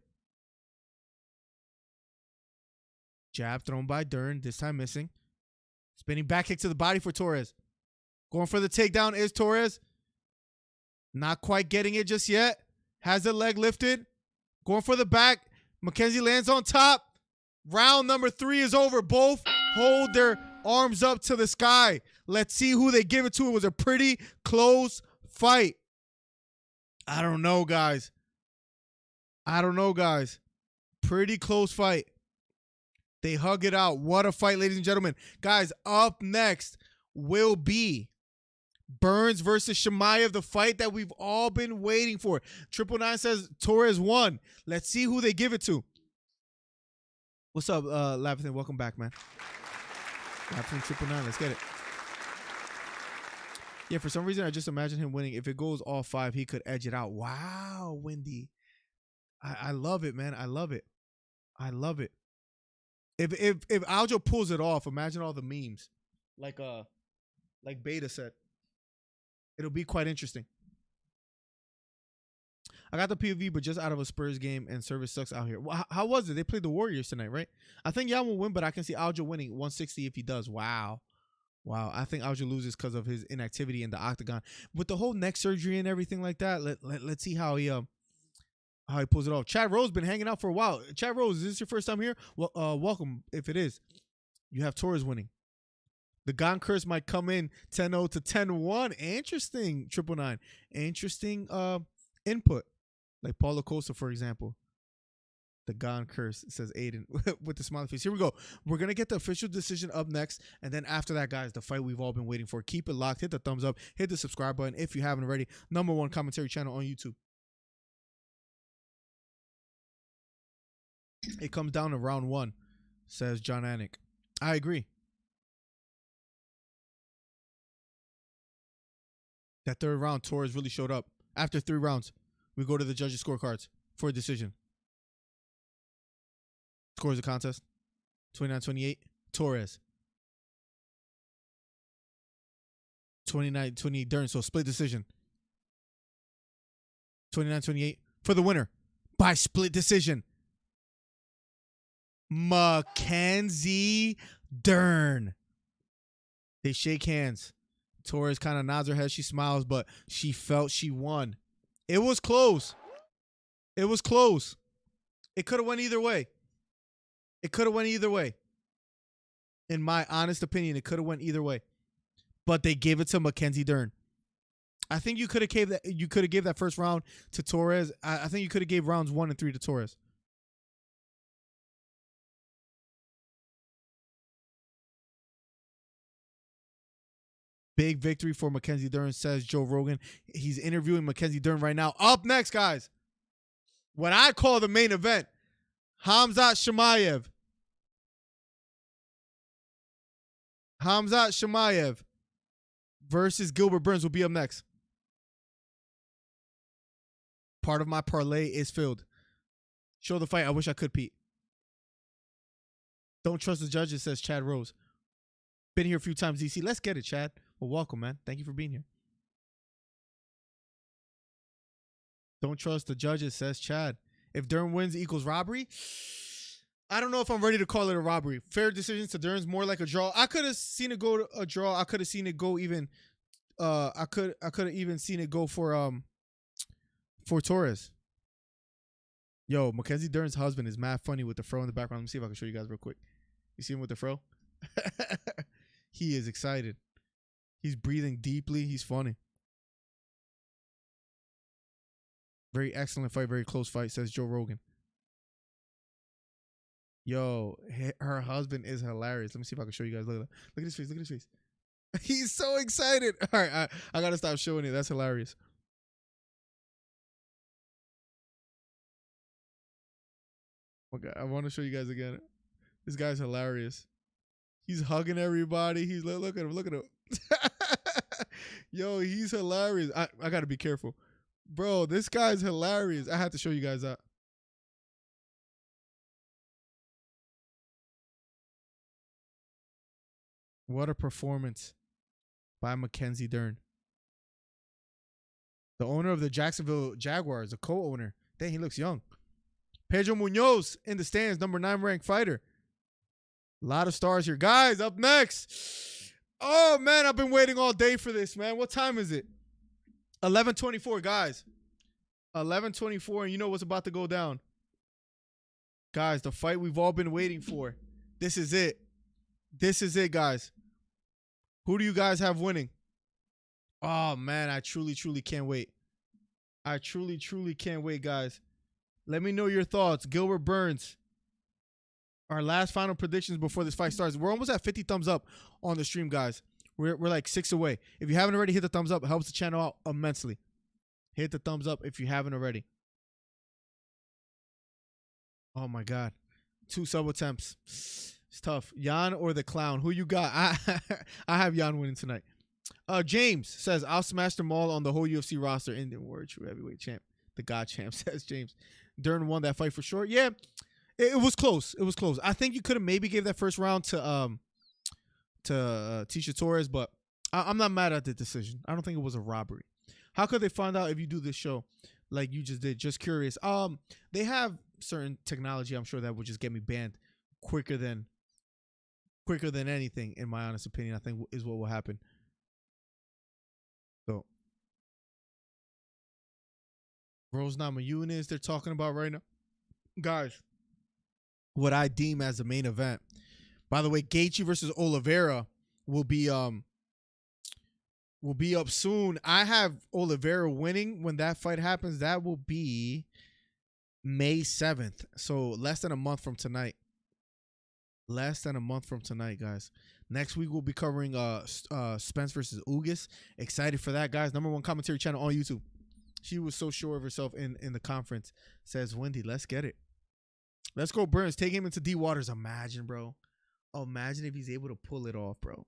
Jab thrown by Dern. This time missing. Spinning back kick to the body for Torres. Going for the takedown is Torres. Not quite getting it just yet. Has the leg lifted. Going for the back. Mackenzie lands on top. Round number 3 is over. Both hold their arms up to the sky. Let's see who they give it to. It was a pretty close fight. I don't know, guys. Pretty close fight. They hug it out. What a fight, ladies and gentlemen. Guys, up next will be Burns versus Chimaev, the fight that we've all been waiting for. 999 says Torres won. Let's see who they give it to. What's up, Lavathan? Welcome back, man. Lavathan 999. Let's get it. Yeah, for some reason, I just imagine him winning. If it goes all 5, he could edge it out. Wow, Wendy. I love it, man. I love it. I love it. If Aljo pulls it off, imagine all the memes. Like Beta said. It'll be quite interesting. I got the POV, but just out of a Spurs game, and service sucks out here. Well, how was it? They played the Warriors tonight, right? I think y'all will win, but I can see Aljo winning 160 if he does. Wow. I think Aljo loses because of his inactivity in the octagon. With the whole neck surgery and everything like that, let's see how he pulls it off. Chad Rose been hanging out for a while. Chad Rose, is this your first time here? Well, welcome. If it is, you have Torres winning. The Gon curse might come in 10-0 to 10-1. Interesting, 999. Interesting input. Like Paulo Costa, for example. The Gon curse, says Aiden with the smiley face. Here we go. We're going to get the official decision up next. And then after that, guys, the fight we've all been waiting for. Keep it locked. Hit the thumbs up. Hit the subscribe button if you haven't already. #1 commentary channel on YouTube. It comes down to round 1, says John Anik. I agree. That third round, Torres really showed up. After 3 rounds, we go to the judges' scorecards for a decision. Scores the contest. 29-28, Torres. 29-28, Dern. So split decision. 29-28 for the winner by split decision. Mackenzie Dern. They shake hands. Torres kind of nods her head. She smiles, but she felt she won. It was close. It was close. It could have went either way. It could have went either way. In my honest opinion, it could have went either way. But they gave it to Mackenzie Dern. I think you could have gave that. You could have gave that first round to Torres. I think you could have gave rounds 1 and 3 to Torres. Big victory for Mackenzie Dern, says Joe Rogan. He's interviewing Mackenzie Dern right now. Up next, guys, what I call the main event, Khamzat Chimaev. Khamzat Chimaev versus Gilbert Burns will be up next. Part of my parlay is filled. Show the fight. I wish I could, Pete. Don't trust the judges, says Chad Rose. Been here a few times, DC. Let's get it, Chad. Well, welcome, man. Thank you for being here. Don't trust the judges, says Chad. If Dern wins equals robbery, I don't know if I'm ready to call it a robbery. Fair decisions to Dern's more like a draw. I could have seen it go to a draw. I could have seen it go even. I could have even seen it go for Torres. Yo, Mackenzie Dern's husband is mad funny with the fro in the background. Let me see if I can show you guys real quick. You see him with the fro? He is excited. He's breathing deeply. He's funny. Very excellent fight. Very close fight, says Joe Rogan. Yo, her husband is hilarious. Let me see if I can show you guys. Look at his face. Look at his face. He's so excited. All right, I got to stop showing it. That's hilarious. Okay, I want to show you guys again. This guy's hilarious. He's hugging everybody. He's look at him. Look at him. Yo, he's hilarious. I got to be careful. Bro, this guy's hilarious. I have to show you guys that. What a performance by Mackenzie Dern. The owner of the Jacksonville Jaguars, a co-owner. Dang, he looks young. Pedro Munoz in the stands, number 9 ranked fighter. A lot of stars here. Guys, up next. Oh, man, I've been waiting all day for this, man. What time is it? 11:24, guys. 11:24, and you know what's about to go down. Guys, the fight we've all been waiting for. This is it. This is it, guys. Who do you guys have winning? Oh, man, I truly can't wait. I truly can't wait, guys. Let me know your thoughts. Gilbert Burns. Our last final predictions before this fight starts. We're almost at 50 thumbs up on the stream, guys. We're like 6 away. If you haven't already, hit the thumbs up. It helps the channel out immensely. Hit the thumbs up if you haven't already. Oh my God. 2 sub attempts. It's tough. Jan or the clown? Who you got? I have Jan winning tonight. James says, I'll smash them all on the whole UFC roster. Indian Warrior True Heavyweight Champ. The God Champ, says James. Dern won that fight for sure. Yeah, it was close. It was close. I think you could have maybe gave that first round to Tisha Torres, but I'm not mad at the decision. I don't think it was a robbery. How could they find out if you do this show like you just did? Just curious. They have certain technology, I'm sure, that would just get me banned quicker than anything, in my honest opinion, I think is what will happen. So Rose Namajunas they're talking about right now. Guys, what I deem as the main event. By the way, Gaethje versus Oliveira will be up soon. I have Oliveira winning when that fight happens. That will be May 7th. So less than a month from tonight. Less than a month from tonight, guys. Next week we'll be covering Spence versus Ugas. Excited for that, guys. #1 commentary channel on YouTube. She was so sure of herself in the conference. Says Wendy, let's get it. Let's go, Burns. Take him into D Waters. Imagine, bro. Imagine if he's able to pull it off, bro.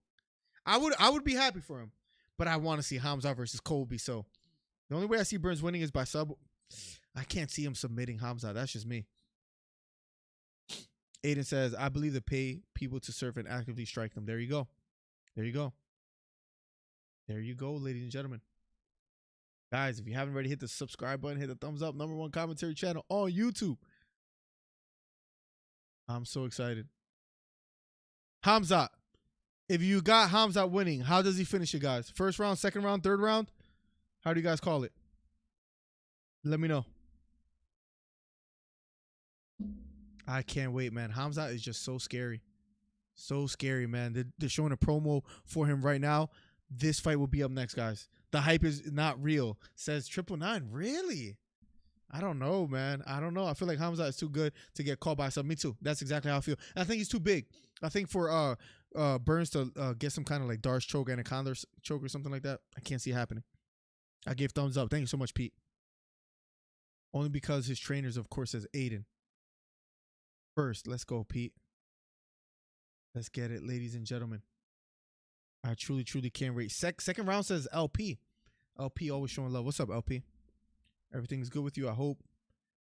I would be happy for him. But I want to see Hamza versus Colby. So the only way I see Burns winning is by sub. I can't see him submitting Hamza. That's just me. Aiden says, I believe they pay people to surf and actively strike them. There you go. There you go. There you go, ladies and gentlemen. Guys, if you haven't already, hit the subscribe button, hit the thumbs up. #1 commentary channel on YouTube. I'm so excited. Hamza. If you got Hamza winning, how does he finish it, guys? First round, second round, third round? How do you guys call it? Let me know. I can't wait, man. Hamza is just so scary. So scary, man. They're showing a promo for him right now. This fight will be up next, guys. The hype is not real. Says 999. Really? I don't know, man. I don't know. I feel like Hamza is too good to get caught by something. Me too. That's exactly how I feel. And I think he's too big. I think for Burns to get some kind of like Darce choke, Anaconda choke or something like that, I can't see it happening. I give thumbs up. Thank you so much, Pete. Only because his trainers, of course, says Aiden. First, let's go, Pete. Let's get it, ladies and gentlemen. I truly, truly can't wait. Second round says LP. LP always showing love. What's up, LP? Everything's good with you, I hope.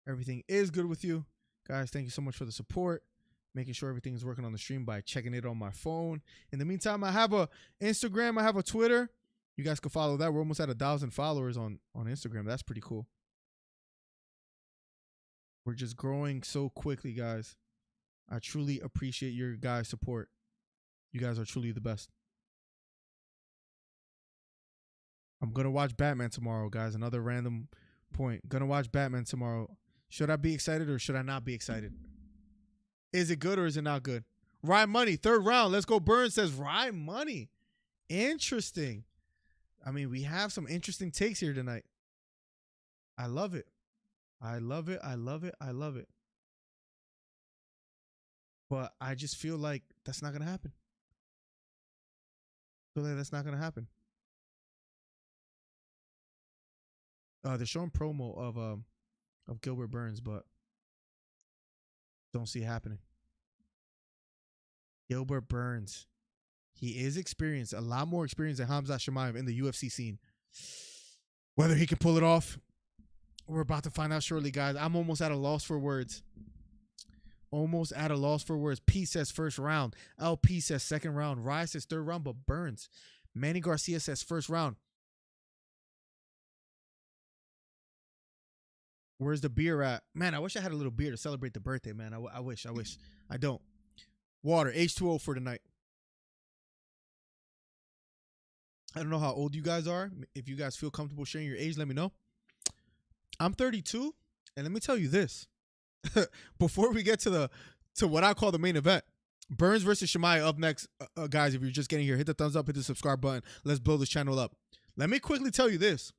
Everything is good with you. Guys, thank you so much for the support. Making sure everything is working on the stream by checking it on my phone. In the meantime, I have a Instagram. I have a Twitter. You guys can follow that. We're almost at 1,000 followers on Instagram. That's pretty cool. We're just growing so quickly, guys. I truly appreciate your guys' support. You guys are truly the best. I'm going to watch Batman tomorrow, guys. Another random point. Going to watch Batman tomorrow. Should I be excited or should I not be excited? Is it good or is it not good? Rye Money, third round. Let's go. Burns says Rye Money. Interesting. I mean, we have some interesting takes here tonight. I love it. I love it. I love it. I love it. But I just feel like that's not going to happen. I feel like that's not going to happen. They're showing promo of Gilbert Burns, but don't see it happening. Gilbert Burns. He is experienced, a lot more experienced than Hamza Chimaev in the UFC scene. Whether he can pull it off, we're about to find out shortly, guys. I'm almost at a loss for words. Almost at a loss for words. P says first round. LP says second round. Rye says third round, but Burns. Manny Garcia says first round. Where's the beer at? Man, I wish I had a little beer to celebrate the birthday, man. I wish. I don't. Water. H2O for tonight. I don't know how old you guys are. If you guys feel comfortable sharing your age, let me know. I'm 32, and let me tell you this. Before we get to what I call the main event, Burns versus Chimaev up next. Guys, if you're just getting here, hit the thumbs up, hit the subscribe button. Let's build this channel up. Let me quickly tell you this.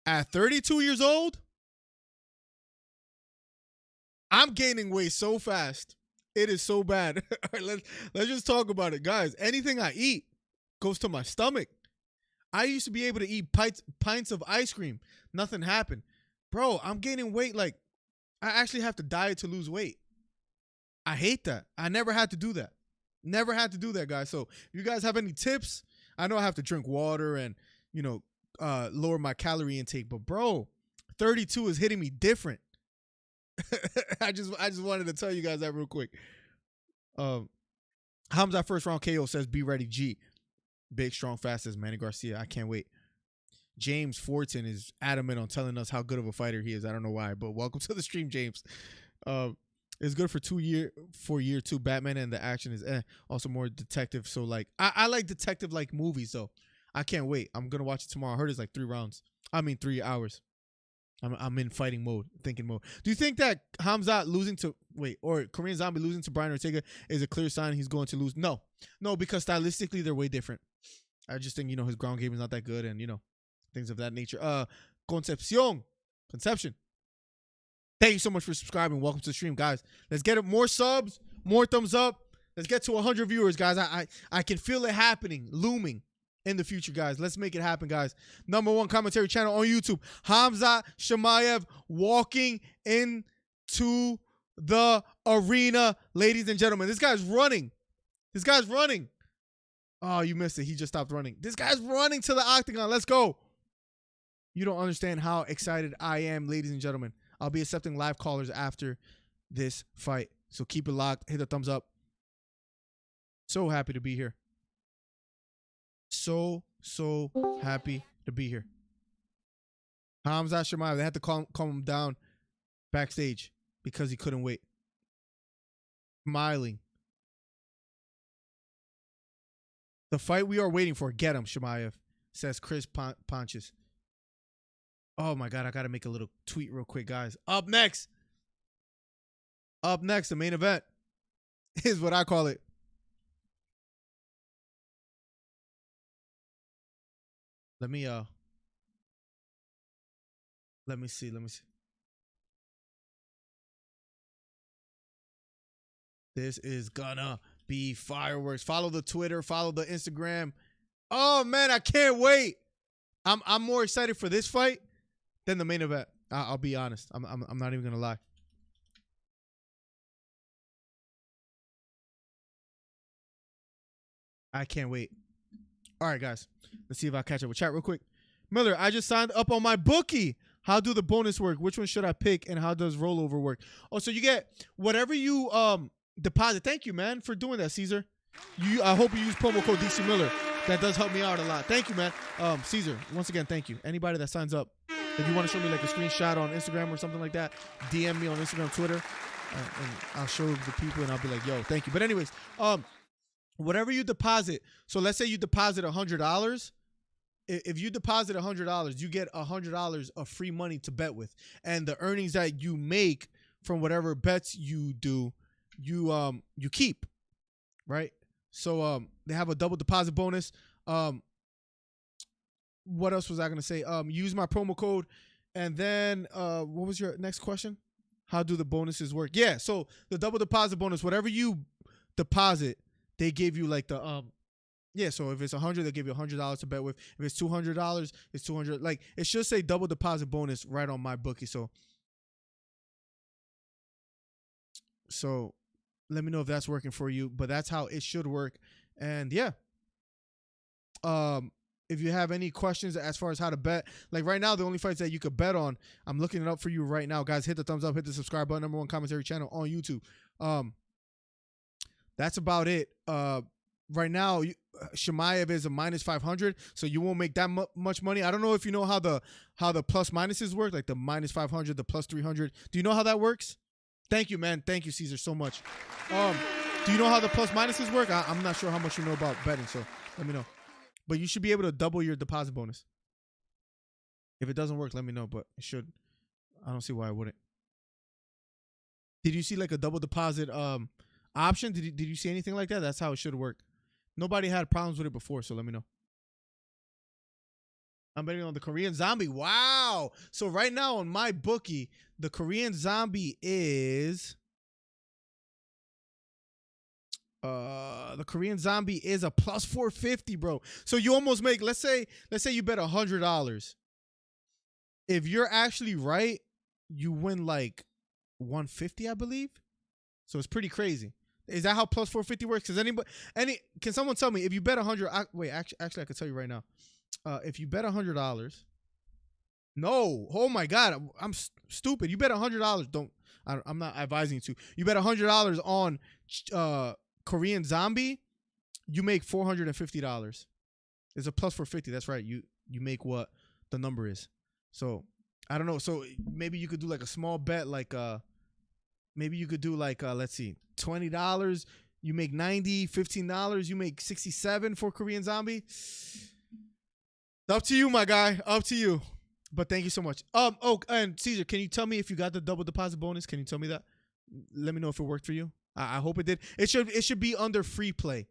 At 32 years old, I'm gaining weight so fast. It is so bad. All right, let's just talk about it, guys. Anything I eat, goes to my stomach. I used to be able to eat pints of ice cream. Nothing happened. Bro, I'm gaining weight. Like, I actually have to diet to lose weight. I hate that. I never had to do that. Never had to do that, guys. So if you guys have any tips, I know I have to drink water and, you know, lower my calorie intake. But, bro, 32 is hitting me different. I just wanted to tell you guys that real quick. Hamza first round KO says, be ready, G. Big, strong, fast as Manny Garcia. I can't wait. James Fortin is adamant on telling us how good of a fighter he is. I don't know why, but welcome to the stream, James. It's good for year two. Batman and the action is also more detective. So like I like detective like movies, so I can't wait. I'm gonna watch it tomorrow. I heard it's like 3 hours. I'm in fighting mode, thinking mode. Do you think that Hamzat or Korean Zombie losing to Brian Ortega is a clear sign he's going to lose? No, because stylistically they're way different. I just think, you know, his ground game is not that good, and you know, things of that nature. Conception. Thank you so much for subscribing. Welcome to the stream, guys. Let's get it. More subs, more thumbs up. Let's get to 100 viewers, guys. I can feel it happening, looming in the future, guys. Let's make it happen, guys. #1 commentary channel on YouTube. Hamza Chimaev walking into the arena, ladies and gentlemen. This guy's running. Oh, you missed it. He just stopped running. This guy's running to the octagon. Let's go. You don't understand how excited I am, ladies and gentlemen. I'll be accepting live callers after this fight. So keep it locked. Hit the thumbs up. So happy to be here. So happy to be here. Hamza Chimaev, they had to calm him down backstage because he couldn't wait. Smiling. The fight we are waiting for. Get him, Chimaev, says Chris Ponches. Oh my God, I got to make a little tweet real quick, guys. Up next, the main event is what I call it. Let me see. This is gonna be fireworks. Follow the Twitter, follow the Instagram. Oh man, I can't wait. I'm more excited for this fight than the main event. I'll be honest. I'm not even gonna lie. I can't wait. All right, guys. Let's see if I catch up with chat real quick. Miller, I just signed up on my bookie. How do the bonus work? Which one should I pick? And how does rollover work? Oh, so you get whatever you deposit. Thank you, man, for doing that, Caesar. I hope you use promo code DC Miller. That does help me out a lot. Thank you, man. Caesar, once again, thank you. Anybody that signs up, if you want to show me like a screenshot on Instagram or something like that, DM me on Instagram, Twitter, and I'll show the people and I'll be like, yo, thank you. But anyways, whatever you deposit. So let's say you deposit $100. If you deposit $100, you get $100 of free money to bet with, and the earnings that you make from whatever bets you do, you keep, right? So they have a double deposit bonus. What else was I gonna say? Use my promo code, and then what was your next question? How do the bonuses work? Yeah, so the double deposit bonus, whatever you deposit, they give you like the yeah, so if it's $100, they give you $100 to bet with. If it's $200, it's $200. Like, it should say double deposit bonus right on my bookie. So let me know if that's working for you. But that's how it should work. And yeah, if you have any questions as far as how to bet, like right now, the only fights that you could bet on, I'm looking it up for you right now, guys. Hit the thumbs up, hit the subscribe button. #1 commentary channel on YouTube. That's about it. Right now, Chimaev is a -500, so you won't make that much money. I don't know if you know how the plus minuses work, like the -500, the +300. Do you know how that works? Thank you, man. Thank you, Caesar, so much. Do you know how the plus minuses work? I'm not sure how much you know about betting, so let me know. But you should be able to double your deposit bonus. If it doesn't work, let me know, but it should. I don't see why I wouldn't. Did you see like a double deposit option? Did you see anything like that? That's how it should work. Nobody had problems with it before, so let me know. I'm betting on the Korean Zombie. Wow. So right now on my bookie, the Korean Zombie is The Korean Zombie is a plus 450, bro. So you almost make, let's say you bet $100. If you're actually right, you win like 150, I believe. So it's pretty crazy. Is that how plus 450 works? Can someone tell me if you bet 100? Wait, actually, I can tell you right now. If you bet $100, no, oh my God, I'm stupid. You bet $100. I'm not advising you to. You bet $100 on Korean Zombie, you make $450. It's a plus 450. That's right. You make what the number is. So I don't know. So maybe you could do like a small bet, like maybe you could do like let's see, $20. You make $90, $15. You make $67 for Korean Zombie. Up to you, my guy. Up to you. But thank you so much. Oh, and Caesar, can you tell me if you got the double deposit bonus? Can you tell me that? Let me know if it worked for you. I hope it did. It should be under free play.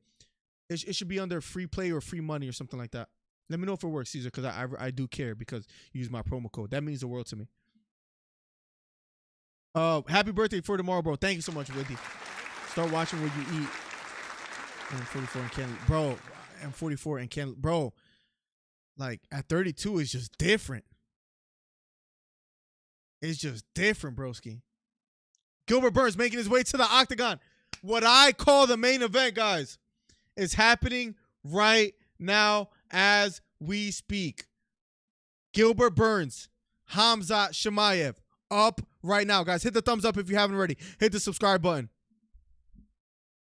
It should be under free play or free money or something like that. Let me know if it works, Caesar, because I do care because you use my promo code. That means the world to me. Happy birthday for tomorrow, bro. Thank you so much, Woody. Start watching what you eat. I'm 44 and can't, bro. I'm 44 and can't, bro. Like at 32 is just different. It's just different, broski. Gilbert Burns making his way to the octagon. What I call the main event, guys, is happening right now as we speak. Gilbert Burns, Khamzat Chimaev, up right now. Guys, hit the thumbs up if you haven't already. Hit the subscribe button.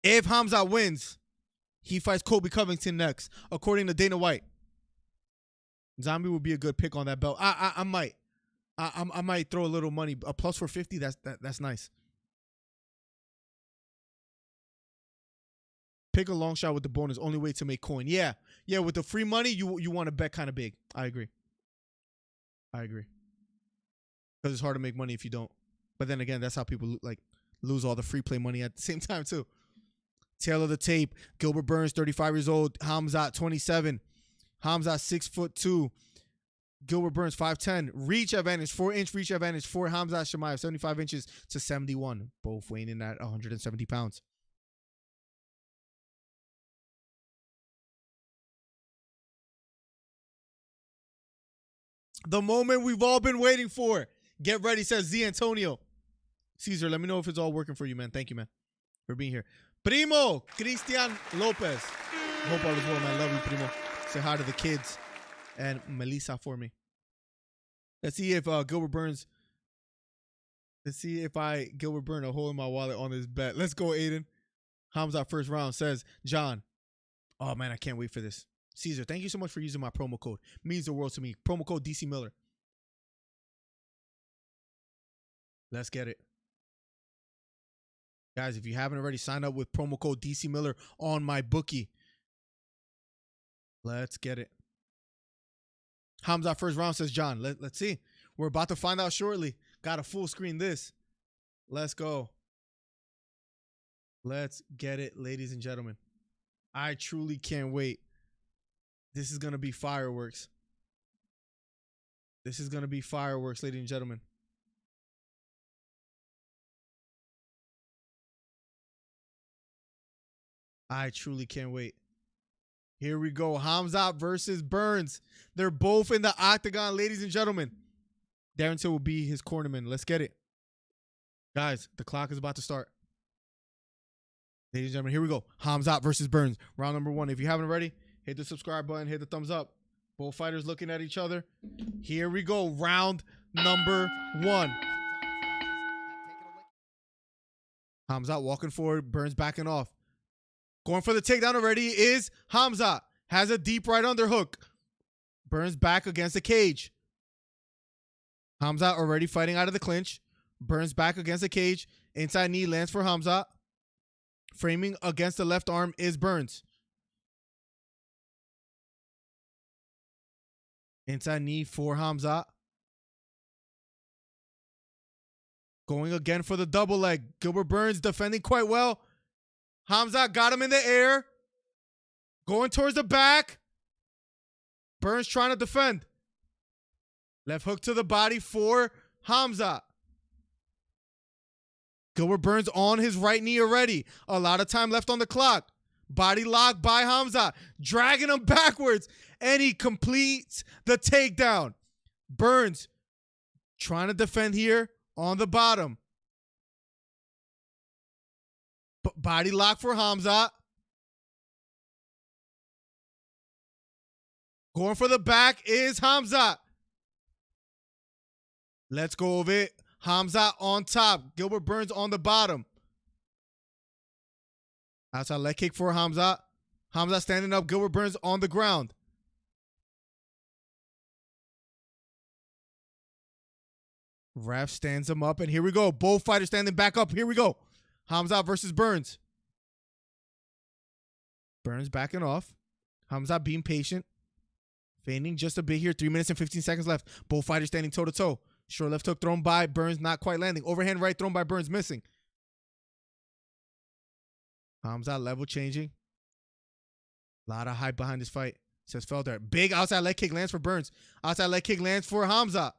If Khamzat wins, he fights Colby Covington next, according to Dana White. Zombie would be a good pick on that belt. I might. I might throw a little money. A plus 450, that's nice. Pick a long shot with the bonus. Only way to make coin. Yeah, with the free money, you want to bet kind of big. I agree. Because it's hard to make money if you don't. But then again, that's how people lose all the free play money at the same time too. Tail of the tape. Gilbert Burns, 35 years old. Khamzat, 27. Khamzat, 6'2". Gilbert Burns, 5'10". Reach advantage, 4-inch reach advantage for Khamzat Chimaev, 75 inches to 71. Both weighing in at 170 pounds. The moment we've all been waiting for. Get ready, says Z Antonio. Caesar, let me know if it's all working for you, man. Thank you, man, for being here. Primo, Christian Lopez. Hope all is well, man. Love you, Primo. Say hi to the kids and Melissa for me. Let's see if Gilbert Burns. Let's see if Gilbert Burn a hole in my wallet on this bet. Let's go, Aiden. Khamzat first round, says John. Oh, man, I can't wait for this. Caesar, thank you so much for using my promo code. Means the world to me. Promo code DC Miller. Let's get it. Guys, if you haven't already, signed up with promo code DC Miller on my bookie. Let's get it. Khamzat first round, says John. Let's see. We're about to find out shortly. Got to full screen this. Let's go. Let's get it, ladies and gentlemen. I truly can't wait. This is going to be fireworks. This is going to be fireworks, ladies and gentlemen. I truly can't wait. Here we go. Khamzat versus Burns. They're both in the octagon, ladies and gentlemen. Darren Till will be his cornerman. Let's get it. Guys, the clock is about to start. Ladies and gentlemen, here we go. Khamzat versus Burns. Round number 1. If you haven't already, hit the subscribe button. Hit the thumbs up. Both fighters looking at each other. Here we go. Round number 1. Khamzat walking forward. Burns backing off. Going for the takedown already is Khamzat. Has a deep right underhook. Burns back against the cage. Khamzat already fighting out of the clinch. Burns back against the cage. Inside knee lands for Khamzat. Framing against the left arm is Burns. Inside knee for Khamzat. Going again for the double leg. Gilbert Burns defending quite well. Khamzat got him in the air. Going towards the back. Burns trying to defend. Left hook to the body for Khamzat. Gilbert Burns on his right knee already. A lot of time left on the clock. Body lock by Hamza, dragging him backwards, and he completes the takedown. Burns trying to defend here on the bottom. Body lock for Hamza. Going for the back is Hamza. Let's go of it. Hamza on top. Gilbert Burns on the bottom. Outside leg kick for Hamza. Hamza standing up. Gilbert Burns on the ground. Ref stands him up, and here we go. Both fighters standing back up. Here we go. Hamza versus Burns. Burns backing off. Hamza being patient. Feigning just a bit here. 3 minutes and 15 seconds left. Both fighters standing toe-to-toe. Short left hook thrown by Burns, not quite landing. Overhand right thrown by Burns, missing. Hamza level changing. A lot of hype behind this fight. Says Felder. Big outside leg kick lands for Burns. Outside leg kick lands for Hamza.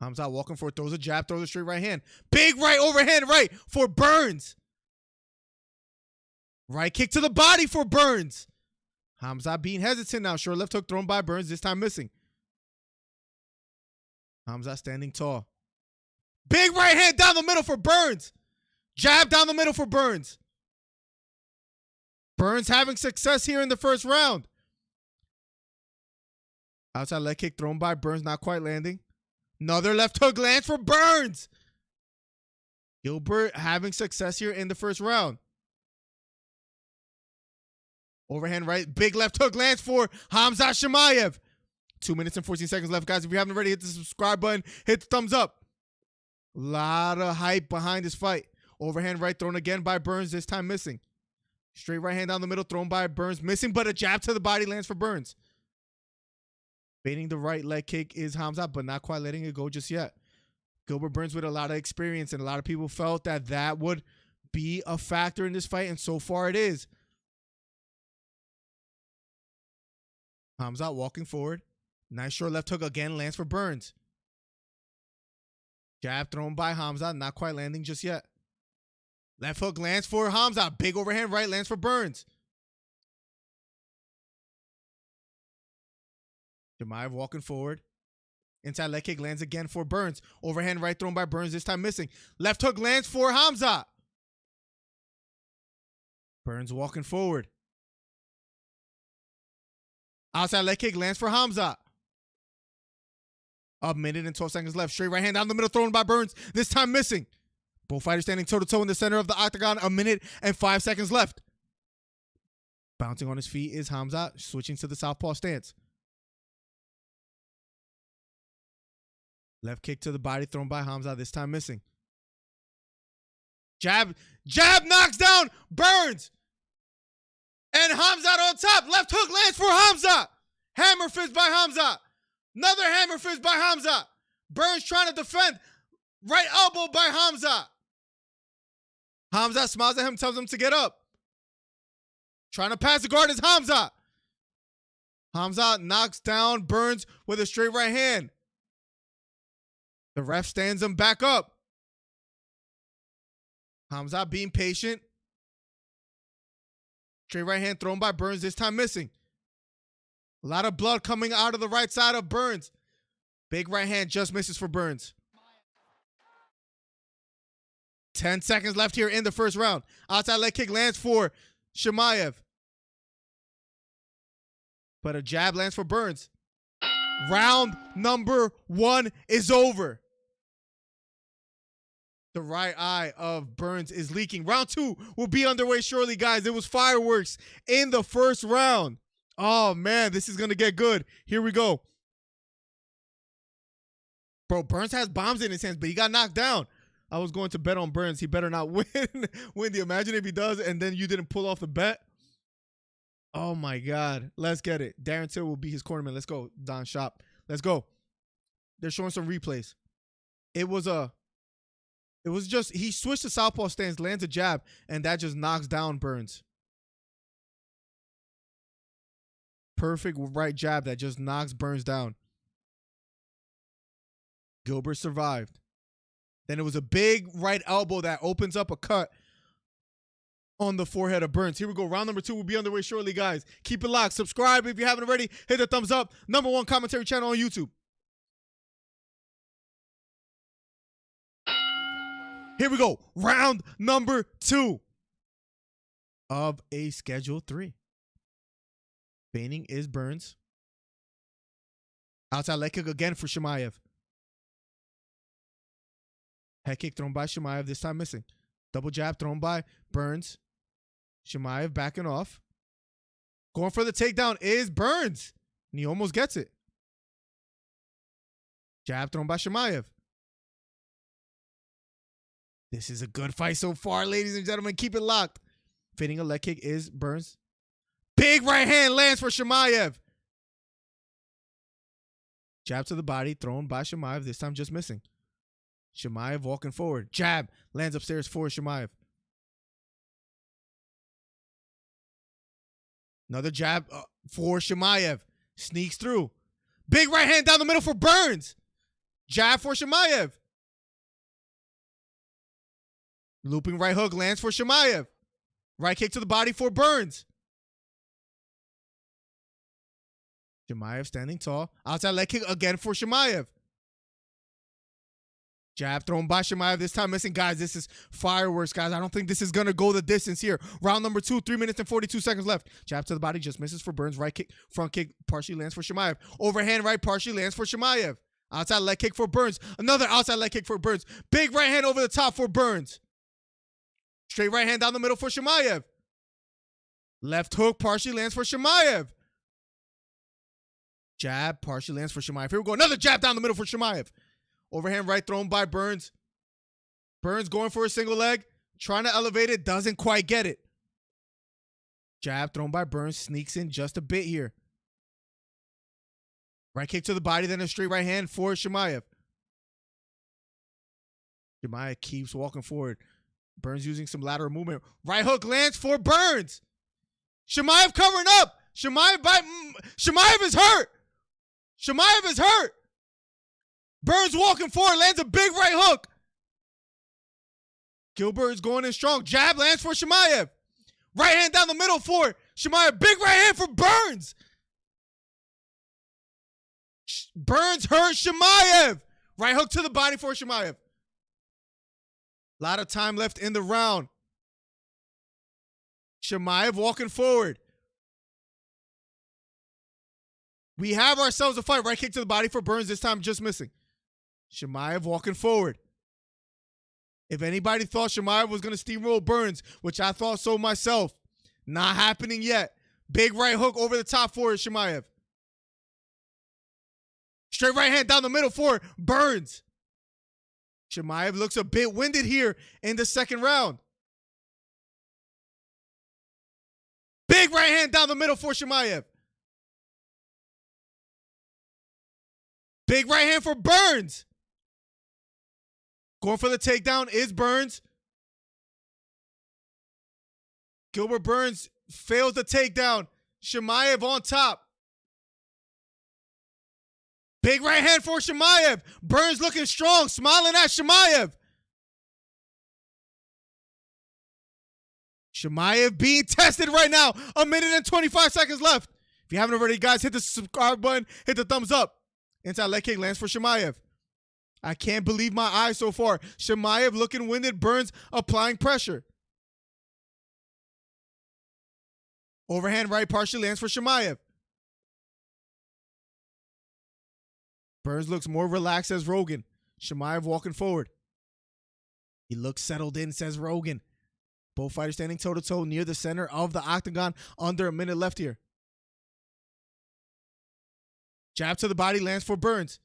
Hamza walking for it. Throws a jab. Throws a straight right hand. Big right overhand right for Burns. Right kick to the body for Burns. Hamza being hesitant now. Short left hook thrown by Burns. This time missing. Hamza standing tall. Big right hand down the middle for Burns. Jab down the middle for Burns. Burns having success here in the first round. Outside leg kick thrown by Burns, not quite landing. Another left hook lands for Burns. Gilbert having success here in the first round. Overhand right, big left hook lands for Hamza Chimaev. 2 minutes and 14 seconds left, guys. If you haven't already, hit the subscribe button, hit the thumbs up. A lot of hype behind this fight. Overhand right thrown again by Burns, this time missing. Straight right hand down the middle thrown by Burns, missing, but a jab to the body lands for Burns. Baiting the right leg kick is Hamza, but not quite letting it go just yet. Gilbert Burns with a lot of experience, and a lot of people felt that that would be a factor in this fight, and so far it is. Hamza walking forward. Nice short left hook again lands for Burns. Jab thrown by Hamza, not quite landing just yet. Left hook lands for Hamza. Big overhand right lands for Burns. Chimaev walking forward. Inside leg kick lands again for Burns. Overhand right thrown by Burns, this time missing. Left hook lands for Hamza. Burns walking forward. Outside leg kick lands for Hamza. A minute and 12 seconds left. Straight right hand down the middle thrown by Burns, this time missing. Both fighters standing toe-to-toe in the center of the octagon. A minute and 5 seconds left. Bouncing on his feet is Hamza, switching to the southpaw stance. Left kick to the body thrown by Hamza, this time missing. Jab knocks down Burns. And Hamza on top. Left hook lands for Hamza. Hammer fist by Hamza. Another hammer fist by Hamza. Burns trying to defend. Right elbow by Hamza. Hamza smiles at him, tells him to get up. Trying to pass the guard is Hamza. Hamza knocks down Burns with a straight right hand. The ref stands him back up. Hamza being patient. Straight right hand thrown by Burns, this time missing. A lot of blood coming out of the right side of Burns. Big right hand just misses for Burns. 10 seconds left here in the first round. Outside leg kick lands for Chimaev. But a jab lands for Burns. Round number 1 is over. The right eye of Burns is leaking. Round 2 will be underway shortly, guys. It was fireworks in the first round. Oh, man, this is going to get good. Here we go. Bro, Burns has bombs in his hands, but he got knocked down. I was going to bet on Burns. He better not win. Imagine if he does, and then you didn't pull off the bet. Oh, my God. Let's get it. Darren Till will be his cornerman. Let's go, Don Shop. Let's go. They're showing some replays. It was just, he switched to southpaw stance, lands a jab, and that just knocks down Burns. Perfect right jab that just knocks Burns down. Gilbert survived. Then it was a big right elbow that opens up a cut on the forehead of Burns. Here we go. Round number 2 will be underway shortly, guys. Keep it locked. Subscribe if you haven't already. Hit the thumbs up. #1 commentary channel on YouTube. Here we go. Round number 2 of a Schedule 3. Feigning is Burns. Outside leg kick again for Chimaev. Head kick thrown by Chimaev, this time missing. Double jab thrown by Burns. Chimaev backing off. Going for the takedown is Burns. And he almost gets it. Jab thrown by Chimaev. This is a good fight so far, ladies and gentlemen. Keep it locked. Fitting a leg kick is Burns. Big right hand lands for Chimaev. Jab to the body, thrown by Chimaev, this time just missing. Chimaev walking forward. Jab lands upstairs for Chimaev. Another jab for Chimaev. Sneaks through. Big right hand down the middle for Burns. Jab for Chimaev. Looping right hook lands for Chimaev. Right kick to the body for Burns. Chimaev standing tall. Outside leg kick again for Chimaev. Jab thrown by Chimaev, this time missing. Guys, this is fireworks, guys. I don't think this is going to go the distance here. Round number 2, 3 minutes and 42 seconds left. Jab to the body, just misses for Burns. Right kick, front kick, partially lands for Chimaev. Overhand right, partially lands for Chimaev. Outside leg kick for Burns. Another outside leg kick for Burns. Big right hand over the top for Burns. Straight right hand down the middle for Chimaev. Left hook, partially lands for Chimaev. Jab, partially lands for Chimaev. Here we go. Another jab down the middle for Chimaev. Overhand right thrown by Burns. Burns going for a single leg. Trying to elevate it. Doesn't quite get it. Jab thrown by Burns. Sneaks in just a bit here. Right kick to the body. Then a straight right hand for Chimaev. Chimaev keeps walking forward. Burns using some lateral movement. Right hook lands for Burns. Chimaev covering up. Chimaev is hurt. Chimaev is hurt. Burns walking forward, lands a big right hook. Gilbert is going in strong. Jab lands for Chimaev. Right hand down the middle for Chimaev. Big right hand for Burns. Burns hurt Chimaev. Right hook to the body for Chimaev. A lot of time left in the round. Chimaev walking forward. We have ourselves a fight. Right kick to the body for Burns, this time just missing. Chimaev walking forward. If anybody thought Chimaev was going to steamroll Burns, which I thought so myself, not happening yet. Big right hook over the top for Chimaev. Straight right hand down the middle for Burns. Chimaev looks a bit winded here in the second round. Big right hand down the middle for Chimaev. Big right hand for Burns. Going for the takedown is Burns. Gilbert Burns fails the takedown. Chimaev on top. Big right hand for Chimaev. Burns looking strong, smiling at Chimaev. Chimaev being tested right now. 1 minute and 25 seconds left. If you haven't already, guys, hit the subscribe button. Hit the thumbs up. Inside leg kick lands for Chimaev. I can't believe my eyes so far. Chimaev looking winded. Burns applying pressure. Overhand right partially lands for Chimaev. Burns looks more relaxed, says Rogan. Chimaev walking forward. He looks settled in, says Rogan. Both fighters standing toe-to-toe near the center of the octagon. Under a minute left here. Jab to the body lands for Burns.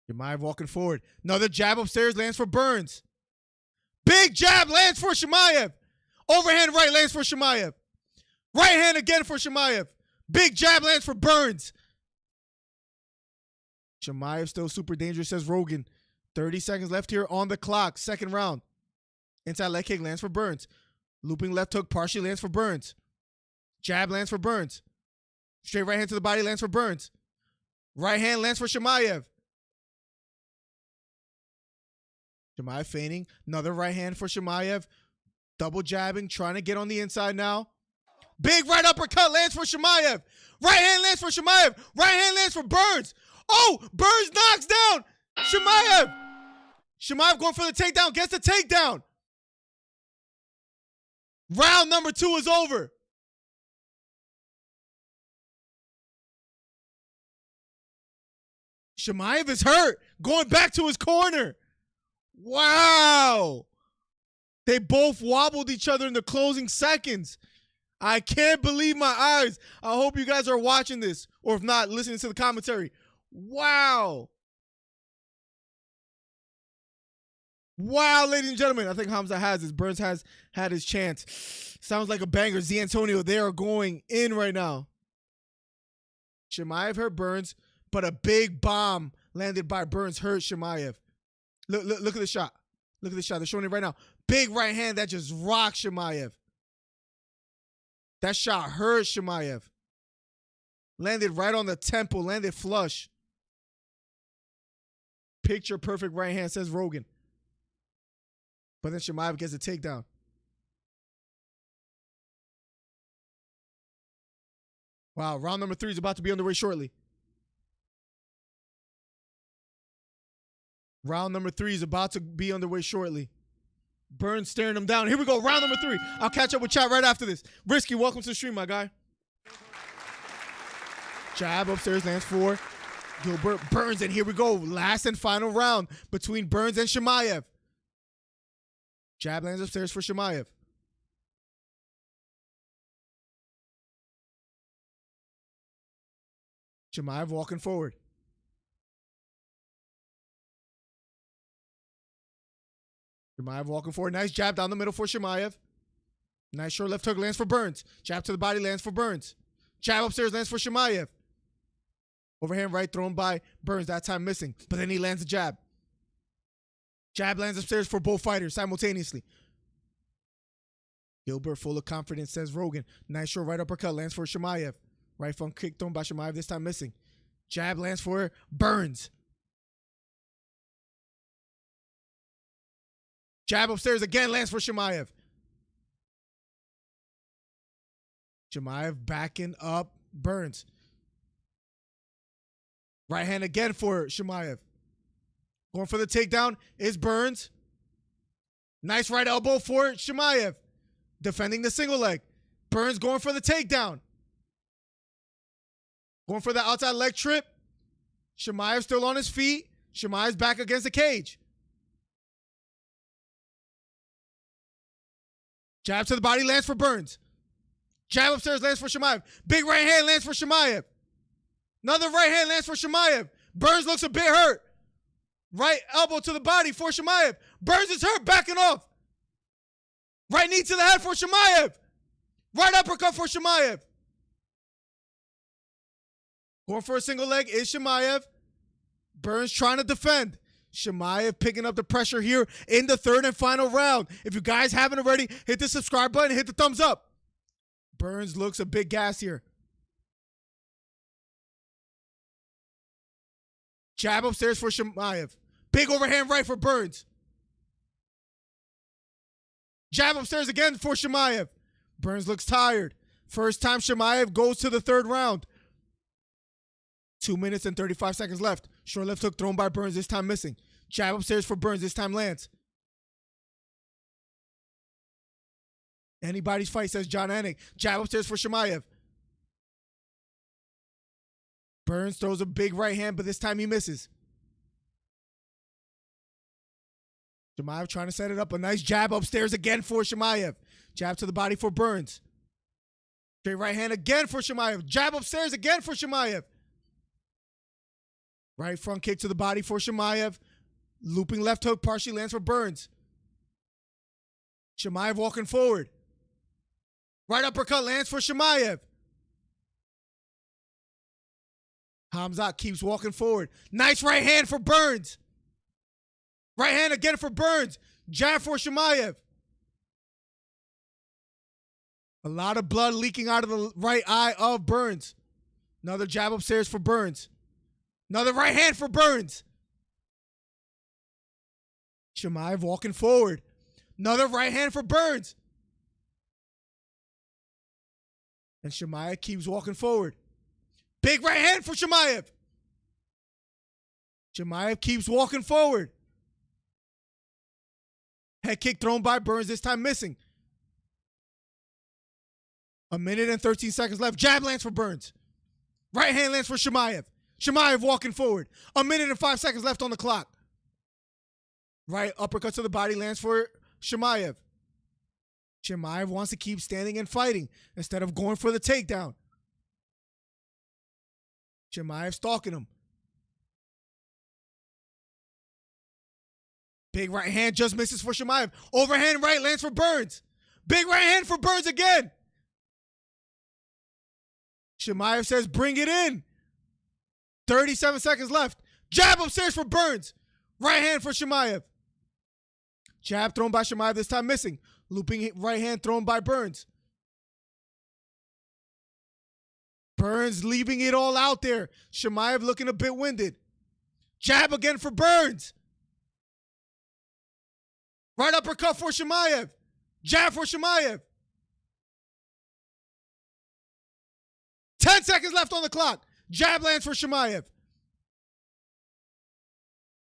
Chimaev walking forward. Another jab upstairs lands for Burns. Big jab lands for Chimaev. Overhand right lands for Chimaev. Right hand again for Chimaev. Big jab lands for Burns. Chimaev still super dangerous, says Rogan. 30 seconds left here on the clock. Second round. Inside leg kick lands for Burns. Looping left hook partially lands for Burns. Jab lands for Burns. Straight right hand to the body lands for Burns. Right hand lands for Chimaev. Chimaev feigning. Another right hand for Chimaev. Double jabbing, trying to get on the inside now. Big right uppercut lands for Chimaev. Right hand lands for Chimaev. Right hand lands for Burns. Oh, Burns knocks down Chimaev. Chimaev going for the takedown. Gets the takedown. Round number 2 is over. Chimaev is hurt. Going back to his corner. Wow. They both wobbled each other in the closing seconds. I can't believe my eyes. I hope you guys are watching this, or if not, listening to the commentary. Wow. Wow, ladies and gentlemen. I think Hamza has this. Burns has had his chance. Sounds like a banger. Z Antonio, they are going in right now. Chimaev hurt Burns, but a big bomb landed by Burns hurt Chimaev. Look at the shot. Look at the shot. They're showing it right now. Big right hand that just rocked Chimaev. That shot hurt Chimaev. Landed right on the temple. Landed flush. Picture perfect right hand, says Rogan. But then Chimaev gets a takedown. Wow, round number 3 is about to be underway shortly. Round number 3 is about to be underway shortly. Burns staring him down. Here we go, round number 3. I'll catch up with chat right after this. Risky, welcome to the stream, my guy. Jab upstairs lands for Gilbert. Burns, and here we go. Last and final round between Burns and Chimaev. Jab lands upstairs for Chimaev. Chimaev walking forward. Chimaev walking forward. Nice jab down the middle for Chimaev. Nice short left hook lands for Burns. Jab to the body lands for Burns. Jab upstairs lands for Chimaev. Overhand right thrown by Burns. That time missing. But then he lands a jab. Jab lands upstairs for both fighters simultaneously. Gilbert full of confidence, says Rogan. Nice short right uppercut lands for Chimaev. Right front kick thrown by Chimaev, this time missing. Jab lands for Burns. Jab upstairs again lands for Chimaev. Chimaev backing up Burns. Right hand again for Chimaev. Going for the takedown is Burns. Nice right elbow for Chimaev. Defending the single leg. Burns going for the takedown. Going for the outside leg trip. Chimaev still on his feet. Chimaev's back against the cage. Jab to the body lands for Burns. Jab upstairs lands for Chimaev. Big right hand lands for Chimaev. Another right hand lands for Chimaev. Burns looks a bit hurt. Right elbow to the body for Chimaev. Burns is hurt, backing off. Right knee to the head for Chimaev. Right uppercut for Chimaev. Going for a single leg is Chimaev. Burns trying to defend. Chimaev picking up the pressure here in the 3rd and final round. If you guys haven't already, hit the subscribe button, hit the thumbs up. Burns looks a bit gas here. Jab upstairs for Chimaev. Big overhand right for Burns. Jab upstairs again for Chimaev. Burns looks tired. First time Chimaev goes to the 3rd round. 2 minutes and 35 seconds left. Short left hook thrown by Burns, this time missing. Jab upstairs for Burns, this time lands. Anybody's fight, says John Anik. Jab upstairs for Chimaev. Burns throws a big right hand, but this time he misses. Chimaev trying to set it up. A nice jab upstairs again for Chimaev. Jab to the body for Burns. Straight right hand again for Chimaev. Jab upstairs again for Chimaev. Right front kick to the body for Chimaev. Looping left hook partially lands for Burns. Chimaev walking forward. Right uppercut lands for Chimaev. Hamzat keeps walking forward. Nice right hand for Burns. Right hand again for Burns. Jab for Chimaev. A lot of blood leaking out of the right eye of Burns. Another jab upstairs for Burns. Another right hand for Burns. Chimaev walking forward. Another right hand for Burns. And Chimaev keeps walking forward. Big right hand for Chimaev. Chimaev keeps walking forward. Head kick thrown by Burns, this time missing. 1 minute and 13 seconds left. Jab lands for Burns. Right hand lands for Chimaev. Chimaev walking forward. 1 minute and 5 seconds left on the clock. Right uppercut to the body lands for Chimaev. Chimaev wants to keep standing and fighting instead of going for the takedown. Chimaev stalking him. Big right hand just misses for Chimaev. Overhand right lands for Burns. Big right hand for Burns again. Chimaev says, bring it in. 37 seconds left. Jab upstairs for Burns. Right hand for Chimaev. Jab thrown by Chimaev, this time missing. Looping right hand thrown by Burns. Burns leaving it all out there. Chimaev looking a bit winded. Jab again for Burns. Right uppercut for Chimaev. Jab for Chimaev. 10 seconds left on the clock. Jab lands for Chimaev.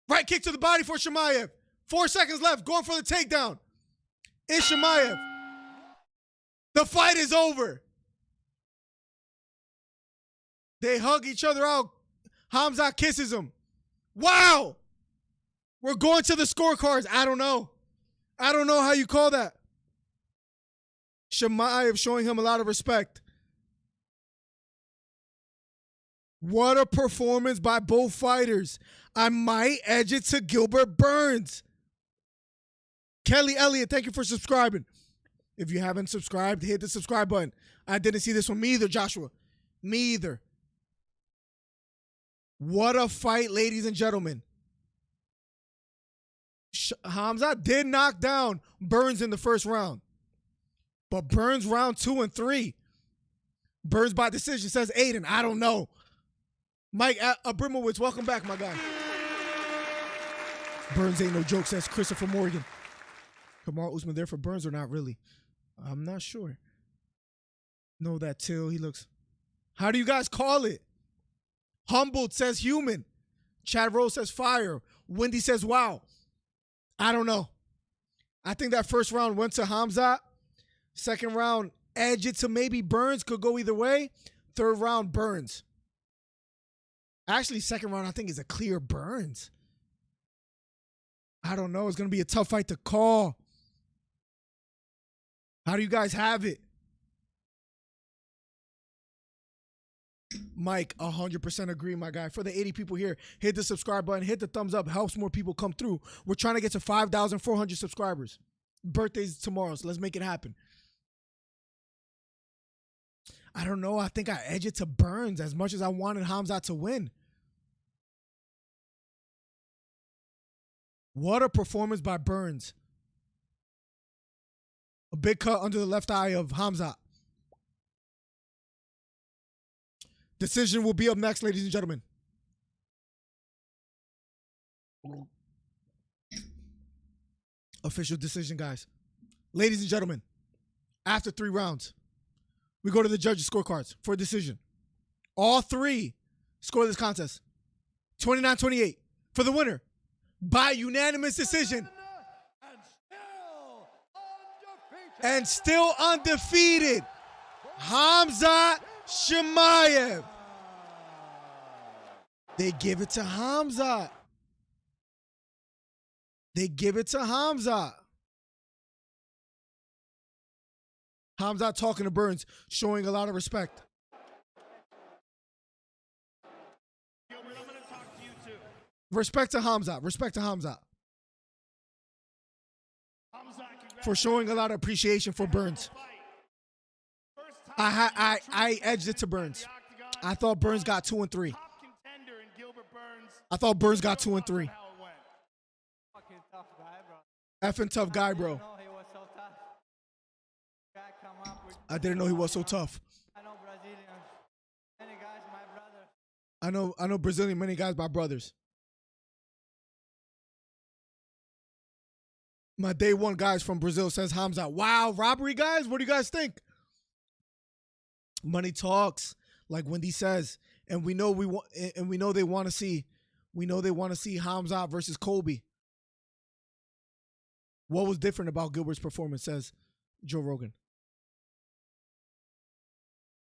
Right kick to the body for Chimaev. 4 seconds left. Going for the takedown. It's Chimaev. The fight is over. They hug each other out. Khamzat kisses him. Wow. We're going to the scorecards. I don't know. I don't know how you call that. Chimaev showing him a lot of respect. What a performance by both fighters. I might edge it to Gilbert Burns. Kelly Elliott, thank you for subscribing. If you haven't subscribed, hit the subscribe button. I didn't see this one. Me either, Joshua. Me either. What a fight, ladies and gentlemen. Khamzat did knock down Burns in the first round. But Burns round 2 and 3. Burns by decision, says Aiden. I don't know. Mike Abrimowitz, welcome back, my guy. Burns ain't no joke, says Christopher Morgan. Kamaru Usman there for Burns or not really? I'm not sure. Know that Till, he looks. How do you guys call it? Humbled says human. Chad Rose says fire. Wendy says wow. I don't know. I think that first round went to Khamzat. Second round, edge it to maybe Burns. Could go either way. Third round, Burns. Actually, second round, I think, is a clear Burns. I don't know. It's going to be a tough fight to call. How do you guys have it? Mike, 100% agree, my guy. For the 80 people here, hit the subscribe button, hit the thumbs up. Helps more people come through. We're trying to get to 5,400 subscribers. Birthday's tomorrow, so let's make it happen. I don't know. I think I edge it to Burns as much as I wanted Khamzat to win. What a performance by Burns. A big cut under the left eye of Khamzat. Decision will be up next, ladies and gentlemen. Official decision, guys. Ladies and gentlemen, after 3 rounds, we go to the judges' scorecards for a decision. All 3 score this contest. 29-28 for the winner by unanimous decision. And still undefeated, Khamzat Chimaev. They give it to Khamzat. They give it to Khamzat. Khamzat talking to Burns, showing a lot of respect. Gilbert, I'm going to talk to you too. Respect to Khamzat. Respect to Khamzat. For showing a lot of appreciation for Burns. I edged it to Burns. I thought Burns got 2 and 3. I thought Burns got 2 and 3. Effing tough guy, bro. I didn't know he was so tough. I know Brazilian, many guys my brothers. My day one guys from Brazil says Hamza. Wow, robbery guys. What do you guys think? Money talks, like Wendy says, and we know they want to see. We know they want to see Hamza versus Colby. What was different about Gilbert's performance, says Joe Rogan.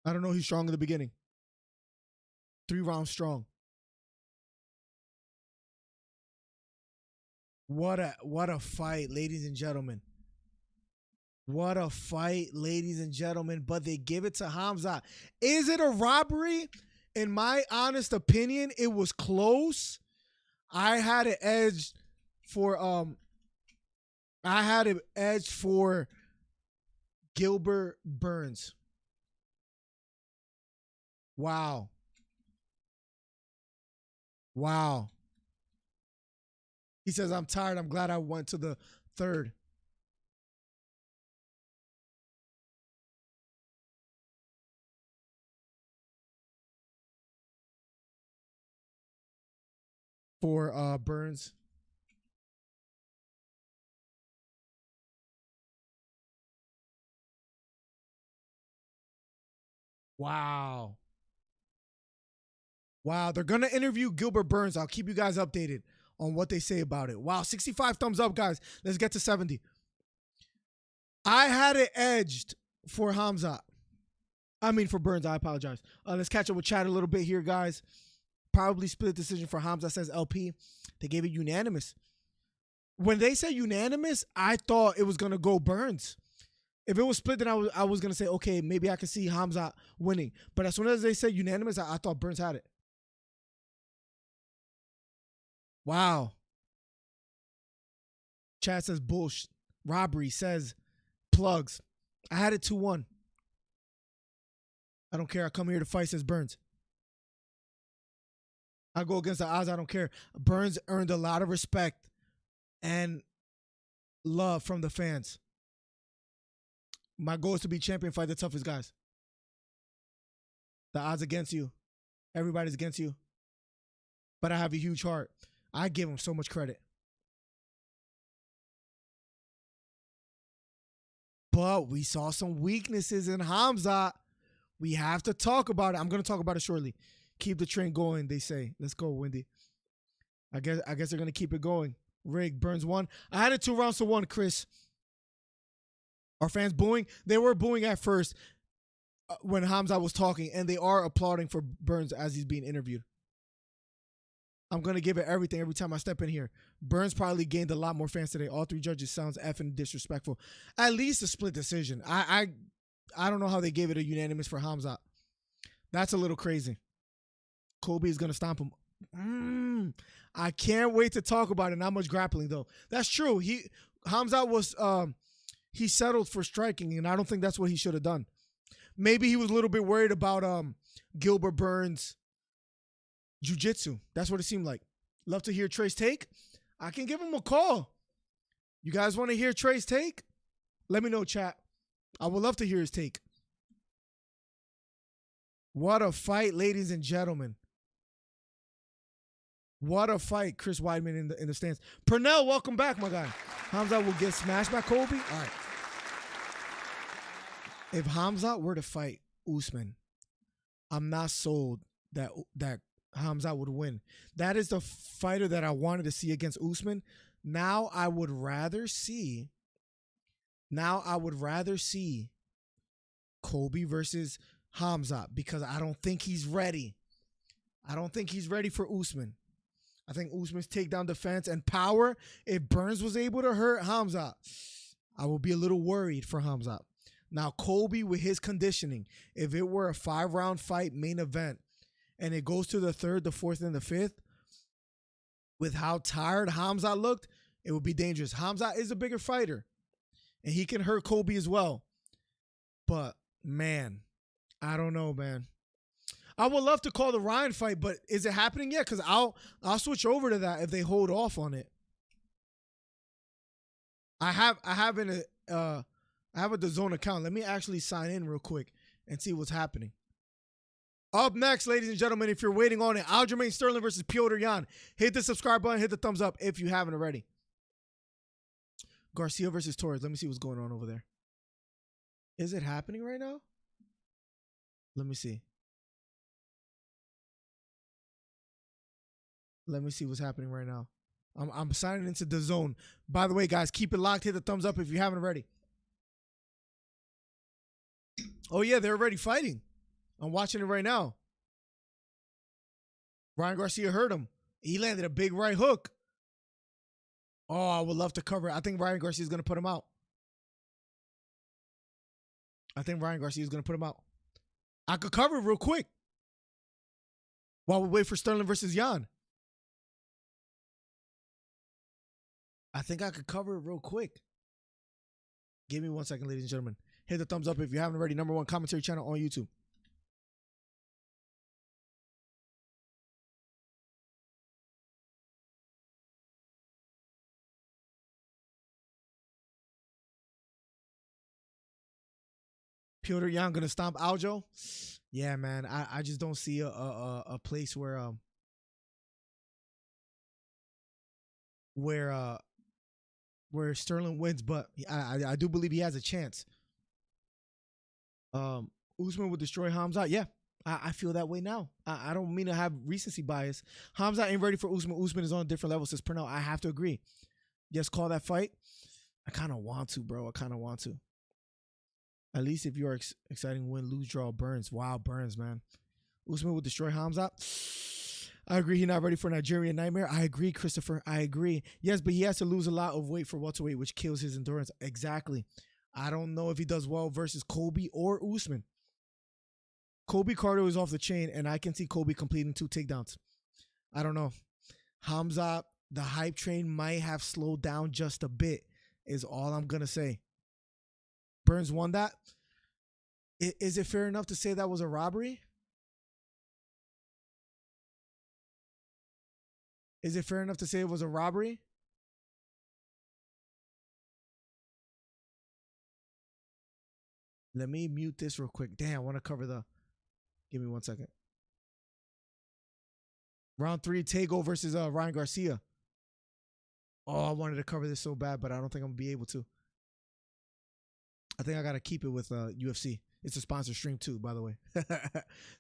I don't know. He's strong in the beginning. 3 rounds strong. What a fight, ladies and gentlemen. What a fight, ladies and gentlemen. But they give it to Hamza. Is it a robbery? In my honest opinion, it was close. I had an edge for Gilbert Burns. Wow. He says, I'm tired. I'm glad I went to the third. For Burns. Wow. They're going to interview Gilbert Burns. I'll keep you guys updated on what they say about it. Wow, 65 thumbs up, guys. Let's get to 70. I had it edged for Hamza. For Burns, I apologize. Let's catch up with chat a little bit here, guys. Probably split decision for Hamza, says LP. They gave it unanimous. When they say unanimous, I thought it was going to go Burns. If it was split, then I was going to say, okay, maybe I can see Hamza winning. But as soon as they said unanimous, I thought Burns had it. Wow. Chad says bullshit. Robbery says plugs. I had it 2-1. I don't care. I come here to fight, says Burns. I go against the odds. I don't care. Burns earned a lot of respect and love from the fans. My goal is to be champion, fight the toughest guys. The odds against you. Everybody's against you. But I have a huge heart. I give him so much credit. But we saw some weaknesses in Hamza. We have to talk about it. I'm going to talk about it shortly. Keep the train going, they say. Let's go, Wendy. I guess they're going to keep it going. Rig, Burns won. I had it 2 rounds to 1, Chris. Are fans booing? They were booing at first when Hamza was talking, and they are applauding for Burns as he's being interviewed. I'm going to give it everything every time I step in here. Burns probably gained a lot more fans today. All 3 judges sounds effing disrespectful. At least a split decision. I don't know how they gave it a unanimous for Hamza. That's a little crazy. Colby is going to stomp him. I can't wait to talk about it. Not much grappling, though. That's true. Hamza was he settled for striking, and I don't think that's what he should have done. Maybe he was a little bit worried about Gilbert Burns' jiu-jitsu. That's what it seemed like. Love to hear Trey's take. I can give him a call. You guys want to hear Trey's take? Let me know, chat. I would love to hear his take. What a fight, ladies and gentlemen. What a fight, Chris Weidman in the stands. Pernell, welcome back, my guy. Hamza will get smashed by Colby. All right. If Hamza were to fight Usman, I'm not sold that Hamza would win. That is the fighter that I wanted to see against Usman. Now I would rather see Colby versus Hamza because I don't think he's ready. I don't think he's ready for Usman. I think Usman's takedown defense and power, if Burns was able to hurt Hamza, I would be a little worried for Hamza. Now, Colby with his conditioning, if it were a 5-round fight main event and it goes to the 3rd, the 4th, and the 5th, with how tired Hamza looked, it would be dangerous. Hamza is a bigger fighter, and he can hurt Colby as well. But, man, I don't know, man. I would love to call the Ryan fight, but is it happening yet? Because I'll switch over to that if they hold off on it. I have a DAZN account. Let me actually sign in real quick and see what's happening. Up next, ladies and gentlemen, if you're waiting on it, Aljamain Sterling versus Petr Yan. Hit the subscribe button, hit the thumbs up if you haven't already. Garcia versus Torres. Let me see what's going on over there. Is it happening right now? Let me see. Let me see what's happening right now. I'm signing into the zone. By the way, guys, keep it locked. Hit the thumbs up if you haven't already. Oh, yeah, they're already fighting. I'm watching it right now. Ryan Garcia hurt him. He landed a big right hook. Oh, I would love to cover it. I think Ryan Garcia is going to put him out. I could cover it real quick while we wait for Sterling versus Jan. I think I could cover it real quick. Give me 1 second, ladies and gentlemen. Hit the thumbs up if you haven't already. #1 commentary channel on YouTube. Petr Yan gonna stomp Aljo? Yeah, man. I just don't see a place where Sterling wins, but I do believe he has a chance. Usman would destroy Hamza. Yeah, I feel that way now. I don't mean to have recency bias. Hamza ain't ready for Usman. Usman is on a different level since Pernell. I have to agree. Yes, call that fight. I kind of want to, bro. At least if you are exciting win, lose, draw, Burns. Wow, Burns, man. Usman will destroy Hamza. I agree. He's not ready for Nigerian Nightmare. I agree, Christopher. I agree. Yes, but he has to lose a lot of weight for welterweight, which kills his endurance. Exactly. I don't know if he does well versus Colby or Usman. Colby cardio is off the chain, and I can see Colby completing 2 takedowns. I don't know. Hamza, the hype train might have slowed down just a bit, is all I'm going to say. Burns won that. Is it fair enough to say that was a robbery? Is it fair enough to say it was a robbery? Let me mute this real quick. Damn, I want to cover the... Give me 1 second. Round 3, Tego versus Ryan Garcia. Oh, I wanted to cover this so bad, but I don't think I'm going to be able to. I think I got to keep it with UFC. It's a sponsored stream too, by the way.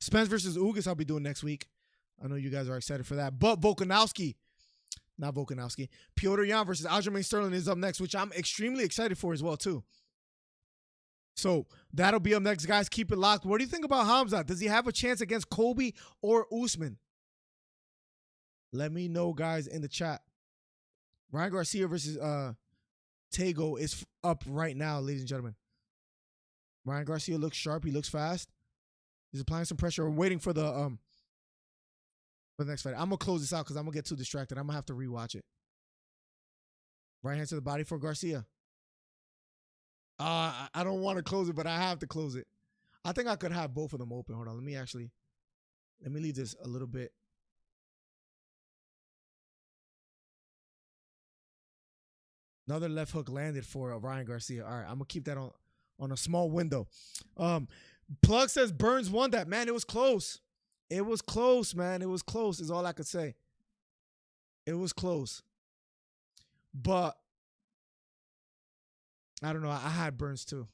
Spence versus Ugas I'll be doing next week. I know you guys are excited for that. But Volkanovski, Petr Yan versus Aljamain Sterling is up next, which I'm extremely excited for as well too. So that'll be up next, guys. Keep it locked. What do you think about Hamza? Does he have a chance against Colby or Usman? Let me know, guys, in the chat. Ryan Garcia versus Tego is up right now, ladies and gentlemen. Ryan Garcia looks sharp. He looks fast. He's applying some pressure. We're waiting for the next fight. I'm going to close this out because I'm going to get too distracted. I'm going to have to rewatch it. Right hand to the body for Garcia. I don't want to close it, but I have to close it. I think I could have both of them open. Hold on. Let me leave this a little bit. Another left hook landed for Ryan Garcia. All right, I'm going to keep that on a small window. Plug says Burns won that. Man, it was close. It was close, man. It was close is all I could say. It was close. But I don't know. I had Burns too.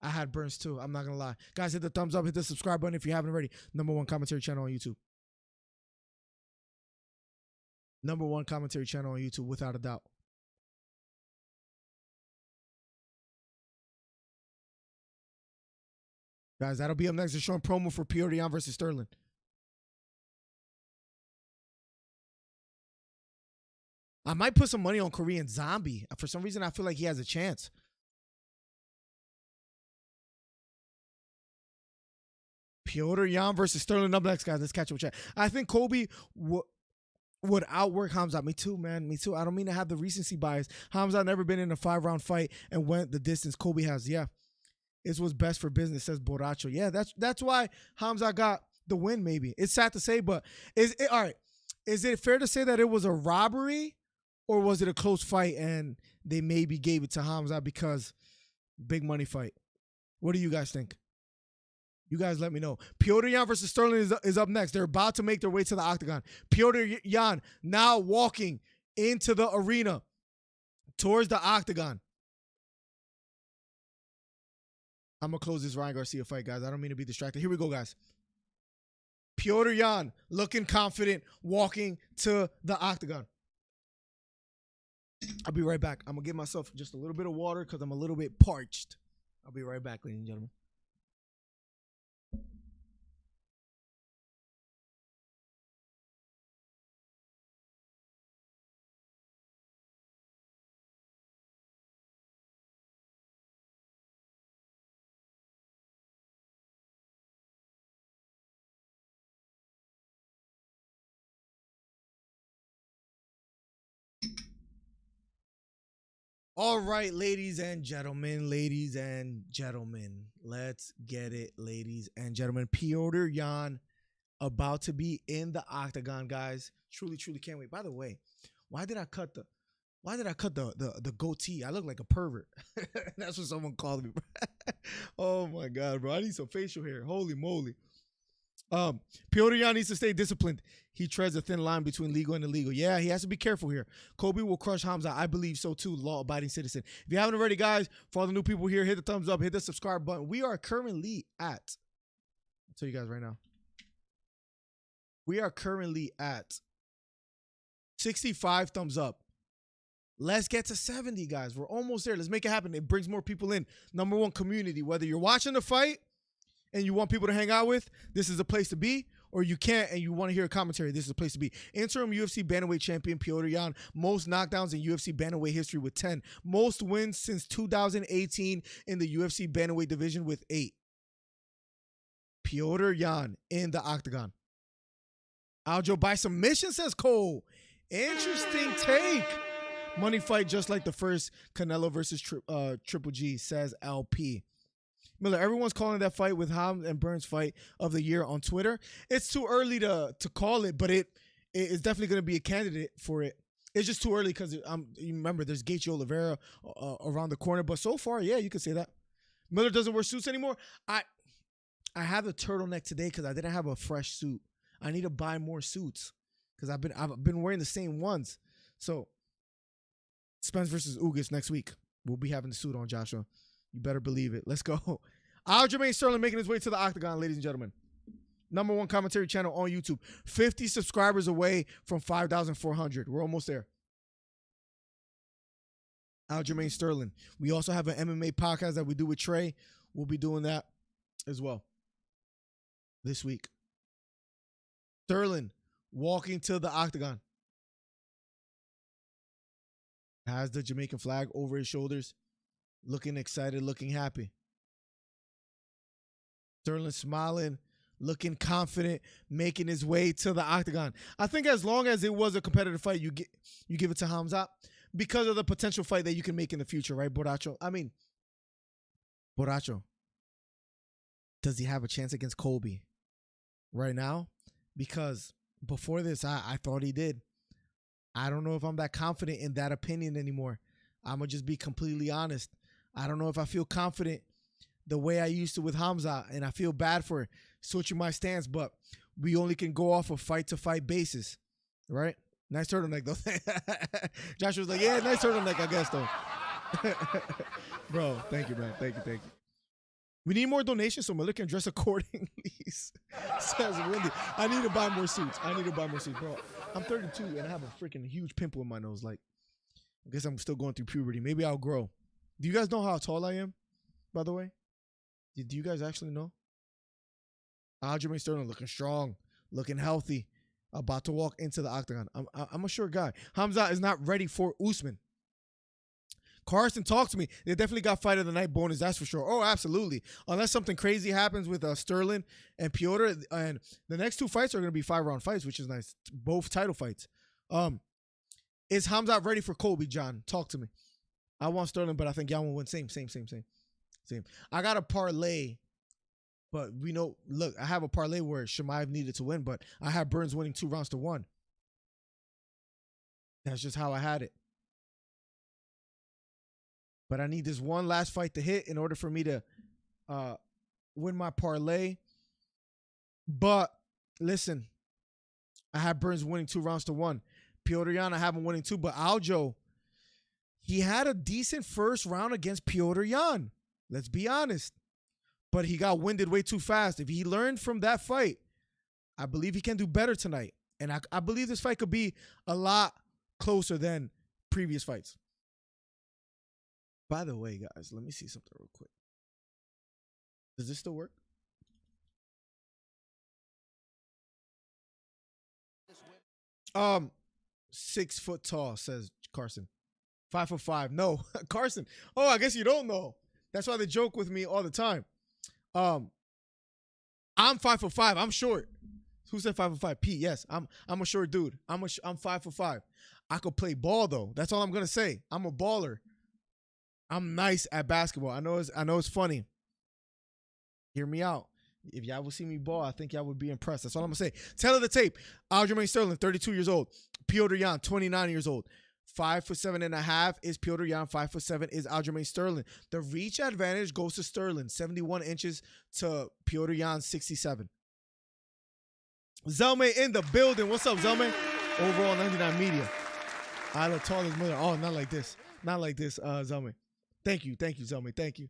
I'm not going to lie. Guys, hit the thumbs up. Hit the subscribe button if you haven't already. #1 commentary channel on YouTube. #1 commentary channel on YouTube, without a doubt. Guys, that'll be up next. They're showing promo for Petr Yan versus Sterling. I might put some money on Korean Zombie. For some reason, I feel like he has a chance. Petr Yan versus Sterling up next, guys. Let's catch up with chat. I think Colby would outwork Hamza. Me too, man. Me too. I don't mean to have the recency bias. Hamza never been in a 5-round fight and went the distance Colby has. Yeah. It's what's best for business, says Borracho. Yeah, that's why Hamza got the win, maybe. It's sad to say, but all right. Is it fair to say that it was a robbery, or was it a close fight and they maybe gave it to Hamza because big money fight? What do you guys think? You guys let me know. Petr Yan versus Sterling is up next. They're about to make their way to the octagon. Petr Yan now walking into the arena towards the octagon. I'm going to close this Ryan Garcia fight, guys. I don't mean to be distracted. Here we go, guys. Petr Yan looking confident, walking to the octagon. I'll be right back. I'm going to give myself just a little bit of water because I'm a little bit parched. I'll be right back, ladies and gentlemen. All right, ladies and gentlemen, let's get it, ladies and gentlemen. Petr Yan about to be in the octagon, guys. Truly can't wait. By the way, why did I cut the goatee? I look like a pervert. That's what someone called me. Oh my God, bro. I need some facial hair. Holy moly. Petr Yan needs to stay disciplined. He treads a thin line between legal and illegal. Yeah, he has to be careful here. Colby will crush Hamza. I believe so too, law-abiding citizen. If you haven't already, guys, for all the new people here, hit the thumbs up, hit the subscribe button. We are currently at, I'll tell you guys right now. We are currently at 65 thumbs up. Let's get to 70, guys. We're almost there. Let's make it happen. It brings more people in. Number one, community. Whether you're watching the fight and you want people to hang out with, this is the place to be. Or you can't and you want to hear a commentary, this is the place to be. Interim UFC bantamweight champion Petr Yan. Most knockdowns in UFC bantamweight history with 10. Most wins since 2018 in the UFC bantamweight division with 8. Petr Yan in the octagon. Aljo by submission, says Cole. Interesting take. Money fight just like the first Canelo versus Triple G, says LP. Miller, everyone's calling that fight with Ham and Burns fight of the year on Twitter. It's too early to call it, but it is definitely going to be a candidate for it. It's just too early because you remember there's Gaethje Oliveira around the corner. But so far, yeah, you could say that. Miller doesn't wear suits anymore. I have the turtleneck today because I didn't have a fresh suit. I need to buy more suits because I've been wearing the same ones. So Spence versus Ugas next week. We'll be having the suit on, Joshua. You better believe it. Let's go. Aljamain Sterling making his way to the octagon, ladies and gentlemen. Number one commentary channel on YouTube. 50 subscribers away from 5,400. We're almost there. Aljamain Sterling. We also have an MMA podcast that we do with Trey. We'll be doing that as well this week. Sterling walking to the octagon. Has the Jamaican flag over his shoulders. Looking excited, looking happy. Sterling smiling, looking confident, making his way to the octagon. I think as long as it was a competitive fight, you give it to Hamza because of the potential fight that you can make in the future, right, Borracho? I mean, Borracho, does he have a chance against Colby right now? Because before this, I thought he did. I don't know if I'm that confident in that opinion anymore. I'm going to just be completely honest. I don't know if I feel confident the way I used to with Hamza, and I feel bad for switching my stance, but we only can go off a fight-to-fight basis, right? Nice turtleneck, though. Josh was like, yeah, nice turtleneck, I guess, though. Bro, thank you, man. Thank you. We need more donations so Miller can dress accordingly, says Wendy. I need to buy more suits. Bro. I'm 32, and I have a freaking huge pimple in my nose. Like, I guess I'm still going through puberty. Maybe I'll grow. Do you guys know how tall I am, by the way? Do you guys actually know? Aljamain Sterling looking strong, looking healthy, about to walk into the octagon. I'm a short guy. Hamza is not ready for Usman. Carson, talk to me. They definitely got fight of the night bonus, that's for sure. Oh, absolutely. Unless something crazy happens with Sterling and Petr, and the next two fights are going to be 5-round fights, which is nice. Both title fights. Is Hamza ready for Colby, John? Talk to me. I want Sterling, but I think y'all will win. Same. I got a parlay, but we know, look, I have a parlay where Chimaev needed to win, but I have Burns winning 2-1. That's just how I had it. But I need this one last fight to hit in order for me to win my parlay. But listen, I have Burns winning 2-1. Petr Yan, I have him winning 2. But Aljo, he had a decent first round against Petr Yan. Let's be honest. but he got winded way too fast. If he learned from that fight, I believe he can do better tonight. And I believe this fight could be a lot closer than previous fights. By the way, guys, let me see something real quick. Does this still work? Um, 6 foot tall, says Carson. 5'5". No, Carson. Oh, I guess you don't know. That's why they joke with me all the time. I'm 5'5". I'm short. Who said 5'5"? Pete. Yes, I'm a short dude. I'm 5'5". I could play ball though. That's all I'm gonna say. I'm a baller. I'm nice at basketball. I know it's funny. Hear me out. If y'all would see me ball, I think y'all would be impressed. That's all I'm gonna say. Tail of the tape. Aljamain Sterling, 32 years old. Petr Yan, 29 years old. 5'7.5" is Petr Yan. 5'7" is Aljamain Sterling. The reach advantage goes to Sterling. 71 inches to Petr Yan, 67. Zelme in the building. What's up, Zelme? Overall 99 Media. I look tall as Miller. Oh, not like this. Not like this, Zelme. Thank you, Zelme. Thank you.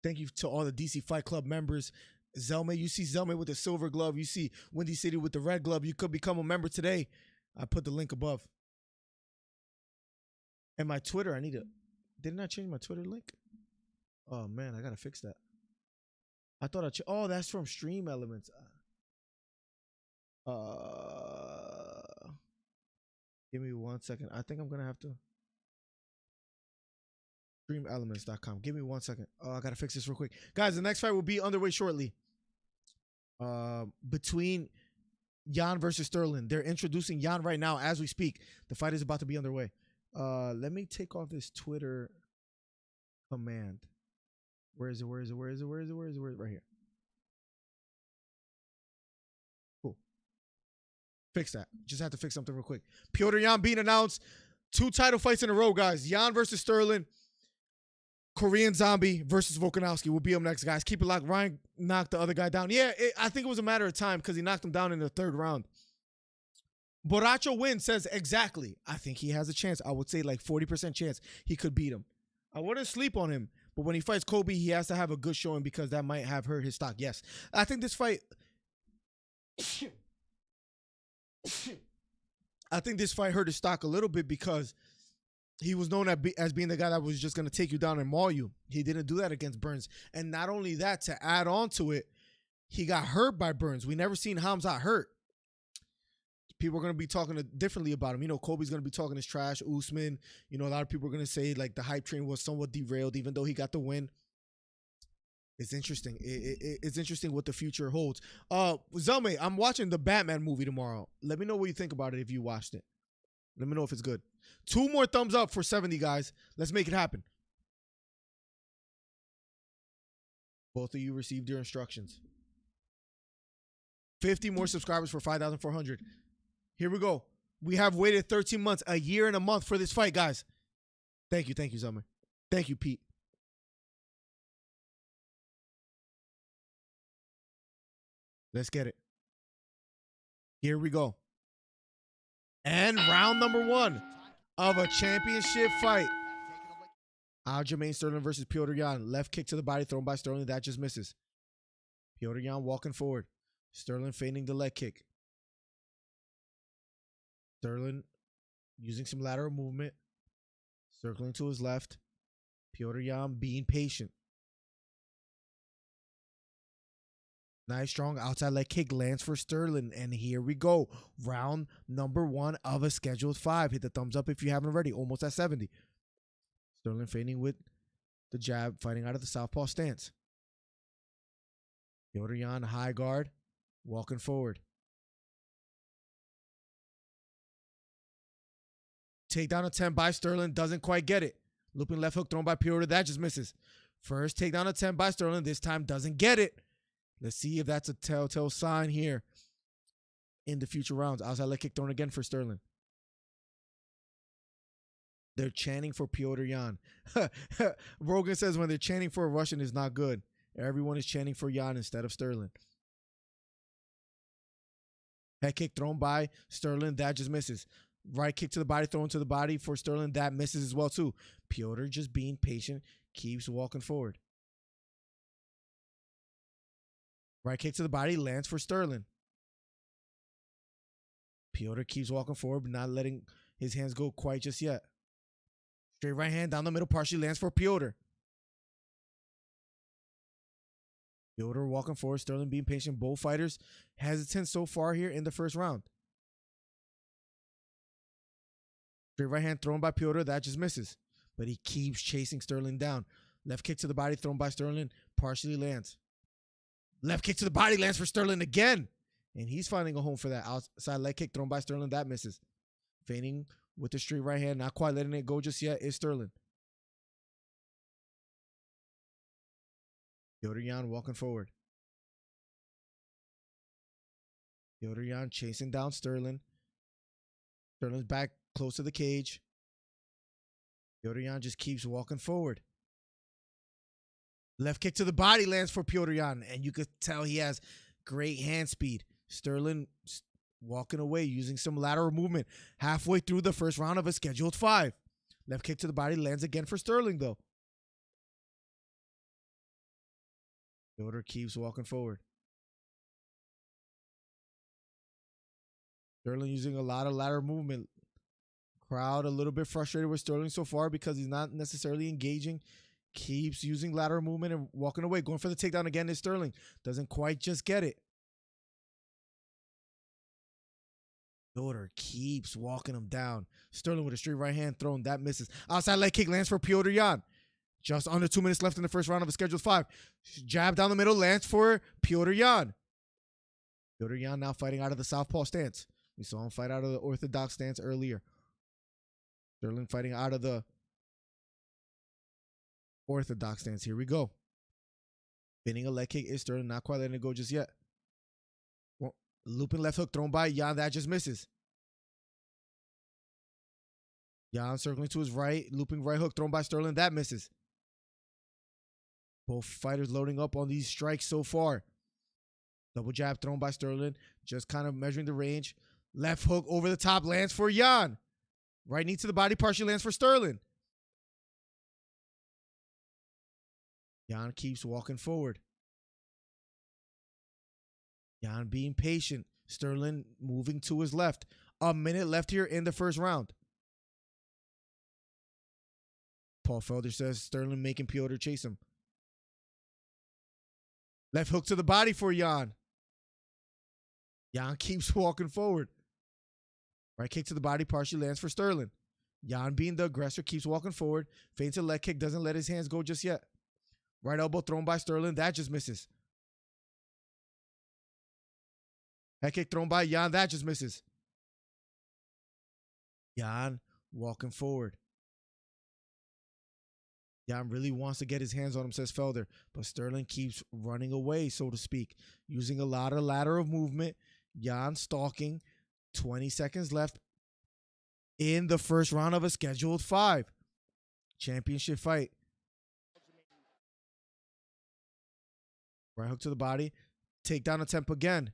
Thank you to all the DC Fight Club members. Zelme, you see Zelme with the silver glove. You see Windy City with the red glove. You could become a member today. I put the link above. And my Twitter, didn't I change my Twitter link? Oh, man, I got to fix that. I thought oh, that's from Stream Elements. Give me 1 second. I think I'm going to have to. StreamElements.com. Give me 1 second. Oh, I got to fix this real quick. Guys, the next fight will be underway shortly. Between Yan versus Sterling. They're introducing Yan right now as we speak. The fight is about to be underway. Let me take off this Twitter command. Where is it? Right here. Cool. Fix that. Just have to fix something real quick. Petr Yan being announced. 2 title fights in a row, guys. Yan versus Sterling. Korean Zombie versus Volkanovski will be up next, guys. Keep it locked. Ryan knocked the other guy down. Yeah, I think it was a matter of time because he knocked him down in the 3rd round. Borracho Win says exactly. I think he has a chance. I would say like 40% chance he could beat him. I wouldn't sleep on him, but when he fights Kobe, he has to have a good showing because that might have hurt his stock. Yes, I think this fight. I think this fight hurt his stock a little bit because he was known as being the guy that was just going to take you down and maul you. He didn't do that against Burns. And not only that, to add on to it, he got hurt by Burns. We never seen Hamzat hurt. People are going to be talking differently about him. You know, Kobe's going to be talking his trash. Usman, you know, a lot of people are going to say like the hype train was somewhat derailed even though he got the win. It's interesting. It's interesting what the future holds. Zelme, I'm watching the Batman movie tomorrow. Let me know what you think about it if you watched it. Let me know if it's good. 2 more thumbs up for 70, guys. Let's make it happen. Both of you received your instructions. 50 more subscribers for 5,400. Here we go. We have waited 13 months, a year and a month for this fight, guys. Thank you, Zelme. Thank you, Pete. Let's get it. Here we go. And round number 1 of a championship fight. Aljamain Sterling versus Petr Yan. Left kick to the body thrown by Sterling. That just misses. Petr Yan walking forward. Sterling feigning the leg kick. Sterling using some lateral movement. Circling to his left. Petr Yan being patient. Nice, strong outside leg kick lands for Sterling. And here we go. Round number 1 of a scheduled 5. Hit the thumbs up if you haven't already. Almost at 70. Sterling feigning with the jab, fighting out of the southpaw stance. Petr Yan, high guard, walking forward. Takedown attempt by Sterling. Doesn't quite get it. Looping left hook thrown by Petr. That just misses. First takedown attempt by Sterling. This time doesn't get it. Let's see if that's a telltale sign here in the future rounds. Outside leg kick thrown again for Sterling. They're chanting for Petr Yan. Rogan says when they're chanting for a Russian is not good. Everyone is chanting for Yan instead of Sterling. Head kick thrown by Sterling. That just misses. Right kick to the body thrown to the body for Sterling. That misses as well too. Petr just being patient, keeps walking forward. Right kick to the body, lands for Sterling. Petr keeps walking forward, but not letting his hands go quite just yet. Straight right hand down the middle, partially lands for Petr. Petr walking forward, Sterling being patient. Both fighters hesitant so far here in the first round. Straight right hand thrown by Petr, that just misses. But he keeps chasing Sterling down. Left kick to the body thrown by Sterling, partially lands. Left kick to the body lands for Sterling again. And he's finding a home for that. Outside leg kick thrown by Sterling, that misses. Feigning with the straight right hand, not quite letting it go just yet, is Sterling. Petr Yan walking forward. Petr Yan chasing down Sterling. Sterling's back close to the cage. Petr Yan just keeps walking forward. Left kick to the body lands for Petr Yan, and you could tell he has great hand speed. Sterling walking away using some lateral movement halfway through the first round of a scheduled 5. Left kick to the body lands again for Sterling, though. Gilbert keeps walking forward. Sterling using a lot of lateral movement. Crowd a little bit frustrated with Sterling so far because he's not necessarily engaging. Keeps using lateral movement and walking away. Going for the takedown again is Sterling. Doesn't quite just get it. Petr keeps walking him down. Sterling with a straight right hand thrown. That misses. Outside leg kick lands for Petr Yan. Just under 2 minutes left in the first round of a scheduled 5. Jab down the middle lands for Petr Yan. Petr Yan now fighting out of the southpaw stance. We saw him fight out of the orthodox stance earlier. Sterling fighting out of the orthodox stance. Here we go. Spinning a leg kick is Sterling. Not quite letting it go just yet. Well, looping left hook thrown by Yan. That just misses. Yan circling to his right. Looping right hook thrown by Sterling. That misses. Both fighters loading up on these strikes so far. Double jab thrown by Sterling. Just kind of measuring the range. Left hook over the top lands for Yan. Right knee to the body partially lands for Sterling. Yan keeps walking forward. Yan being patient. Sterling moving to his left. A minute left here in the first round. Paul Felder says Sterling making Petr chase him. Left hook to the body for Yan. Yan keeps walking forward. Right kick to the body partially lands for Sterling. Yan being the aggressor keeps walking forward. Feints a leg kick, doesn't let his hands go just yet. Right elbow thrown by Sterling, that just misses. Head kick thrown by Yan, that just misses. Yan walking forward. Yan really wants to get his hands on him, says Felder. But Sterling keeps running away, so to speak. Using a lot of lateral movement. Yan stalking. 20 seconds left in the first round of a scheduled 5. Championship fight. Right hook to the body. Takedown attempt again.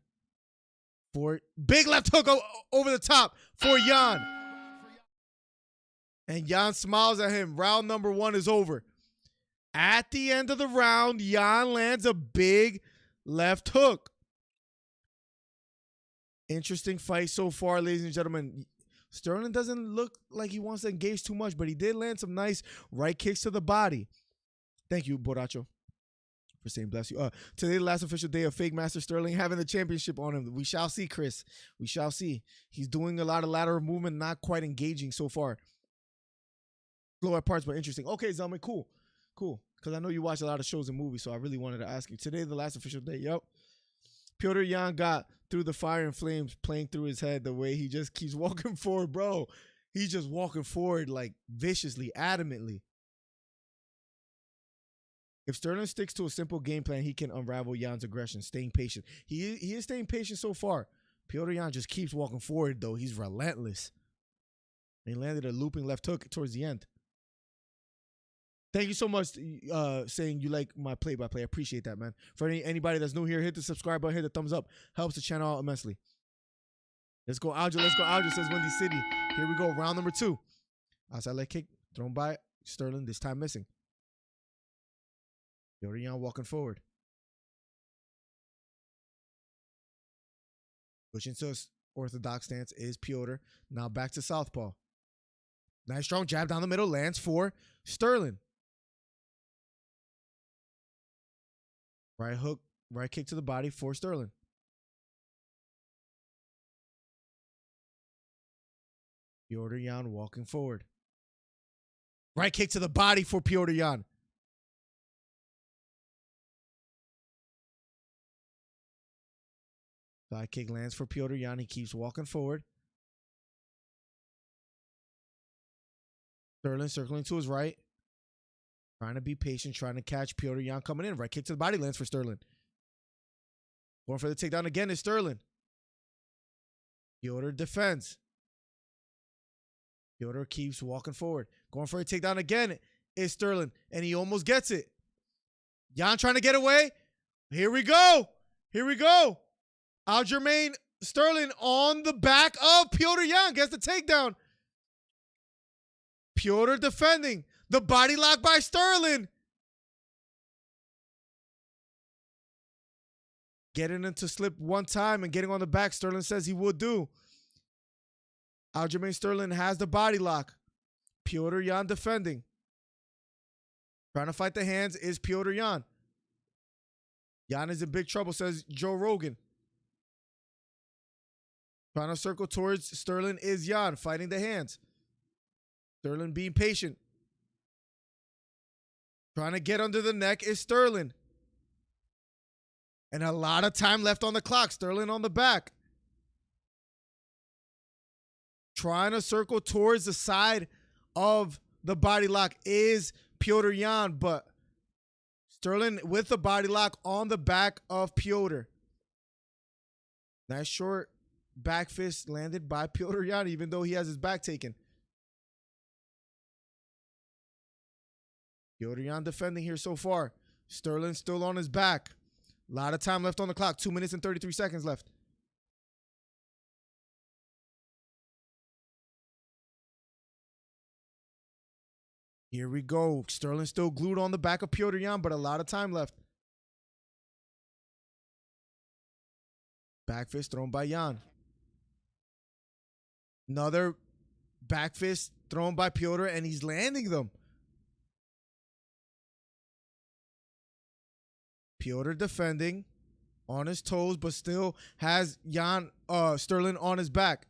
For big left hook over the top for Yan. And Yan smiles at him. Round number 1 is over. At the end of the round, Yan lands a big left hook. Interesting fight so far, ladies and gentlemen. Sterling doesn't look like he wants to engage too much, but he did land some nice right kicks to the body. Thank you, Borracho, for saying bless you. Today, the last official day of Fake Master Sterling having the championship on him. We shall see, Chris. We shall see. He's doing a lot of lateral movement, not quite engaging so far. Slow at parts, but interesting. Okay, Zelman, cool. Cool. Because I know you watch a lot of shows and movies, so I really wanted to ask you. Today, the last official day. Yep. Petr Yan got through the fire and flames playing through his head the way he just keeps walking forward, bro. He's just walking forward like viciously, adamantly. If Sterling sticks to a simple game plan, he can unravel Yan's aggression, staying patient. He is staying patient so far. Petr Yan just keeps walking forward, though. He's relentless. And he landed a looping left hook towards the end. Thank you so much saying you like my play-by-play. I appreciate that, man. For anybody that's new here, hit the subscribe button, hit the thumbs up. Helps the channel out immensely. Let's go, Alja. Let's go, Alja, says Windy City. Here we go, round number 2. Outside leg kick thrown by Sterling, this time missing. Petr Yan walking forward. Pushing to his orthodox stance is Petr. Now back to southpaw. Nice strong jab down the middle. Lands for Sterling. Right hook, right kick to the body for Sterling. Petr Yan walking forward. Right kick to the body for Petr Yan. Side kick lands for Petr Yan. He keeps walking forward. Sterling circling to his right. Trying to be patient, trying to catch Petr Yan coming in. Right kick to the body lands for Sterling. Going for the takedown again is Sterling. Petr defends. Petr keeps walking forward. Going for a takedown again is Sterling. And he almost gets it. Yan trying to get away. Here we go. Here we go. Aljamain Sterling on the back of Petr Yan. Gets the takedown. Petr defending. The body lock by Sterling. Getting into slip one time and getting on the back. Sterling says he would do. Aljamain Sterling has the body lock. Petr Yan defending. Trying to fight the hands is Petr Yan. Yan is in big trouble, says Joe Rogan. Trying to circle towards Sterling is Yan, fighting the hands. Sterling being patient. Trying to get under the neck is Sterling. And a lot of time left on the clock. Sterling on the back. Trying to circle towards the side of the body lock is Petr Yan, but Sterling with the body lock on the back of Petr. Nice short back fist landed by Petr Yan, even though he has his back taken. Petr Yan defending here so far. Sterling still on his back. A lot of time left on the clock. 2 minutes and 33 seconds left. Here we go. Sterling still glued on the back of Petr Yan, but a lot of time left. Back fist thrown by Yan. Another back fist thrown by Petr, and he's landing them. Petr defending on his toes, but still has Sterling on his back.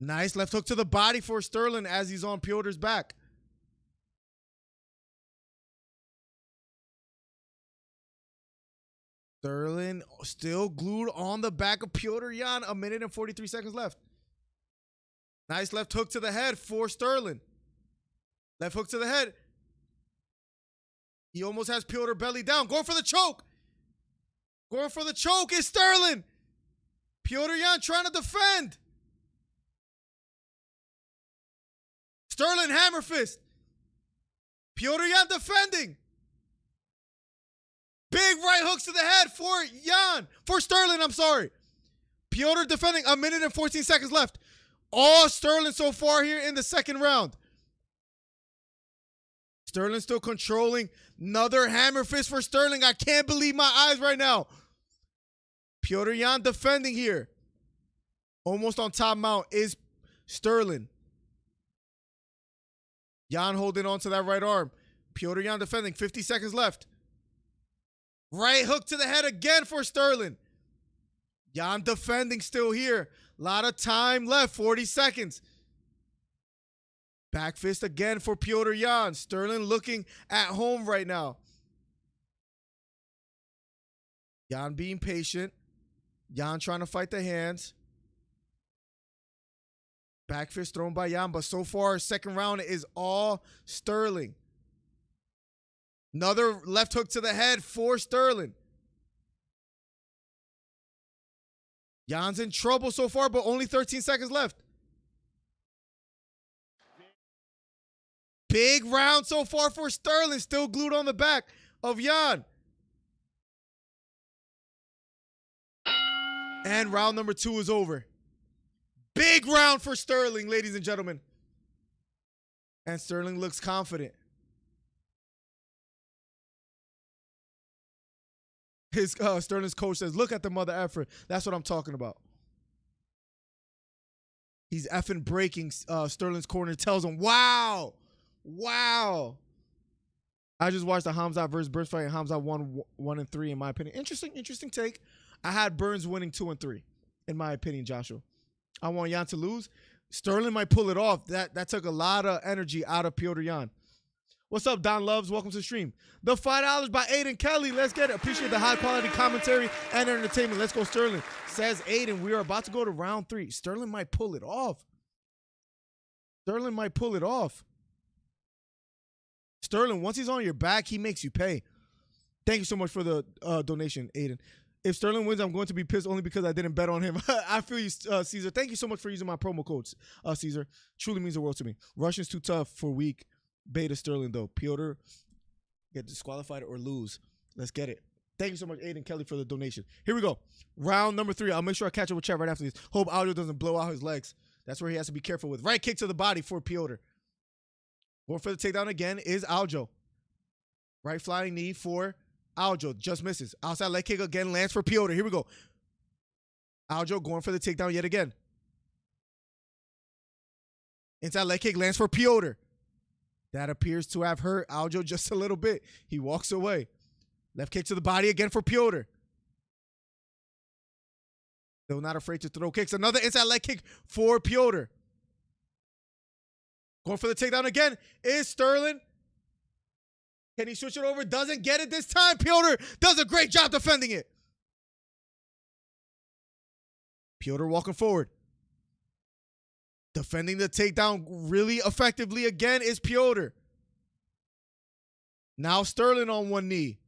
Nice left hook to the body for Sterling as he's on Petr's back. Sterling still glued on the back of Petr Yan. 1 minute and 43 seconds left. Nice left hook to the head for Sterling. Left hook to the head. He almost has Petr belly down. Going for the choke. Going for the choke is Sterling. Petr Yan trying to defend. Sterling hammer fist. Petr Yan defending. Big right hooks to the head for Yan. For Sterling, I'm sorry. Petr defending. 1 minute and 14 seconds left. All Sterling so far here in the second round. Sterling still controlling. Another hammer fist for Sterling. I can't believe my eyes right now. Petr Yan defending here. Almost on top mount is Sterling. Yan holding on to that right arm. Petr Yan defending. 50 seconds left. Right hook to the head again for Sterling. Yan defending still here. A lot of time left. 40 seconds. Back fist again for Petr Yan. Sterling looking at home right now. Yan being patient. Yan trying to fight the hands. Back fist thrown by Yan, but so far, second round is all Sterling. Another left hook to the head for Sterling. Yan's in trouble so far, but only 13 seconds left. Big round so far for Sterling, still glued on the back of Yan. And round number 2 is over. Big round for Sterling, ladies and gentlemen. And Sterling looks confident. His Sterling's coach says, look at the mother effer. That's what I'm talking about. He's effing breaking Sterling's corner. Tells him, wow. Wow. I just watched the Hamzat versus Burns fight, and Hamzat won 1-3 in my opinion. Interesting take. I had Burns winning 2-3 in my opinion, Joshua. I want Jan to lose. Sterling might pull it off. That took a lot of energy out of Petr Yan. What's up, Don Loves? Welcome to the stream. The $5 by Aiden Kelly. Let's get it. Appreciate the high-quality commentary and entertainment. Let's go, Sterling. Says Aiden, we are about to go to round 3. Sterling might pull it off. Sterling might pull it off. Sterling, once he's on your back, he makes you pay. Thank you so much for the donation, Aiden. If Sterling wins, I'm going to be pissed only because I didn't bet on him. I feel you, Caesar. Thank you so much for using my promo codes, Caesar. Truly means the world to me. Russian's too tough for weak. Beta Sterling, though. Petr, get disqualified or lose. Let's get it. Thank you so much, Aiden Kelly, for the donation. Here we go. Round number 3. I'll make sure I catch up with chat right after this. Hope Aljo doesn't blow out his legs. That's where he has to be careful with. Right kick to the body for Petr. Going for the takedown again is Aljo. Right flying knee for Aljo. Just misses. Outside leg kick again lands for Petr. Here we go. Aljo going for the takedown yet again. Inside leg kick lands for Petr. That appears to have hurt Aljo just a little bit. He walks away. Left kick to the body again for Petr. Still not afraid to throw kicks. Another inside leg kick for Petr. Going for the takedown again is Sterling. Can he switch it over? Doesn't get it this time. Petr does a great job defending it. Petr walking forward. Defending the takedown really effectively again is Petr. Now Sterling on one knee.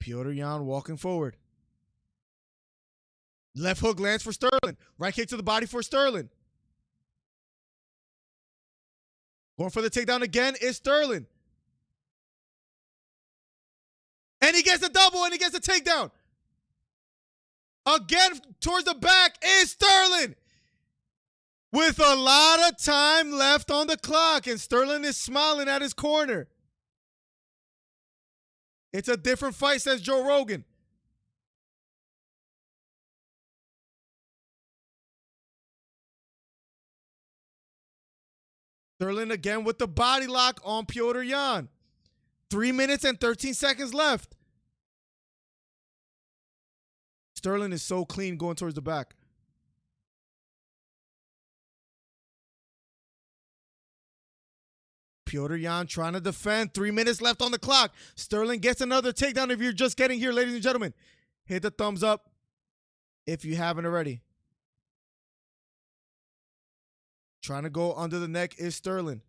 Petr Yan walking forward. Left hook lands for Sterling. Right kick to the body for Sterling. Going for the takedown again is Sterling. And he gets a double and he gets a takedown. Again towards the back is Sterling. With a lot of time left on the clock. And Sterling is smiling at his corner. It's a different fight, says Joe Rogan. Sterling again with the body lock on Petr Yan. 3 minutes and 13 seconds left. Sterling is so clean going towards the back. Petr Yan trying to defend. 3 minutes left on the clock. Sterling gets another takedown. If you're just getting here, ladies and gentlemen, hit the thumbs up if you haven't already. Trying to go under the neck is Sterling.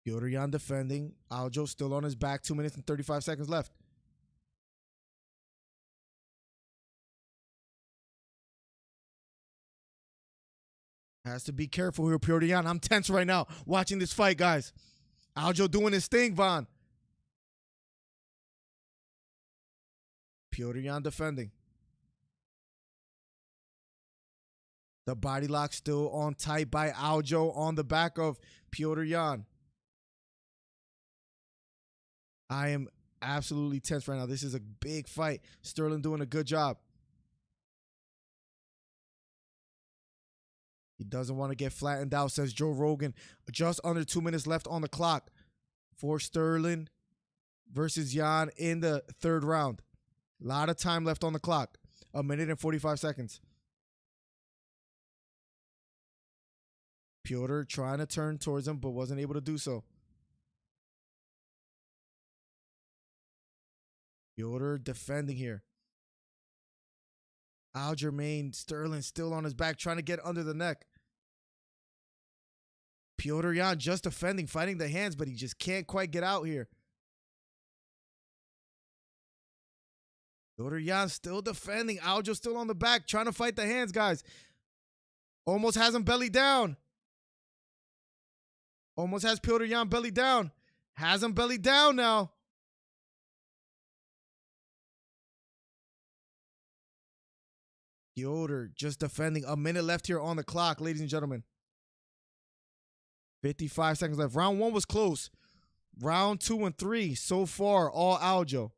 Petr Yan defending. Aljo still on his back. 2 minutes and 35 seconds left. Has to be careful here, Petr Yan. I'm tense right now watching this fight, guys. Aljo doing his thing, Von. Petr Yan defending. The body lock still on tight by Aljo on the back of Petr Yan. I am absolutely tense right now. This is a big fight. Sterling doing a good job. He doesn't want to get flattened out, says Joe Rogan. Just under 2 minutes left on the clock for Sterling versus Yan in the third round. A lot of time left on the clock. 1 minute and 45 seconds. Petr trying to turn towards him, but wasn't able to do so. Petr defending here. Aljamain, Sterling still on his back, trying to get under the neck. Petr Yan just defending, fighting the hands, but he just can't quite get out here. Petr Yan still defending. Aljo still on the back, trying to fight the hands, guys. Almost has him belly down. Almost has Petr Yan belly down. Has him belly down now. Gilbert just defending. A minute left here on the clock, ladies and gentlemen. 55 seconds left. Round 1 was close. Round 2 and 3 so far, all Aljo.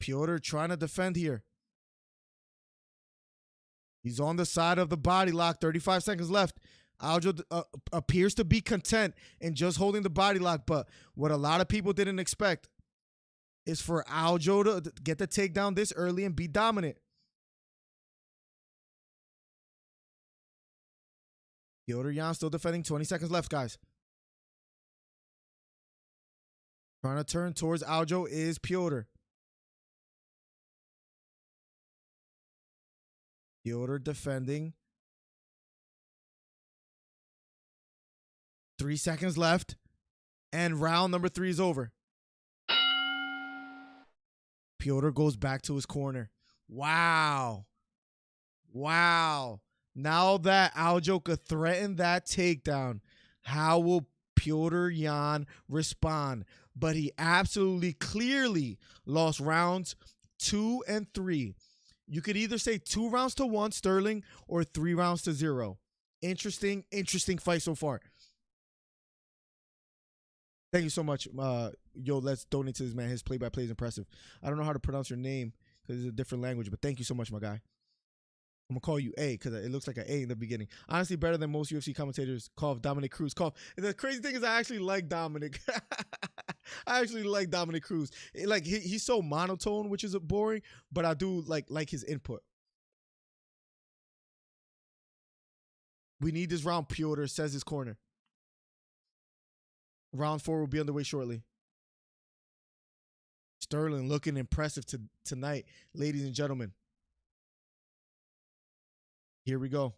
Petr trying to defend here. He's on the side of the body lock. 35 seconds left. Aljo appears to be content in just holding the body lock, but what a lot of people didn't expect is for Aljo to get the takedown this early and be dominant. Petr Yan still defending. 20 seconds left, guys. Trying to turn towards Aljo is Petr. Petr defending. 3 seconds left. And round number 3 is over. Petr goes back to his corner. Wow. Wow. Now that Aljo could threaten that takedown, how will Petr Yan respond? But he absolutely clearly lost rounds 2 and 3. You could either say 2 rounds to 1, Sterling, or 3 rounds to 0. Interesting fight so far. Thank you so much. Yo, let's donate to this man. His play-by-play is impressive. I don't know how to pronounce your name because it's a different language, but thank you so much, my guy. I'm going to call you A because it looks like an A in the beginning. Honestly, better than most UFC commentators call Dominic Cruz. The crazy thing is I actually like Dominic. I actually like Dominic Cruz. Like he's so monotone, which is boring, but I do like his input. We need this round, Petr, says his corner. Round 4 will be underway shortly. Sterling looking impressive tonight, ladies and gentlemen. Here we go.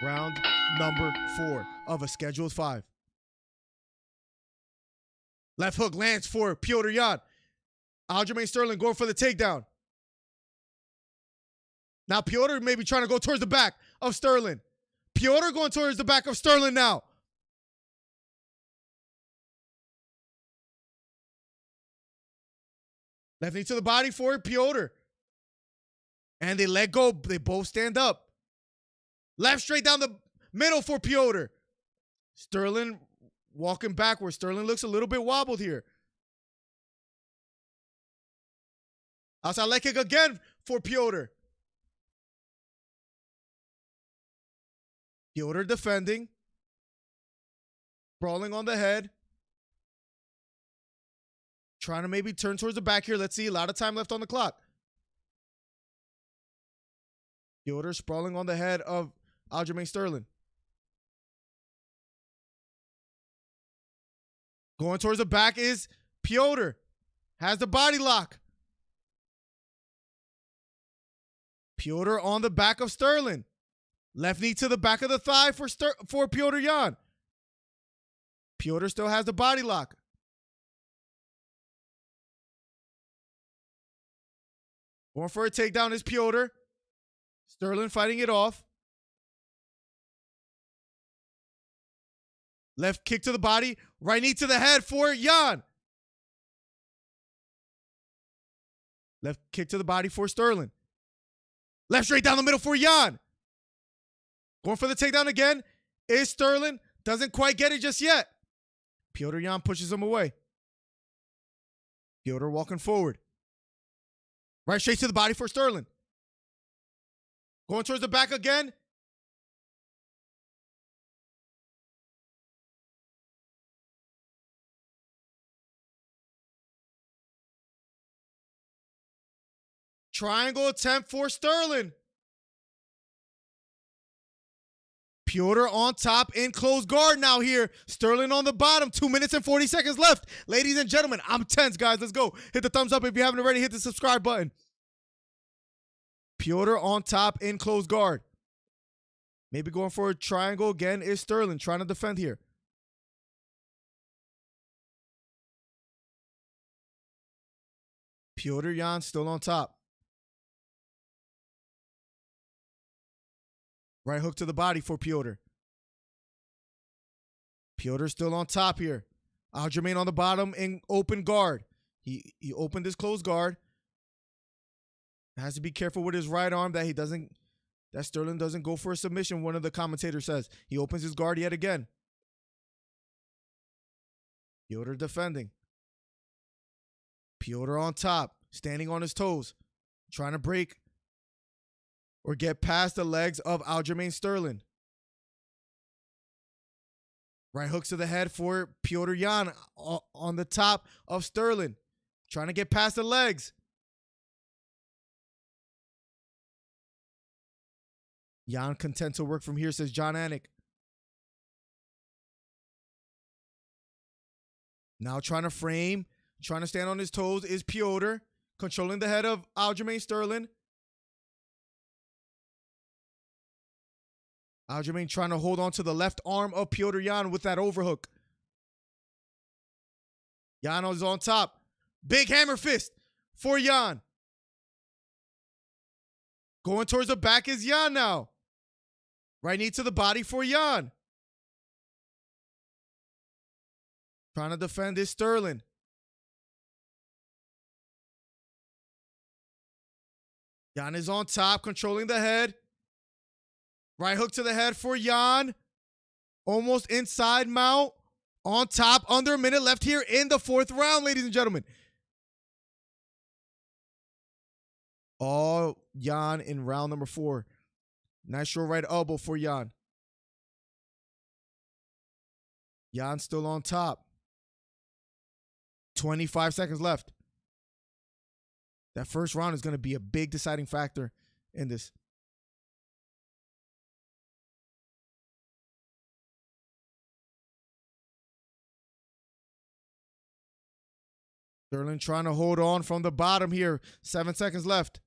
Round number 4 of a scheduled 5. Left hook lands for Petr Yan. Aljamain Sterling going for the takedown. Now Petr may be trying to go towards the back of Sterling. Petr going towards the back of Sterling now. Left knee to the body for Petr. And they let go. They both stand up. Left straight down the middle for Petr. Sterling walking backwards. Sterling looks a little bit wobbled here. Outside leg kick again for Petr. Petr defending. Sprawling on the head. Trying to maybe turn towards the back here. Let's see. A lot of time left on the clock. Petr sprawling on the head of Aljamain Sterling. Going towards the back is Petr. Has the body lock. Petr on the back of Sterling. Left knee to the back of the thigh for Petr Yan. Petr still has the body lock. Going for a takedown is Petr. Sterling fighting it off. Left kick to the body. Right knee to the head for Yan. Left kick to the body for Sterling. Left straight down the middle for Yan. Going for the takedown again is Sterling. Doesn't quite get it just yet. Petr Yan pushes him away. Petr walking forward. Right straight to the body for Sterling. Going towards the back again. Triangle attempt for Sterling. Petr on top in close guard now here. Sterling on the bottom. 2 minutes and 40 seconds left. Ladies and gentlemen, I'm tense, guys. Let's go. Hit the thumbs up if you haven't already. Hit the subscribe button. Petr on top in close guard. Maybe going for a triangle again is Sterling trying to defend here. Petr Yan still on top. Right hook to the body for Petr. Petr still on top here. Aljamain on the bottom in open guard. He opened his closed guard. Has to be careful with his right arm that Sterling doesn't go for a submission, one of the commentators says. He opens his guard yet again. Petr defending. Petr on top, standing on his toes, trying to break or get past the legs of Aljamain Sterling. Right hooks to the head for Petr Yan on the top of Sterling, trying to get past the legs. Yan content to work from here, says John Anik. Now trying to frame, trying to stand on his toes is Petr, controlling the head of Aljamain Sterling. Aljamain trying to hold on to the left arm of Petr Yan with that overhook. Yan is on top. Big hammer fist for Yan. Going towards the back is Yan now. Right knee to the body for Yan. Trying to defend is Sterling. Yan is on top, controlling the head. Right hook to the head for Yan. Almost inside mount. On top, under a minute left here in the 4th round, ladies and gentlemen. All Yan in round number 4. Nice short right elbow for Yan. Yan still on top. 25 seconds left. That first round is going to be a big deciding factor in this. Sterling trying to hold on from the bottom here. 7 seconds left.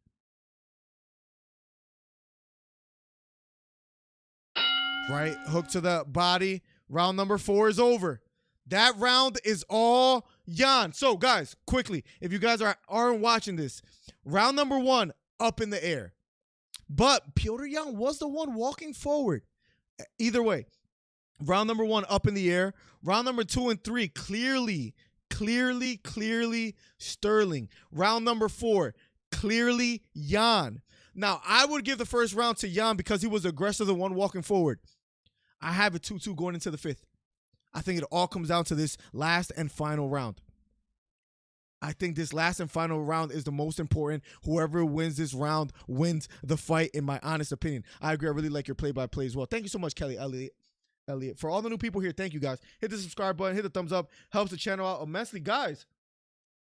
Right hook to the body. Round number 4 is over. That round is all Yan. So, guys, quickly, if you guys aren't watching this, round number 1 up in the air. But Petr Yan was the one walking forward. Either way, round number 1 up in the air. Round number 2 and 3 clearly Sterling. Round number 4, clearly Yan. Now, I would give the first round to Yan because he was aggressive, the one walking forward. I have a 2-2 going into the 5th. I think it all comes down to this last and final round. I think this last and final round is the most important. Whoever wins this round wins the fight, in my honest opinion. I agree. I really like your play-by-play as well. Thank you so much, Kelly Elliott. For all the new people here, thank you, guys. Hit the subscribe button. Hit the thumbs up. Helps the channel out immensely. Guys,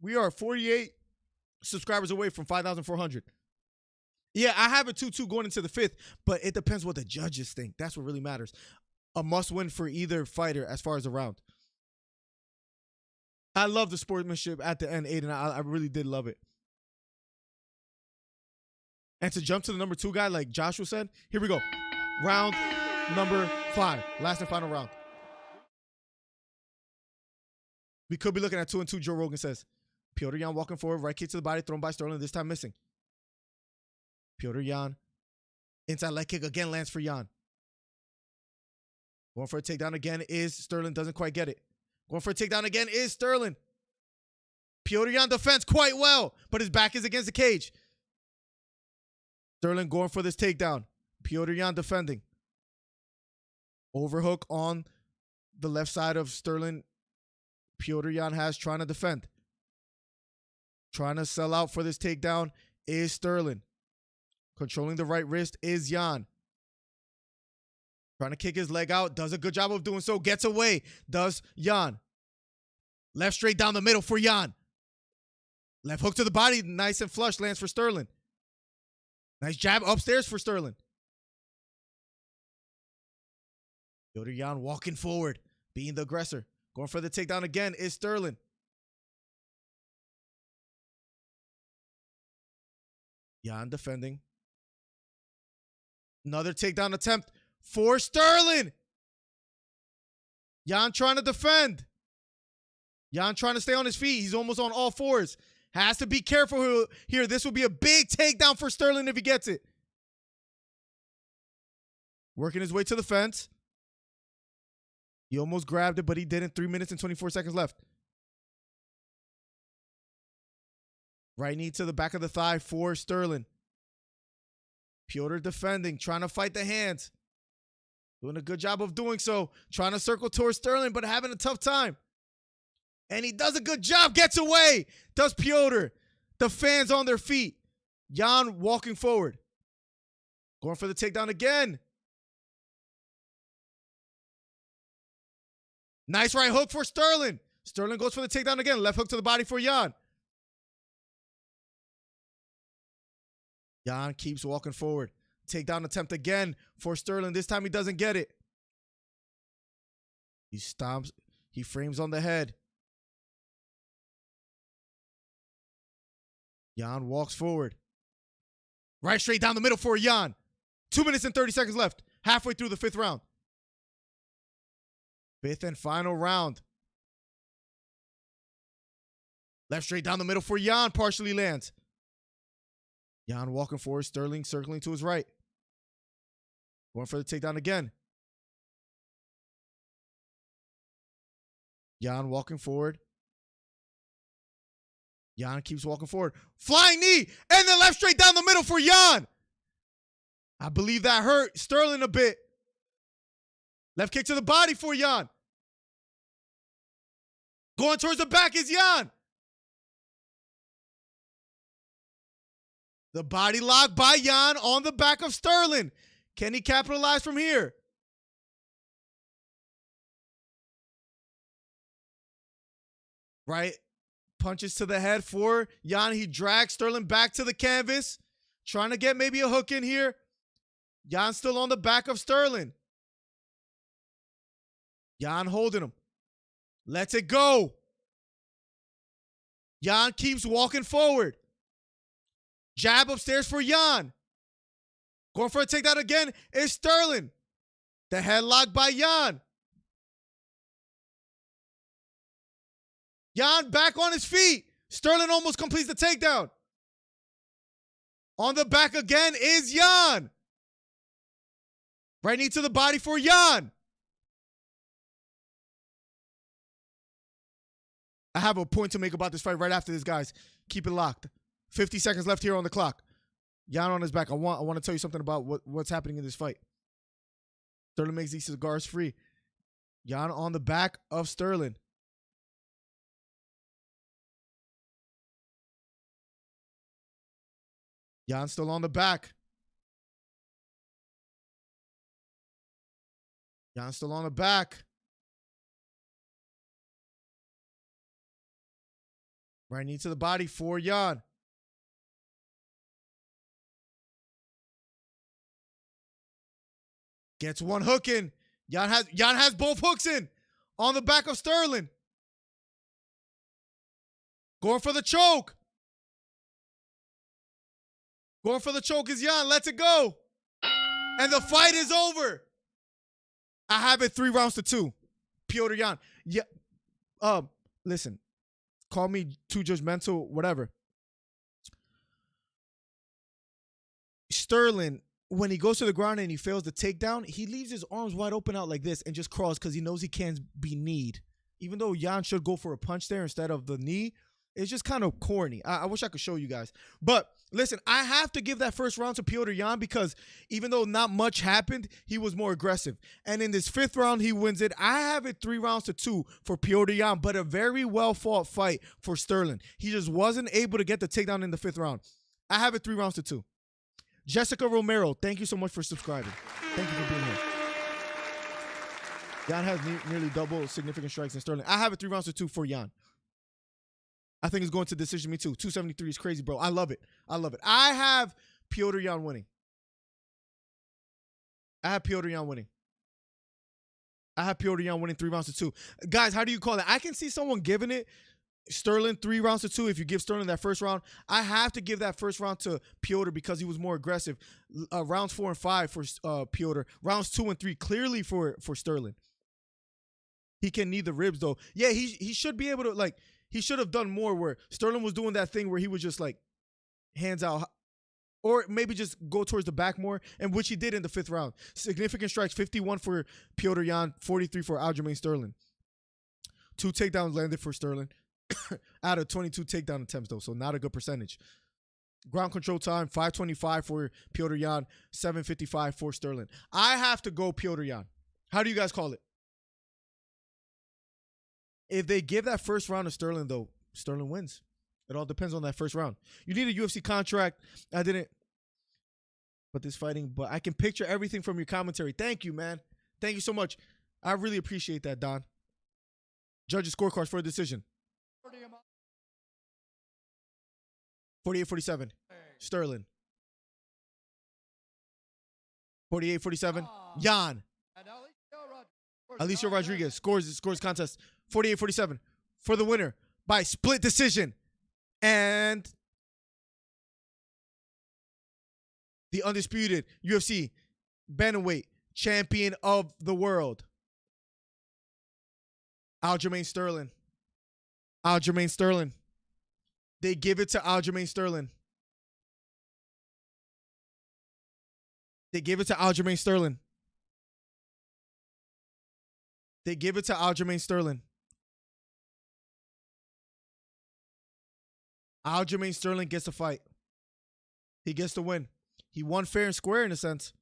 we are 48 subscribers away from 5,400. Yeah, I have a 2-2 going into the 5th, but it depends what the judges think. That's what really matters. A must-win for either fighter as far as the round. I love the sportsmanship at the end, Aiden. I really did love it. And to jump to the number 2 guy, like Joshua said, here we go. Round number 5. Last and final round. We could be looking at 2-2, Joe Rogan says. Petr Yan walking forward, right kick to the body, thrown by Sterling, this time missing. Petr Yan. Inside leg kick again lands for Yan. Going for a takedown again is Sterling, doesn't quite get it. Going for a takedown again is Sterling. Petr Yan defends quite well, but his back is against the cage. Sterling going for this takedown. Petr Yan defending. Overhook on the left side of Sterling. Petr Yan has trying to defend. Trying to sell out for this takedown is Sterling. Controlling the right wrist is Yan. Trying to kick his leg out. Does a good job of doing so. Gets away. Does Yan. Left straight down the middle for Yan. Left hook to the body. Nice and flush. Lands for Sterling. Nice jab upstairs for Sterling. Petr Yan walking forward. Being the aggressor. Going for the takedown again is Sterling. Yan defending. Another takedown attempt for Sterling. Yan trying to defend. Yan trying to stay on his feet. He's almost on all fours. Has to be careful here. This will be a big takedown for Sterling if he gets it. Working his way to the fence. He almost grabbed it, but he didn't. 3 minutes and 24 seconds left. Right knee to the back of the thigh for Sterling. Petr defending, trying to fight the hands. Doing a good job of doing so. Trying to circle towards Sterling, but having a tough time. And he does a good job. Gets away. Does Petr. The fans on their feet. Jan walking forward. Going for the takedown again. Nice right hook for Sterling. Sterling goes for the takedown again. Left hook to the body for Jan. Jan keeps walking forward. Takedown attempt again for Sterling. This time he doesn't get it. He stomps. He frames on the head. Jan walks forward. Right straight down the middle for Jan. 2 minutes and 30 seconds left. Halfway through the 5th round. 5th and final round. Left straight down the middle for Jan. Partially lands. Jan walking forward. Sterling circling to his right. Going for the takedown again. Jan walking forward. Jan keeps walking forward. Flying knee. And then left straight down the middle for Jan. I believe that hurt Sterling a bit. Left kick to the body for Jan. Going towards the back is Jan. The body lock by Jan on the back of Sterling. Can he capitalize from here? Right. Punches to the head for Jan. He drags Sterling back to the canvas. Trying to get maybe a hook in here. Jan still on the back of Sterling. Jan holding him. Lets it go. Jan keeps walking forward. Jab upstairs for Jan. Going for a takedown again is Sterling. The headlock by Jan. Jan back on his feet. Sterling almost completes the takedown. On the back again is Jan. Right knee to the body for Jan. I have a point to make about this fight right after this, guys. Keep it locked. 50 seconds left here on the clock. Jan on his back. I want to tell you something about what's happening in this fight. Sterling makes these cigars free. Jan on the back of Sterling. Jan still on the back. Jan still on the back. Right knee to the body for Jan. Gets one hook in. Jan has both hooks in. On the back of Sterling. Going for the choke. Going for the choke is Jan. Lets it go. And the fight is over. I have it 3 rounds to 2. Petr Yan. Yeah. Listen. Call me too judgmental, whatever. Sterling, when he goes to the ground and he fails the takedown, he leaves his arms wide open out like this and just crawls because he knows he can't be kneed. Even though Jan should go for a punch there instead of the knee, it's just kind of corny. I wish I could show you guys. But listen, I have to give that first round to Petr Yan because even though not much happened, he was more aggressive. And in this 5th round, he wins it. I have it 3 rounds to 2 for Petr Yan, but a very well-fought fight for Sterling. He just wasn't able to get the takedown in the 5th round. I have it 3 rounds to 2. Jessica Romero, thank you so much for subscribing. Thank you for being here. Jan has nearly double significant strikes in Sterling. I have it 3 rounds to 2 for Jan. I think it's going to decision me too. 273 is crazy, bro. I love it. I love it. I have Petr Yan winning. I have Petr Yan winning. I have Petr Yan winning 3 rounds to 2. Guys, how do you call that? I can see someone giving it Sterling 3 rounds to 2 if you give Sterling that first round. I have to give that first round to Petr because he was more aggressive. Rounds 4 and 5 for Petr. Rounds 2 and 3 clearly for Sterling. He can knee the ribs though. Yeah, he should be able to like. He should have done more where Sterling was doing that thing where he was just like hands out Or maybe just go towards the back more, and which he did in the 5th round. Significant strikes, 51 for Petr Yan, 43 for Aljamain Sterling. 2 takedowns landed for Sterling out of 22 takedown attempts, though, so not a good percentage. Ground control time, 525 for Petr Yan, 755 for Sterling. I have to go Petr Yan. How do you guys call it? If they give that first round to Sterling, though, Sterling wins. It all depends on that first round. You need a UFC contract. I didn't put this fighting, but I can picture everything from your commentary. Thank you, man. Thank you so much. I really appreciate that, Don. Judges' scorecards for a decision. 48-47. Sterling. 48-47. Yan. Alicia Rodriguez scores contest. 48-47 for the winner by split decision. And the undisputed UFC bantamweight champion of the world, Aljamain Sterling. Aljamain Sterling. They give it to Aljamain Sterling. They give it to Aljamain Sterling. They give it to Aljamain Sterling. Aljamain Sterling gets the fight. He gets the win. He won fair and square in a sense.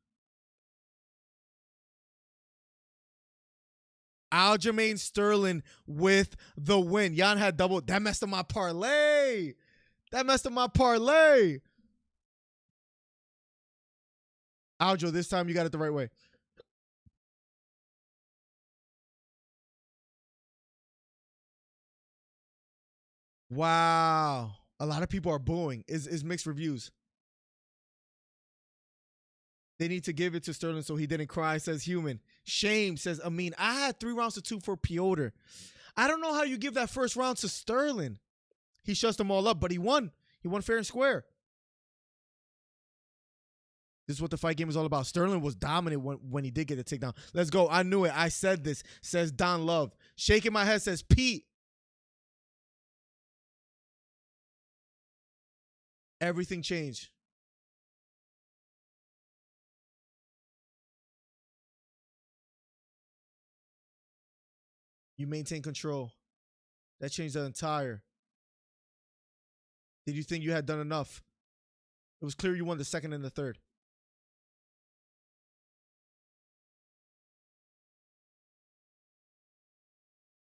Aljamain Sterling with the win. Yan had double. That messed up my parlay. That messed up my parlay. Aljo, this time you got it the right way. Wow. A lot of people are booing. Is mixed reviews. They need to give it to Sterling so he didn't cry, says Human. Shame, says Amin. I had 3 rounds to 2 for Petr. I don't know how you give that first round to Sterling. He shuts them all up, but he won. He won fair and square. This is what the fight game is all about. Sterling was dominant when he did get a takedown. Let's go. I knew it. I said this, says Don Love. Shaking my head, says Pete. Everything changed. You maintain control. That changed the entire. Did you think you had done enough? It was clear you won the 2nd and the 3rd.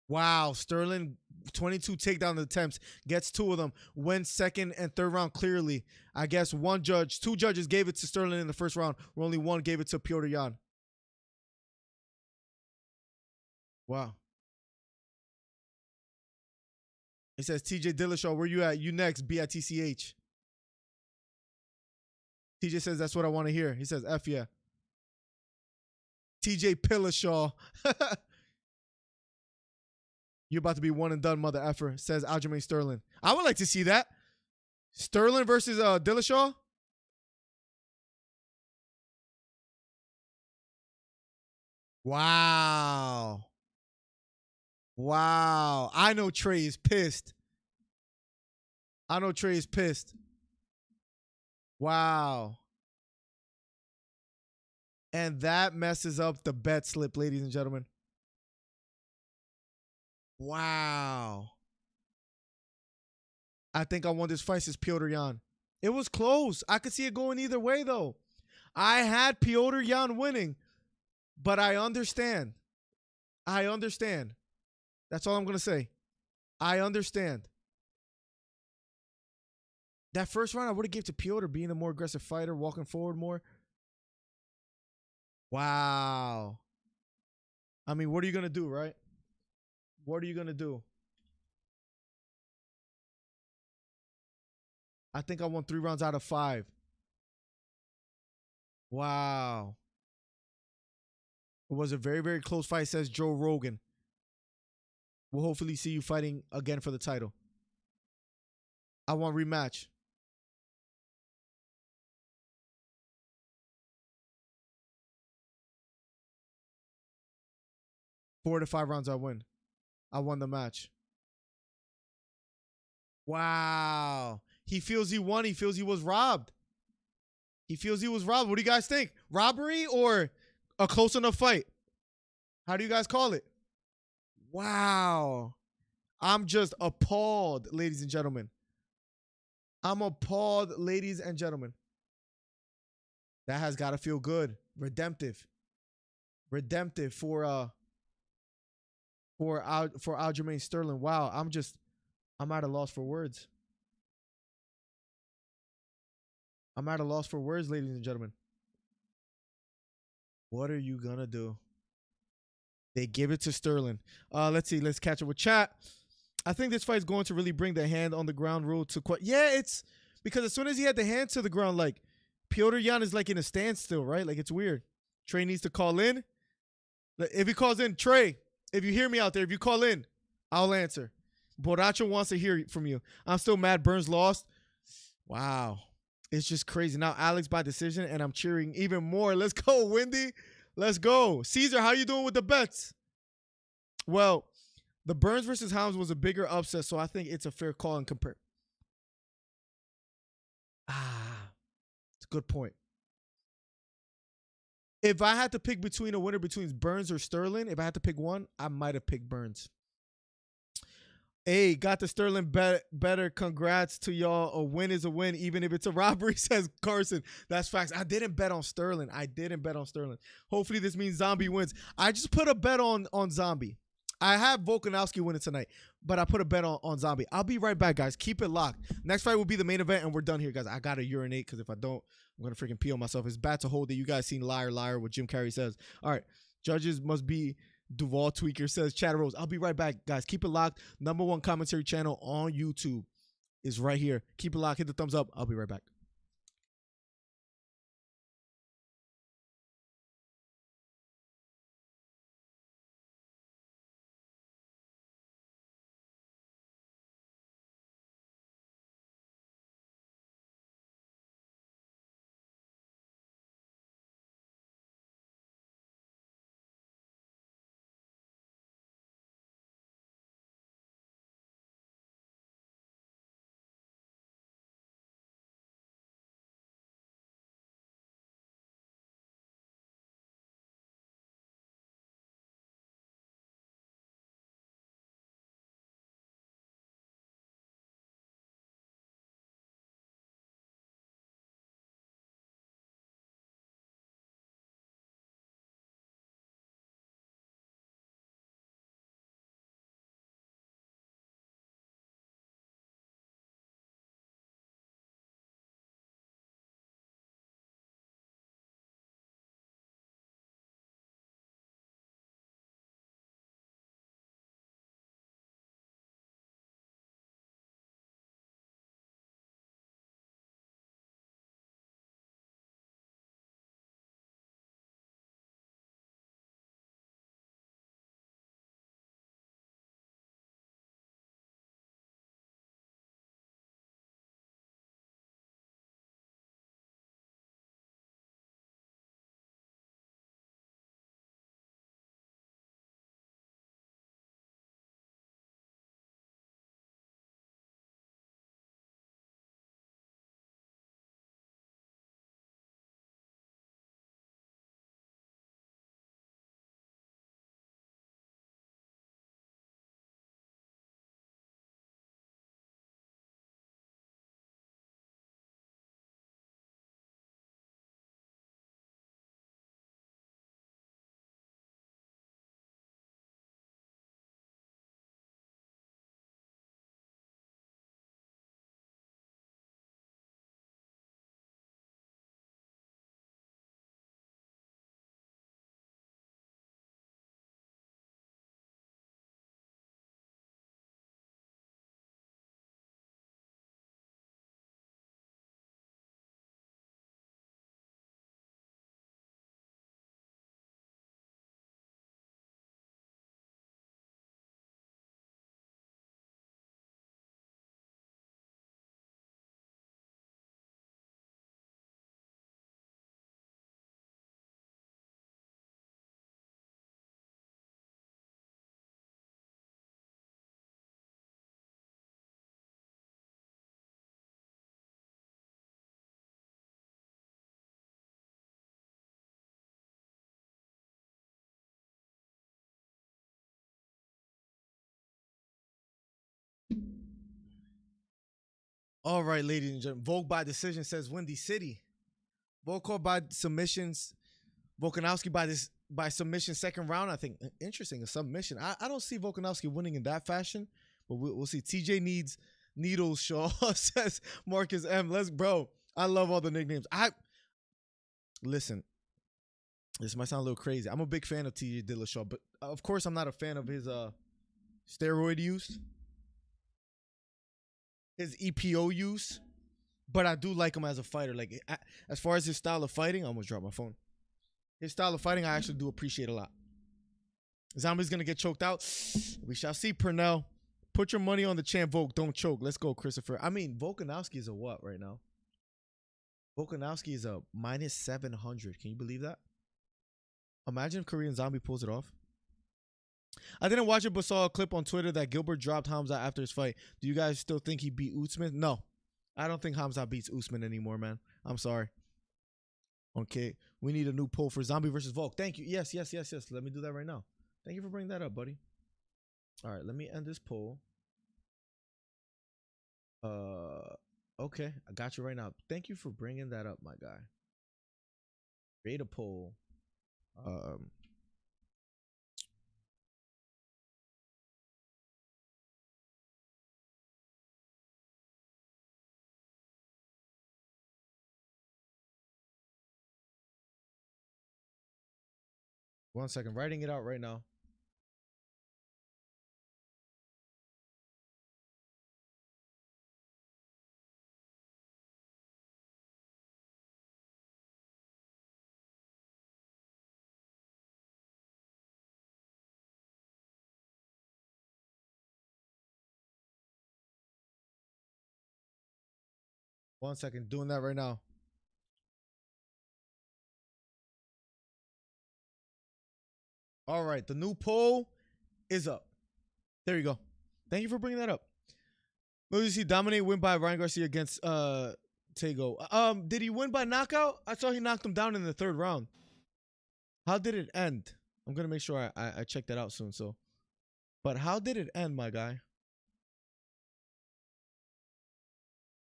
Wow, Sterling, 22 takedown attempts, gets 2 of them, wins 2nd and 3rd round clearly. I guess 2 judges gave it to Sterling in the 1st round, where only 1 gave it to Petr Yan. Wow. It says, TJ Dillashaw, where you at? You next, be at TCH. TJ says, that's what I want to hear. He says, F yeah. TJ Dillashaw. You're about to be one and done, mother effer, says Aljamain Sterling. I would like to see that. Sterling versus Dillashaw. Wow. Wow. I know Trey is pissed. I know Trey is pissed. Wow. And that messes up the bet slip, ladies and gentlemen. Wow. I think I won this fight, says Petr Yan. It was close. I could see it going either way, though. I had Petr Yan winning, but I understand. I understand. That's all I'm going to say. I understand. That first round, I would have gave to Petr, being a more aggressive fighter, walking forward more. Wow. I mean, what are you going to do, right? What are you going to do? I think I won 3 rounds out of 5. Wow. It was a very, very close fight, says Joe Rogan. We'll hopefully see you fighting again for the title. I want rematch. Four to 5 rounds I win. I won the match. Wow. He feels he won. He feels he was robbed. He feels he was robbed. What do you guys think? Robbery or a close enough fight? How do you guys call it? Wow. I'm just appalled, ladies and gentlemen. I'm appalled, ladies and gentlemen. That has got to feel good. Redemptive for Aljamain Sterling. Wow, I'm at a loss for words. I'm at a loss for words, ladies and gentlemen. What are you gonna do? They give it to Sterling. Let's see. Let's catch up with chat. I think this fight is going to really bring the hand on the ground rule to quite. Yeah, it's because as soon as he had the hand to the ground, like Petr Yan is like in a standstill, right? Like it's weird. Trey needs to call in. If he calls in, Trey, if you hear me out there, if you call in, I'll answer. Borracho wants to hear from you. I'm still mad Burns lost. Wow. It's just crazy. Now Alex by decision, and I'm cheering even more. Let's go, Wendy. Let's go. Caesar, how you doing with the bets? Well, the Burns versus Helms was a bigger upset, so I think it's a fair call and compare. It's a good point. If I had to pick between a winner between Burns or Sterling, if I had to pick one, I might have picked Burns. Hey, got the Sterling better. Congrats to y'all. A win is a win, even if it's a robbery, says Carson. That's facts. I didn't bet on Sterling. Hopefully this means Zombie wins. I just put a bet on Zombie. I have Volkanovski winning tonight, but I put a bet on Zombie. I'll be right back, guys. Keep it locked. Next fight will be the main event, and we're done here, guys. I got to urinate because if I don't, I'm going to freaking pee on myself. It's bad to hold it. You guys seen Liar, Liar, what Jim Carrey says. All right. Judges must be Duval Tweaker, says Chatter Rose. I'll be right back, guys. Keep it locked. #1 commentary channel on YouTube is right here. Keep it locked. Hit the thumbs up. I'll be right back. All right, ladies and gentlemen. Volk by decision says Windy City. Volkov by submissions. Volkanovski by submission second round. I think interesting, a submission. I don't see Volkanovski winning in that fashion, but we'll see. TJ needs Needles Shaw says Marcus M. Bro. I love all the nicknames. Listen. This might sound a little crazy. I'm a big fan of TJ Dillashaw, but of course I'm not a fan of his steroid use, his EPO use, but I do like him as a fighter. Like as far as his style of fighting, I almost dropped my phone. His style of fighting, I actually do appreciate a lot. Zombie's gonna get choked out. We shall see. Purnell, put your money on the champ. Volk, don't choke. Let's go, Christopher. I mean, Volkanovski is a what right now? Volkanovski is a minus 700. Can you believe that? Imagine if Korean Zombie pulls it off. I didn't watch it, but saw a clip on Twitter that Gilbert dropped Hamza after his fight. Do you guys still think he beat Usman? No. I don't think Hamza beats Usman anymore, man. I'm sorry. Okay. We need a new poll for Zombie versus Volk. Thank you. Yes. Let me do that right now. Thank you for bringing that up, buddy. All right. Let me end this poll. Okay. I got you right now. Thank you for bringing that up, my guy. Create a poll. One second, writing it out right now. One second, doing that right now. All right, the new poll is up. There you go. Thank you for bringing that up. MillerDC dominate win by Ryan Garcia against Tego. Did he win by knockout? I saw he knocked him down in the third round. How did it end? I'm gonna make sure I check that out soon. But how did it end, my guy?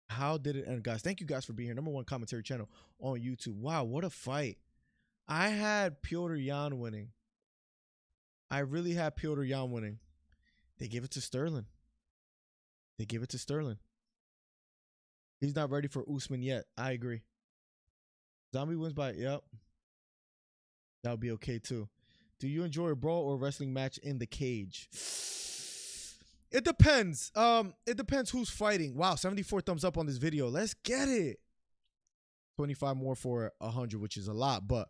How did it end, guys? Thank you guys for being here. #1 commentary channel on YouTube. Wow, what a fight. I had Petr Yan winning. I really had Petr Yan winning. They give it to Sterling. He's not ready for Usman yet. I agree. Zombie wins by, yep. That would be okay too. Do you enjoy a brawl or a wrestling match in the cage? It depends. It depends who's fighting. Wow, 74 thumbs up on this video. Let's get it. 25 more for 100, which is a lot. But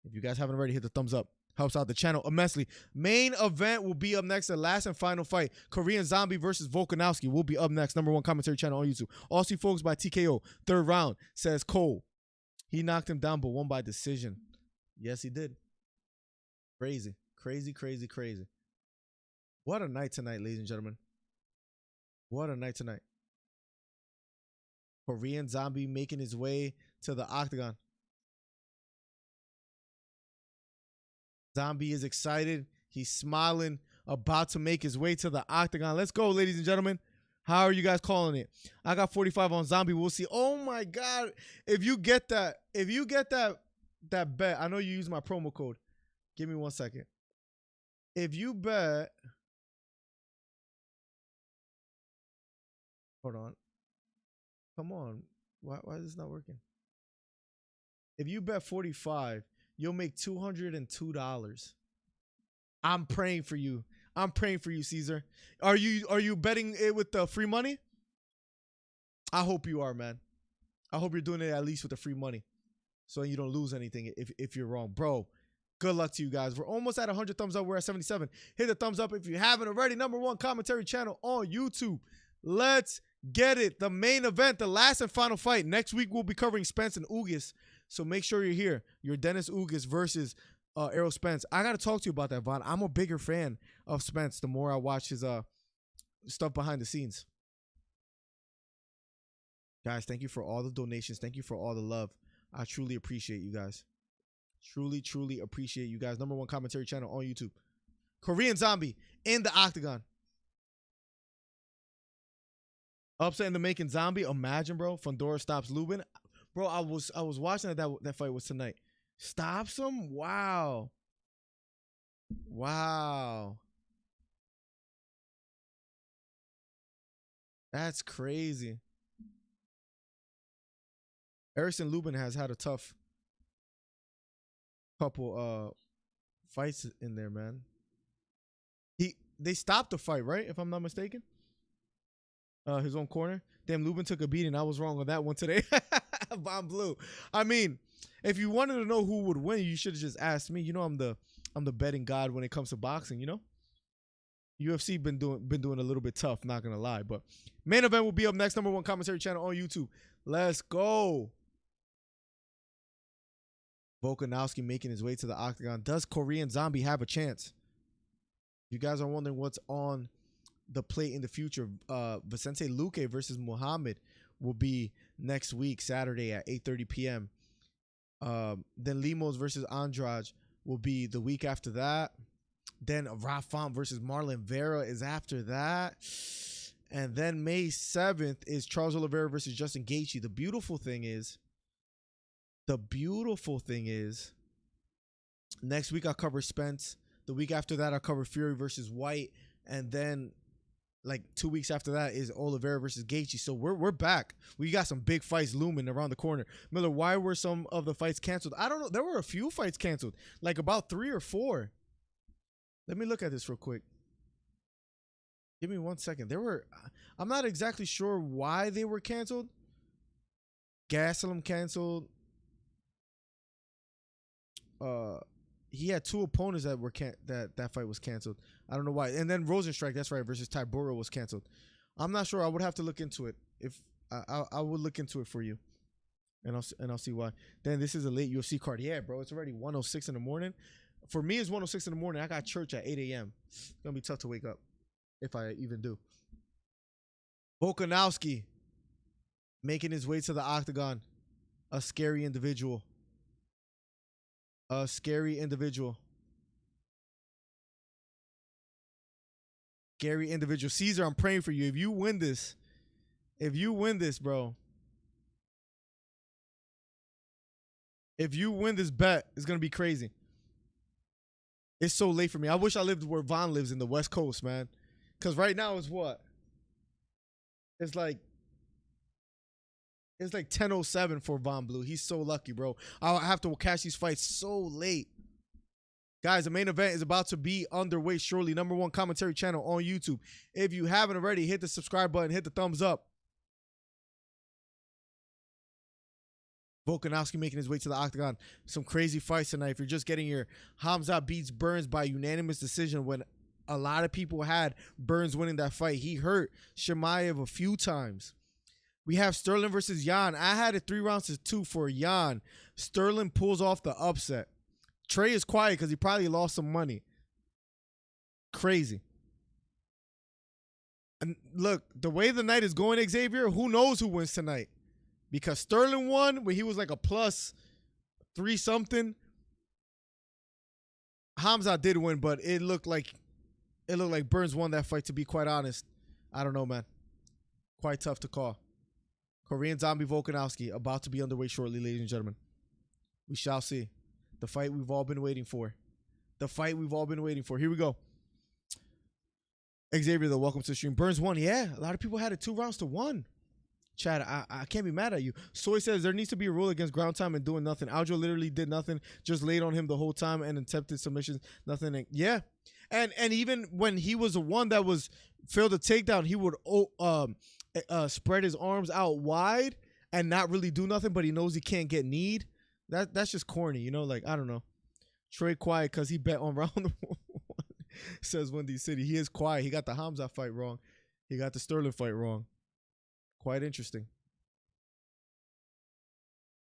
if you guys haven't already, hit the thumbs up. Helps out the channel immensely. Main event will be up next. The last and final fight. Korean Zombie versus Volkanovski will be up next. #1 commentary channel on YouTube. Aussie Folks by TKO. Third round, says Cole. He knocked him down, but won by decision. Yes, he did. Crazy. What a night tonight, ladies and gentlemen. What a night tonight. Korean Zombie making his way to the octagon. Zombie is excited. He's smiling, about to make his way to the octagon. Let's go, ladies and gentlemen. How are you guys calling it? I got 45 on Zombie. We'll see. Oh my God. If you get that bet, I know you use my promo code. Give me 1 second. If you bet, hold on. Come on. Why is this not working? If you bet 45, you'll make $202. I'm praying for you. I'm praying for you, Caesar. Are you betting it with the free money? I hope you are, man. I hope you're doing it at least with the free money, so you don't lose anything if you're wrong, bro. Good luck to you guys. We're almost at 100 thumbs up. We're at 77. Hit the thumbs up if you haven't already. #1 commentary channel on YouTube. Let's get it. The main event, the last and final fight. Next week we'll be covering Spence and Ugas. So make sure you're here. Your Dennis Ugas versus Errol Spence. I got to talk to you about that, Vaughn. I'm a bigger fan of Spence the more I watch his stuff behind the scenes. Guys, thank you for all the donations. Thank you for all the love. I truly appreciate you guys. Truly appreciate you guys. #1 commentary channel on YouTube. Korean Zombie in the octagon. Upset in the making zombie. Imagine, bro. Fundora stops Lubin. Bro, I was watching that fight was tonight. Stops him? Wow. Wow. That's crazy. Erickson Lubin has had a tough couple fights in there, man. They stopped the fight, right? If I'm not mistaken. His own corner. Damn, Lubin took a beating. I was wrong on that one today. Bomb blue. I mean, if you wanted to know who would win, you should have just asked me. You know, I'm the betting god when it comes to boxing. You know, UFC been doing a little bit tough. Not gonna lie, but main event will be up next. #1 commentary channel on YouTube. Let's go. Volkanovski making his way to the octagon. Does Korean Zombie have a chance? If you guys are wondering what's on the plate in the future, Vicente Luque versus Muhammad will be next week, Saturday at 8:30 p.m. Then Limos versus Andrade will be the week after that. Then Rafam versus Marlon Vera is after that. And then May 7th is Charles Oliveira versus Justin Gaethje. The beautiful thing is, next week I'll cover Spence. The week after that I'll cover Fury versus White. And then like 2 weeks after that is Oliveira versus Gaethje. So we're back. We got some big fights looming around the corner. Miller, why were some of the fights canceled? I don't know. There were a few fights canceled, like about 3 or 4. Let me look at this real quick. Give me 1 second. I'm not exactly sure why they were canceled. Gastelum canceled. He had 2 opponents that were that fight was canceled. I don't know why. And then Rosenstrike, that's right, versus Tybura was canceled. I'm not sure. I would have to look into it. If I would look into it for you, and I'll see why. Then this is a late UFC card. Yeah, bro, it's already 1:06 in the morning. For me, it's 1:06 in the morning. I got church at 8 a.m. It's gonna be tough to wake up, if I even do. Volkanovski making his way to the octagon. A scary individual. A scary individual. Scary individual. Caesar, I'm praying for you. If you win this, bro. If you win this bet, it's going to be crazy. It's so late for me. I wish I lived where Von lives in the West Coast, man. Because right now it's what? It's like 10:07 for Von Blue. He's so lucky, bro. I'll have to catch these fights so late. Guys, the main event is about to be underway shortly. #1 commentary channel on YouTube. If you haven't already, hit the subscribe button, hit the thumbs up. Volkanovski making his way to the octagon. Some crazy fights tonight. If you're just getting your Hamza beats Burns by unanimous decision when a lot of people had Burns winning that fight. He hurt Chimaev a few times. We have Sterling versus Jan. I had it 3-2 for Jan. Sterling pulls off the upset. Trey is quiet because he probably lost some money. Crazy. And look, the way the night is going, Xavier, who knows who wins tonight? Because Sterling won when he was like a +3 something. Hamza did win, but it looked like Burns won that fight, to be quite honest. I don't know, man. Quite tough to call. Korean Zombie Volkanovski about to be underway shortly, ladies and gentlemen. We shall see. The fight we've all been waiting for. Here we go. Xavier, though, welcome to the stream. Burns won. Yeah, a lot of people had it 2-1. Chad, I can't be mad at you. Soy says there needs to be a rule against ground time and doing nothing. Aljo literally did nothing, just laid on him the whole time and attempted submissions. Nothing. Yeah. And even when he was the one that was failed a takedown, he would spread his arms out wide and not really do nothing, but he knows he can't get kneed. That's just corny, you know? Like, I don't know. Trey quiet because he bet on round 1, says Wendy City. He is quiet. He got the Hamza fight wrong. He got the Sterling fight wrong. Quite interesting.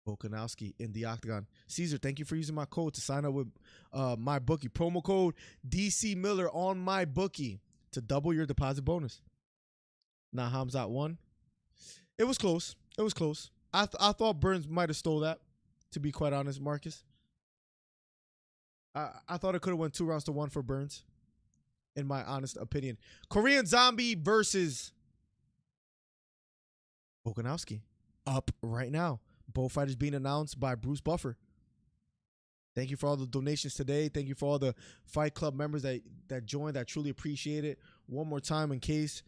Volkanovski in the octagon. Caesar, thank you for using my code to sign up with my bookie. Promo code DC Miller on my bookie to double your deposit bonus. Now Hamza won. It was close. I thought Burns might have stole that, to be quite honest, Marcus. I thought it could have went 2-1 for Burns, in my honest opinion. Korean Zombie versus Volkanovski up right now. Both fighters being announced by Bruce Buffer. Thank you for all the donations today. Thank you for all the Fight Club members that joined. I truly appreciate it. One more time, in case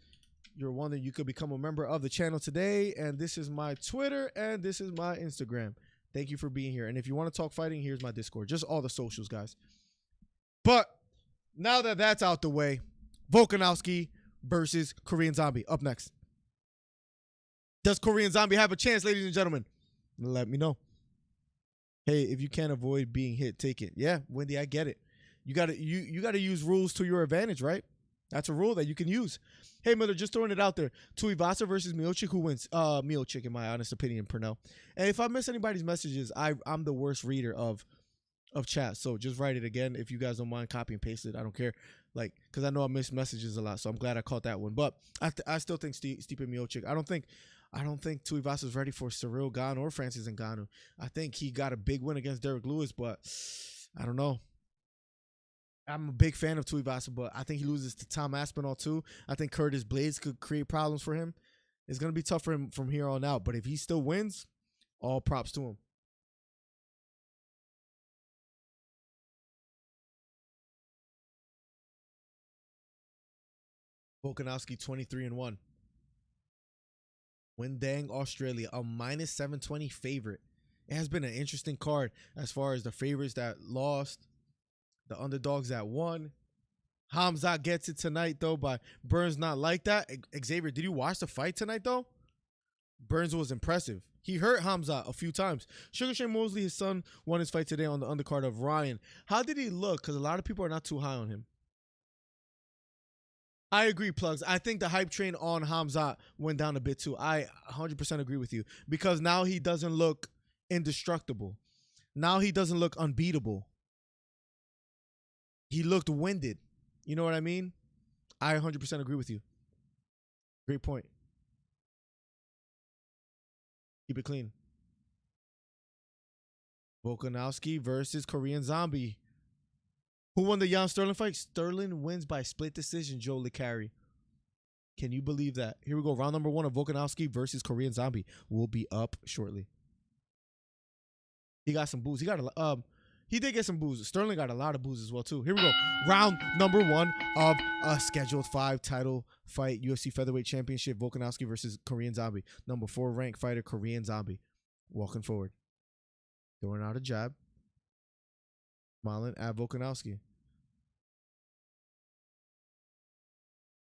you're wondering, you could become a member of the channel today. And this is my Twitter and this is my Instagram. Thank you for being here. And if you want to talk fighting, here's my Discord. Just all the socials, guys. But now that that's out the way, Volkanovski versus Korean Zombie. Up next. Does Korean Zombie have a chance, ladies and gentlemen? Let me know. Hey, if you can't avoid being hit, take it. Yeah, Wendy, I get it. You gotta use rules to your advantage, right? That's a rule that you can use. Hey, Miller, just throwing it out there. Tuivasa versus Miocic, who wins? Miocic, in my honest opinion, Pernell. And if I miss anybody's messages, I'm the worst reader of chat. So just write it again. If you guys don't mind, copy and paste it. I don't care. Like, because I know I miss messages a lot. So I'm glad I caught that one. But I still think Stipe Miocic. I don't think Tuivasa is ready for Cyril Gane or Francis Ngannou. I think he got a big win against Derek Lewis, but I don't know. I'm a big fan of Tuivasa, but I think he loses to Tom Aspinall too. I think Curtis Blades could create problems for him. It's going to be tough for him from here on out, but if he still wins, all props to him. Volkanovski 23-1. Windang, Australia, a -720 favorite. It has been an interesting card as far as the favorites that lost, the underdogs that won. Hamzat gets it tonight, though, by Burns not like that. Xavier, did you watch the fight tonight, though? Burns was impressive. He hurt Hamzat a few times. Sugar Shane Mosley, his son, won his fight today on the undercard of Ryan. How did he look? Because a lot of people are not too high on him. I agree, Plugs. I think the hype train on Hamzat went down a bit too. I 100% agree with you. Because now he doesn't look indestructible. Now he doesn't look unbeatable. He looked winded. You know what I mean? I 100% agree with you. Great point. Keep it clean. Volkanovski versus Korean Zombie. Who won the Jan Sterling fight? Sterling wins by split decision, Joe LeCarry. Can you believe that? Here we go. Round number 1 of Volkanovski versus Korean Zombie will be up shortly. He got some boos. He did get some boos. Sterling got a lot of boos as well, too. Here we go. Round number 1 of a scheduled 5 title fight. UFC Featherweight Championship. Volkanovski versus Korean Zombie. Number 4 ranked fighter, Korean Zombie. Walking forward. Throwing out a jab. Smiling at Volkanovski.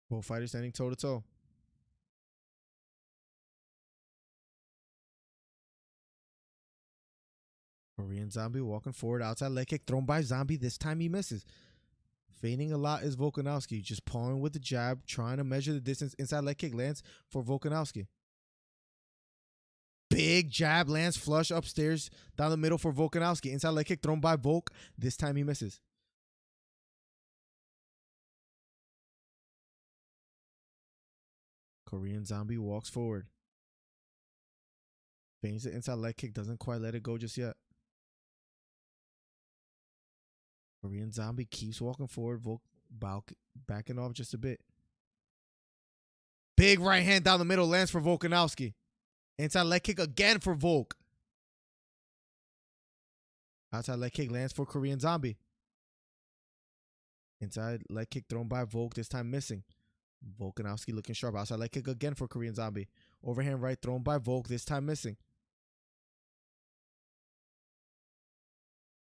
Both fighters standing toe-to-toe. Korean Zombie walking forward. Outside leg kick thrown by Zombie. This time he misses. Feigning a lot is Volkanovski. Just pawing with the jab, trying to measure the distance. Inside leg kick lands for Volkanovski. Big jab lands flush upstairs down the middle for Volkanovski. Inside leg kick thrown by Volk. This time he misses. Korean Zombie walks forward. Feigns the inside leg kick. Doesn't quite let it go just yet. Korean Zombie keeps walking forward. Volk backing off just a bit. Big right hand down the middle lands for Volkanovski. Inside leg kick again for Volk. Outside leg kick lands for Korean Zombie. Inside leg kick thrown by Volk, this time missing. Volkanovski looking sharp. Outside leg kick again for Korean Zombie. Overhand right thrown by Volk, this time missing.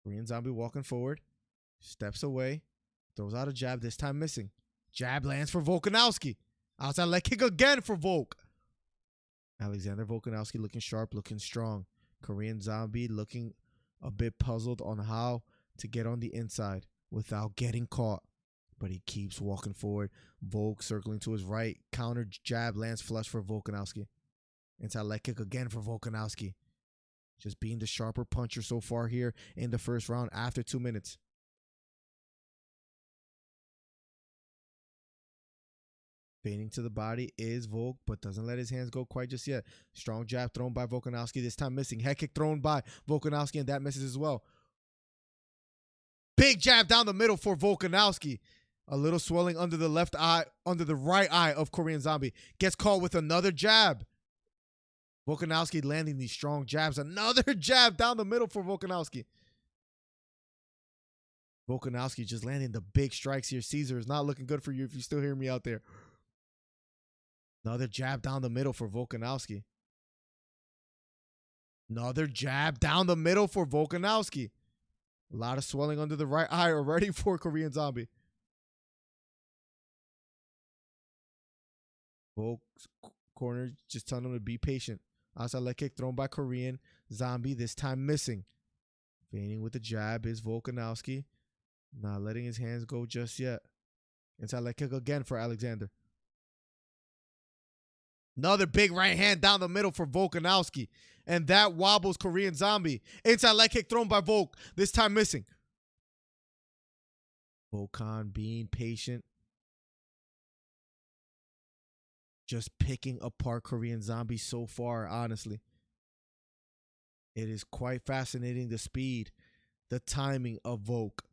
Korean Zombie walking forward. Steps away. Throws out a jab, this time missing. Jab lands for Volkanovski. Outside leg kick again for Volk. Alexander Volkanovski looking sharp, looking strong. Korean Zombie looking a bit puzzled on how to get on the inside without getting caught. But he keeps walking forward. Volk circling to his right. Counter jab lands flush for Volkanovski. Inside leg kick again for Volkanovski. Just being the sharper puncher so far here in the first round after 2 minutes. Fading to the body is Volk, but doesn't let his hands go quite just yet. Strong jab thrown by Volkanovski, this time missing. Head kick thrown by Volkanovski, and that misses as well. Big jab down the middle for Volkanovski. A little swelling under the left eye, under the right eye of Korean Zombie. Gets caught with another jab. Volkanovski landing these strong jabs. Another jab down the middle for Volkanovski. Volkanovski just landing the big strikes here. Caesar is not looking good for you if you still hear me out there. Another jab down the middle for Volkanovski. Another jab down the middle for Volkanovski. A lot of swelling under the right eye already for Korean Zombie. Volk's corner just telling him to be patient. Outside leg kick thrown by Korean Zombie, this time missing. Feigning with the jab is Volkanovski. Not letting his hands go just yet. Inside leg kick again for Alexander. Another big right hand down the middle for Volkanovski. And that wobbles Korean Zombie. Inside leg kick thrown by Volk. This time missing. Volkan being patient. Just picking apart Korean Zombie so far, honestly. It is quite fascinating, the speed, the timing of Volk.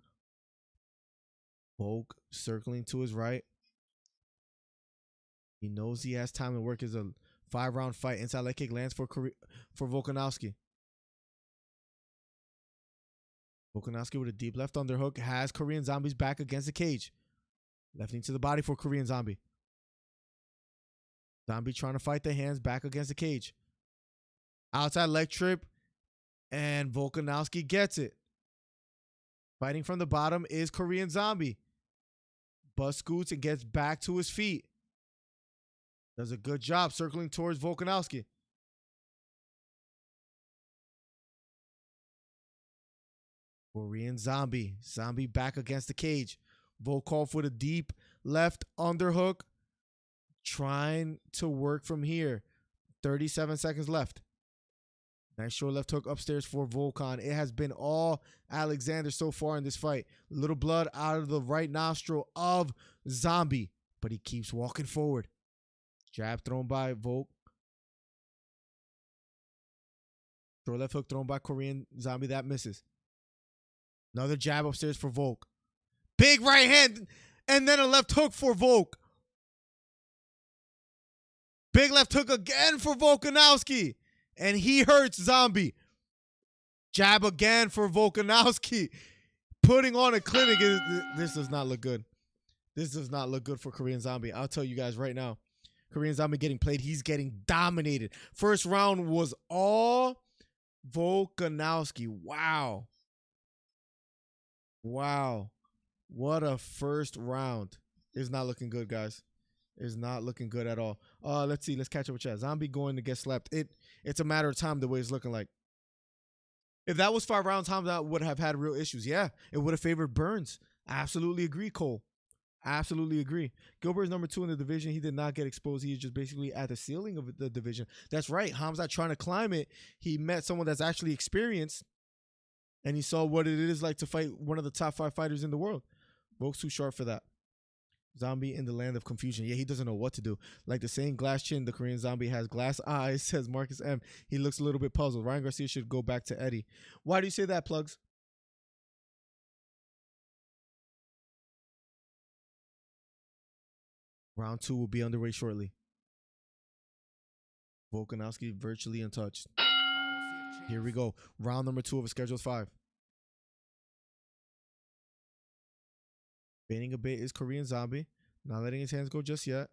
Volk circling to his right. He knows he has time to work. It's a 5-round fight. Inside leg kick lands for Volkanovski. Volkanovski with a deep left underhook has Korean Zombie's back against the cage. Left knee to the body for Korean Zombie. Zombie trying to fight the hands back against the cage. Outside leg trip. And Volkanovski gets it. Fighting from the bottom is Korean Zombie. Bust scoots and gets back to his feet. Does a good job circling towards Volkanovski. Korean Zombie. Zombie back against the cage. Volkov with a deep left underhook. Trying to work from here. 37 seconds left. Nice short left hook upstairs for Volkan. It has been all Alexander so far in this fight. Little blood out of the right nostril of Zombie. But he keeps walking forward. Jab thrown by Volk. Short left hook thrown by Korean Zombie. That misses. Another jab upstairs for Volk. Big right hand. And then a left hook for Volk. Big left hook again for Volkanovski. And he hurts Zombie. Jab again for Volkanovski. Putting on a clinic. This does not look good. This does not look good for Korean Zombie. I'll tell you guys right now. Korean Zombie getting played. He's getting dominated. First round was all Volkanovski. Wow. Wow. What a first round. It's not looking good, guys. Is not looking good at all. Let's see. Let's catch up with chat. Zombie going to get slept. It's a matter of time the way it's looking like. If that was 5 rounds, Hamza would have had real issues. Yeah, it would have favored Burns. I absolutely agree, Cole. Absolutely agree. Gilbert is number 2 in the division. He did not get exposed. He is just basically at the ceiling of the division. That's right. Hamza trying to climb it. He met someone that's actually experienced, and he saw what it is like to fight one of the top 5 fighters in the world. Volk's too sharp for that. Zombie in the land of confusion. Yeah, he doesn't know what to do. Like the saying, glass chin, the Korean Zombie has glass eyes, says Marcus M. He looks a little bit puzzled. Ryan Garcia should go back to Eddie. Why do you say that, Plugs? Round 2 will be underway shortly. Volkanovski virtually untouched. Here we go. Round number 2 of a scheduled 5. Baiting a bit is Korean Zombie. Not letting his hands go just yet.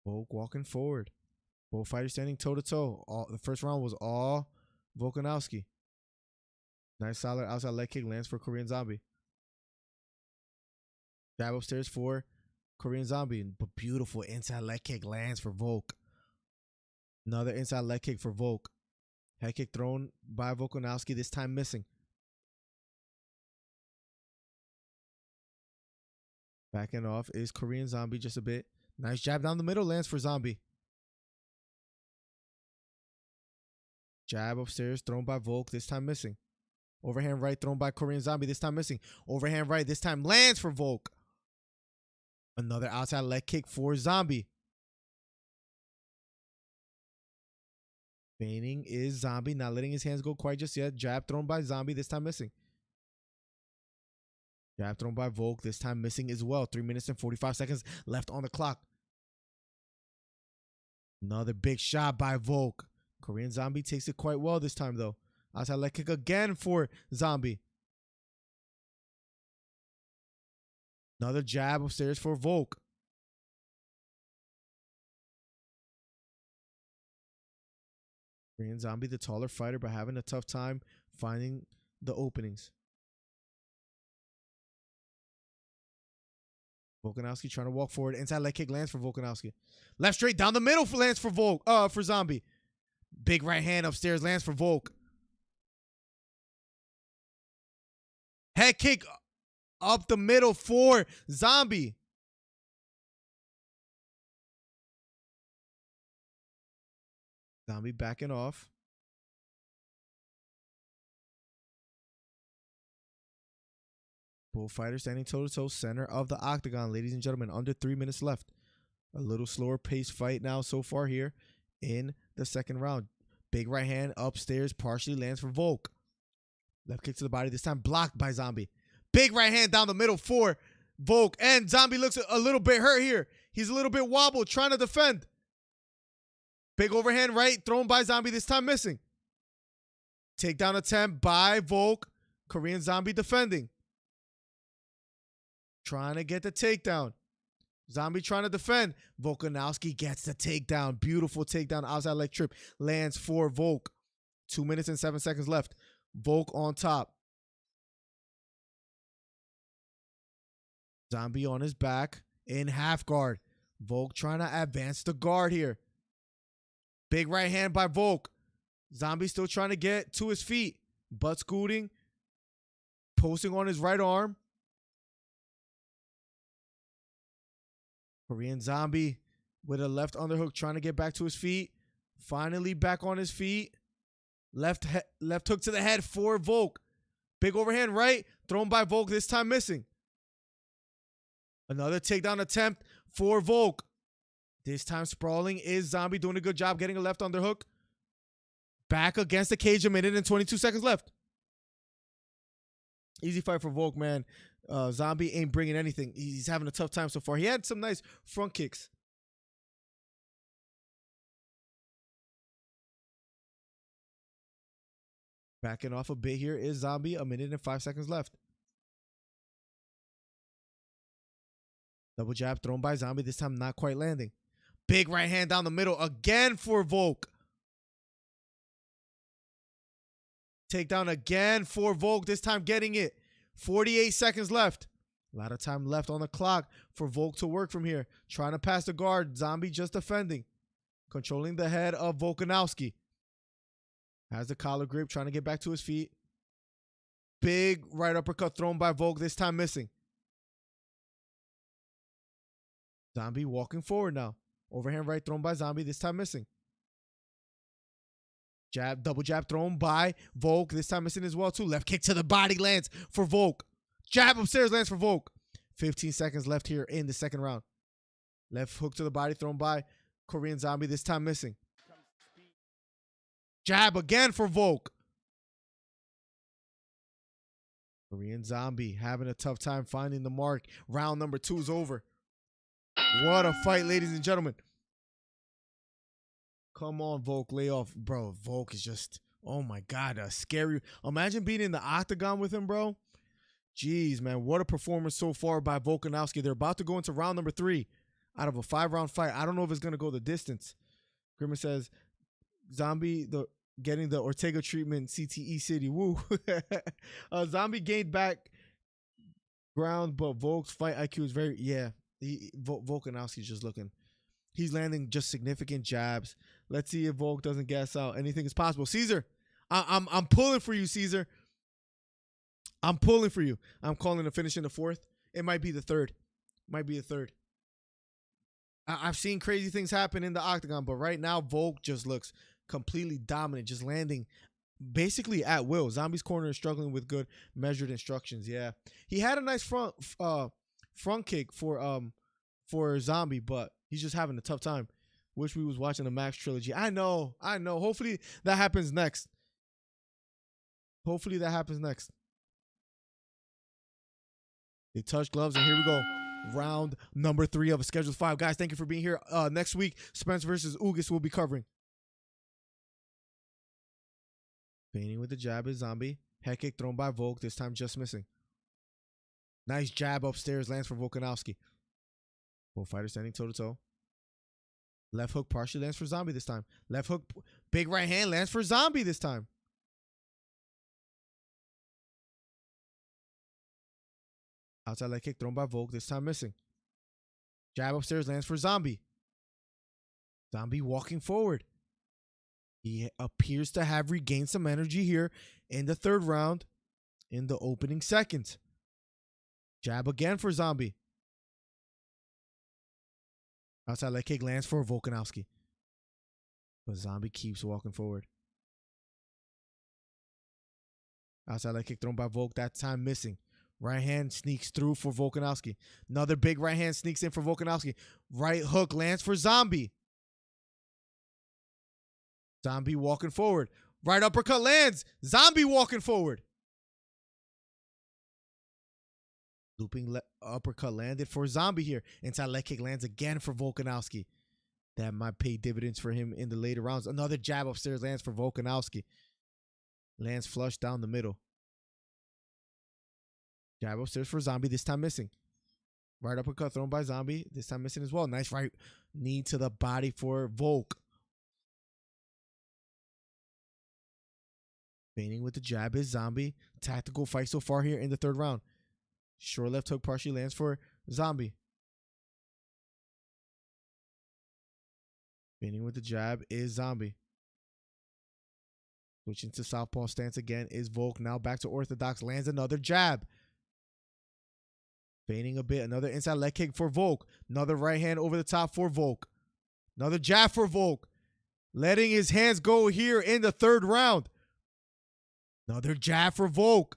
Volk walking forward. Both fighters standing toe-to-toe. The first round was all Volkanovski. Nice solid outside leg kick lands for Korean Zombie. Jab upstairs for Korean Zombie. But beautiful inside leg kick lands for Volk. Another inside leg kick for Volk. Head kick thrown by Volkanovski, this time missing. Backing off is Korean Zombie just a bit. Nice jab down the middle lands for Zombie. Jab upstairs thrown by Volk, this time missing. Overhand right thrown by Korean Zombie, this time missing. Overhand right, this time lands for Volk. Another outside leg kick for Zombie. Feigning is Zombie, not letting his hands go quite just yet. Jab thrown by Zombie, this time missing. Jab thrown by Volk. This time missing as well. 3 minutes and 45 seconds left on the clock. Another big shot by Volk. Korean Zombie takes it quite well this time, though. Outside leg kick again for Zombie. Another jab upstairs for Volk. Korean Zombie, the taller fighter, but having a tough time finding the openings. Volkanovski trying to walk forward. Inside leg kick lands for Volkanovski. Left straight down the middle lands for for Zombie. Big right hand upstairs lands for Volk. Head kick up the middle for Zombie. Zombie backing off. Bullfighter standing toe-to-toe, center of the octagon, ladies and gentlemen. Under 3 minutes left. A little slower pace fight now so far here in the second round. Big right hand upstairs, partially lands for Volk. Left kick to the body, this time blocked by Zombie. Big right hand down the middle for Volk. And Zombie looks a little bit hurt here. He's a little bit wobbled, trying to defend. Big overhand right, thrown by Zombie, this time missing. Takedown attempt by Volk. Korean Zombie defending. Trying to get the takedown. Zombie trying to defend. Volkanovski gets the takedown. Beautiful takedown. Outside leg trip lands for Volk. 2 minutes and 7 seconds left. Volk on top. Zombie on his back in half guard. Volk trying to advance the guard here. Big right hand by Volk. Zombie still trying to get to his feet. Butt scooting. Posting on his right arm. Korean Zombie with a left underhook trying to get back to his feet. Finally back on his feet. Left hook to the head for Volk. Big overhand right. Thrown by Volk, this time missing. Another takedown attempt for Volk. This time sprawling is Zombie doing a good job getting a left underhook. Back against the cage, 1 minute and 22 seconds left. Easy fight for Volk, man. Zombie ain't bringing anything. He's having a tough time so far. He had some nice front kicks. Backing off a bit here is Zombie. 1 minute and 5 seconds left. Double jab thrown by Zombie. This time not quite landing. Big right hand down the middle again for Volk. Takedown again for Volk. This time getting it. 48 seconds left. A lot of time left on the clock for Volk to work from here. Trying to pass the guard. Zombie just defending. Controlling the head of Volkanovski. Has the collar grip. Trying to get back to his feet. Big right uppercut thrown by Volk. This time missing. Zombie walking forward now. Overhand right thrown by Zombie. This time missing. Jab, double jab thrown by Volk. This time missing as well, too. Left kick to the body lands for Volk. Jab upstairs lands for Volk. 15 seconds left here in the second round. Left hook to the body thrown by Korean Zombie. This time missing. Jab again for Volk. Korean Zombie having a tough time finding the mark. Round number 2 is over. What a fight, ladies and gentlemen. Come on, Volk, lay off. Bro, Volk is just, oh my God, scary. Imagine being in the octagon with him, bro. Jeez, man, what a performance so far by Volkanovski. They're about to go into round number 3 out of a 5-round fight. I don't know if it's going to go the distance. Grimmer says, Zombie getting the Ortega treatment, CTE City. Woo. Zombie gained back ground, but Volk's fight IQ is very, yeah. Volkanovski's just looking. He's landing just significant jabs. Let's see if Volk doesn't gas out. Anything is possible. Caesar, I'm pulling for you, Caesar. I'm pulling for you. I'm calling a finish in the 4th. It might be the 3rd. Might be the 3rd. I've seen crazy things happen in the octagon, but right now Volk just looks completely dominant, just landing basically at will. Zombie's corner is struggling with good measured instructions. Yeah, he had a nice front kick for Zombie, but he's just having a tough time. Wish we was watching the Max trilogy. I know. Hopefully that happens next. Hopefully that happens next. They touch gloves, and here we go. Round number 3 of a scheduled 5. Guys, thank you for being here. Next week, Spence versus Ugas will be covering. Feigning with the jab is Zombie. Head kick thrown by Volk, this time just missing. Nice jab upstairs, lands for Volkanovski. Both fighters standing toe-to-toe. Left hook partially lands for Zombie this time. Left hook, big right hand lands for Zombie this time. Outside leg kick thrown by Volk, this time missing. Jab upstairs lands for Zombie. Zombie walking forward. He appears to have regained some energy here in the 3rd round in the opening seconds. Jab again for Zombie. Outside leg kick lands for Volkanovski. But Zombie keeps walking forward. Outside leg kick thrown by Volk, that time missing. Right hand sneaks through for Volkanovski. Another big right hand sneaks in for Volkanovski. Right hook lands for Zombie. Zombie walking forward. Right uppercut lands. Zombie walking forward. Looping uppercut landed for Zombie here. Inside leg kick lands again for Volkanovski. That might pay dividends for him in the later rounds. Another jab upstairs lands for Volkanovski. Lands flush down the middle. Jab upstairs for Zombie, this time missing. Right uppercut thrown by Zombie, this time missing as well. Nice right knee to the body for Volk. Feigning with the jab is Zombie. Tactical fight so far here in the 3rd round. Short left hook partially lands for Zombie. Feigning with the jab is Zombie. Switching to southpaw stance again is Volk. Now back to orthodox. Lands another jab. Feigning a bit. Another inside leg kick for Volk. Another right hand over the top for Volk. Another jab for Volk. Letting his hands go here in the 3rd round. Another jab for Volk.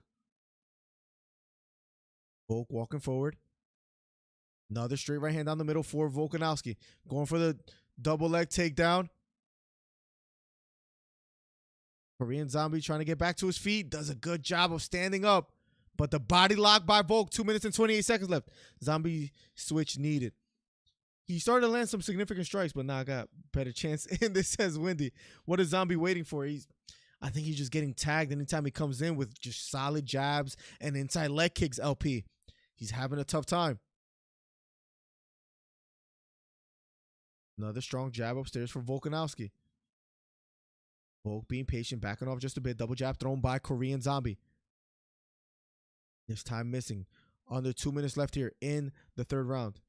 Volk walking forward. Another straight right hand down the middle for Volkanovski. Going for the double leg takedown. Korean Zombie trying to get back to his feet. Does a good job of standing up. But the body lock by Volk. 2 minutes and 28 seconds left. Zombie switch needed. He started to land some significant strikes, but now I got better chance in this, says Wendy. What is Zombie waiting for? I think he's just getting tagged anytime he comes in with just solid jabs and inside leg kicks, LP. He's having a tough time. Another strong jab upstairs for Volkanovski. Volk being patient, backing off just a bit. Double jab thrown by Korean Zombie. This time missing. Under 2 minutes left here in the 3rd round.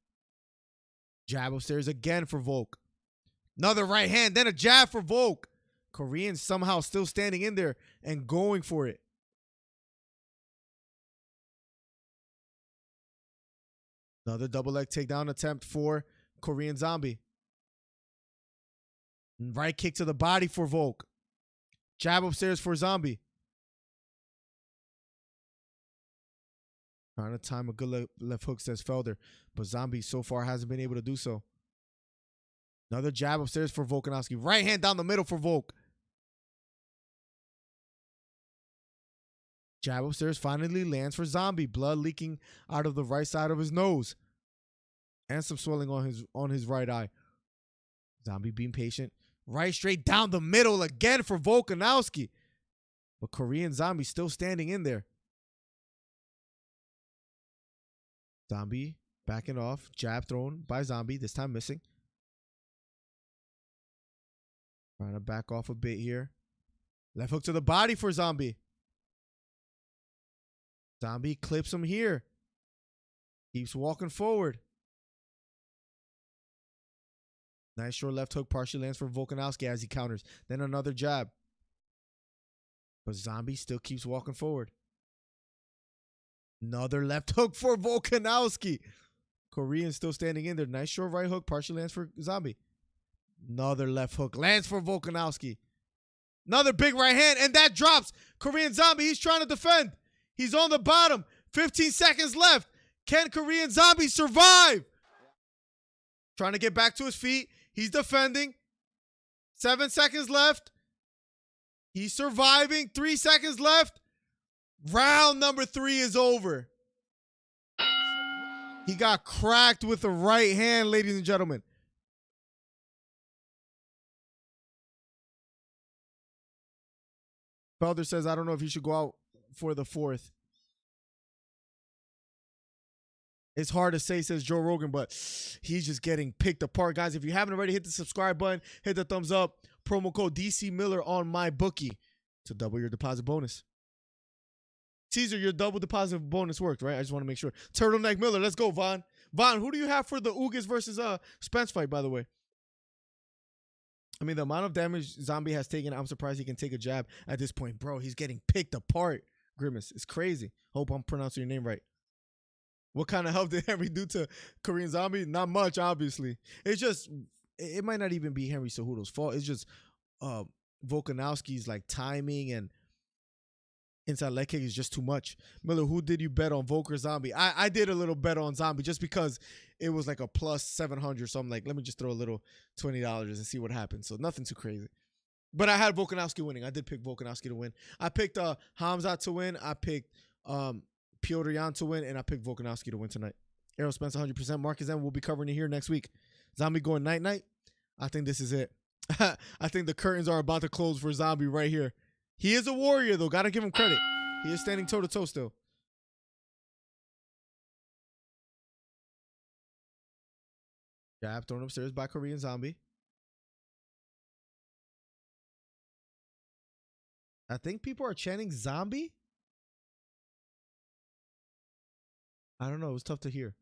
Jab upstairs again for Volk. Another right hand, then a jab for Volk. Korean somehow still standing in there and going for it. Another double leg takedown attempt for Korean Zombie. Right kick to the body for Volk. Jab upstairs for Zombie. Trying to time a good left hook, says Felder. But Zombie so far hasn't been able to do so. Another jab upstairs for Volkanovski. Right hand down the middle for Volk. Jab upstairs finally lands for Zombie. Blood leaking out of the right side of his nose. And some swelling on his right eye. Zombie being patient. Right straight down the middle again for Volkanovski. But Korean Zombie still standing in there. Zombie backing off. Jab thrown by Zombie. This time missing. Trying to back off a bit here. Left hook to the body for Zombie. Zombie clips him here. Keeps walking forward. Nice short left hook partially lands for Volkanovski as he counters. Then another jab. But Zombie still keeps walking forward. Another left hook for Volkanovski. Korean still standing in there. Nice short right hook partially lands for Zombie. Another left hook lands for Volkanovski. Another big right hand, and that drops. Korean Zombie, he's trying to defend. He's on the bottom. 15 seconds left. Can Korean Zombie survive? Trying to get back to his feet. He's defending. 7 seconds left. He's surviving. 3 seconds left. Round number 3 is over. He got cracked with the right hand, ladies and gentlemen. Felder says, I don't know if he should go out for the 4th. It's hard to say, says Joe Rogan, but he's just getting picked apart. Guys, if you haven't already, hit the subscribe button, hit the thumbs up. Promo code DC Miller on MyBookie to double your deposit bonus. Caesar, your double deposit bonus worked, right? I just want to make sure. Turtleneck Miller, let's go, Vaughn. Vaughn, who do you have for the Ugas versus Spence fight, by the way? I mean, the amount of damage Zombie has taken, I'm surprised he can take a jab at this point. Bro, he's getting picked apart. Grimace, it's crazy. Hope I'm pronouncing your name right. What kind of help did Henry do to Korean Zombie? Not much, obviously. It's just, it might not even be Henry Cejudo's fault. It's just Volkanovski's like timing and inside leg kick is just too much. Miller, who did you bet on, Volk or Zombie? I did a little bet on Zombie just because it was like a plus 700. So I'm like, let me just throw a little $20 and see what happens. So nothing too crazy. But I had Volkanovski winning. I did pick Volkanovski to win. I picked Hamzat to win. I picked Petr Yan to win, and I picked Volkanovski to win tonight. Errol Spence 100%. Marcus M will be covering it here next week. Zombie going night-night. I think this is it. I think the curtains are about to close for Zombie right here. He is a warrior, though. Got to give him credit. He is standing toe-to-toe still. Jab thrown upstairs by Korean Zombie. I think people are chanting Zombie. I don't know. It was tough to hear.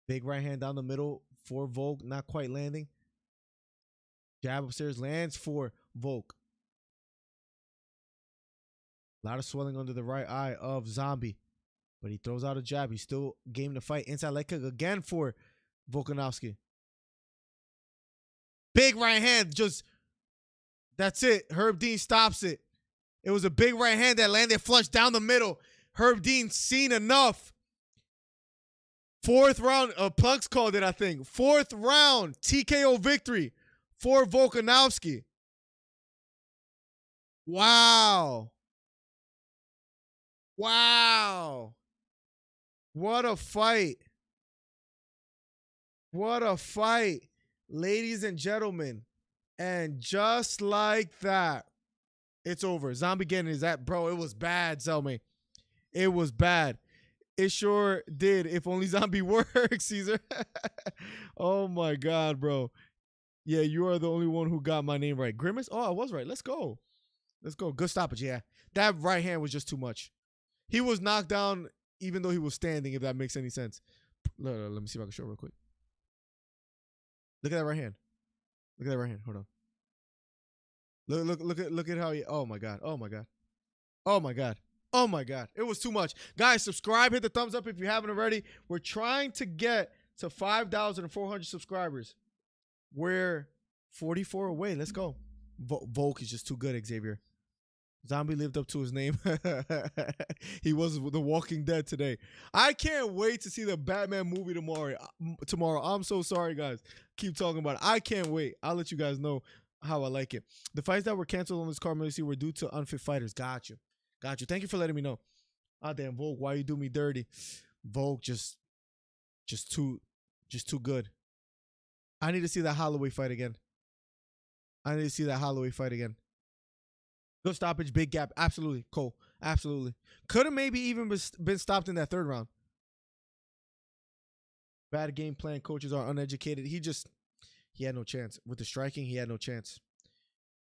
Big right hand down the middle for Volk. Not quite landing. Jab upstairs lands for Volk. A lot of swelling under the right eye of Zombie. But he throws out a jab. He's still game to fight. Inside leg kick again for Volkanovski. Big right hand. Just, that's it. Herb Dean stops it. It was a big right hand that landed flush down the middle. Herb Dean seen enough. 4th round, Punks called it, I think. 4th round, TKO victory for Volkanovski. Wow. Wow. What a fight. What a fight, ladies and gentlemen. And just like that, it's over. Zombie getting his ass. Bro, it was bad, Zelme. It was bad. It sure did. If only Zombie works, Caesar. Oh, my God, bro. Yeah, you are the only one who got my name right. Grimace? Oh, I was right. Let's go. Let's go. Good stoppage, yeah. That right hand was just too much. He was knocked down even though he was standing, if that makes any sense. Let me see if I can show real quick. Look at that right hand. Look at that right hand. Hold on. Look at how he, oh, my God. Oh, my God. Oh, my God. Oh, my God. It was too much. Guys, subscribe. Hit the thumbs up if you haven't already. We're trying to get to 5,400 subscribers. We're 44 away. Let's go. Volk is just too good, Xavier. Zombie lived up to his name. He was the Walking Dead today. I can't wait to see the Batman movie tomorrow. I'm so sorry, guys. Keep talking about it. I can't wait. I'll let you guys know how I like it. The fights that were canceled on this card were due to unfit fighters. Got you. Got you. Thank you for letting me know. Ah, damn, Volk, why you do me dirty? Volk just too good. I need to see that Holloway fight again. Good stoppage, big gap. Absolutely. Cole. Absolutely. Could have maybe even been stopped in that 3rd round. Bad game plan. Coaches are uneducated. He had no chance. With the striking, he had no chance.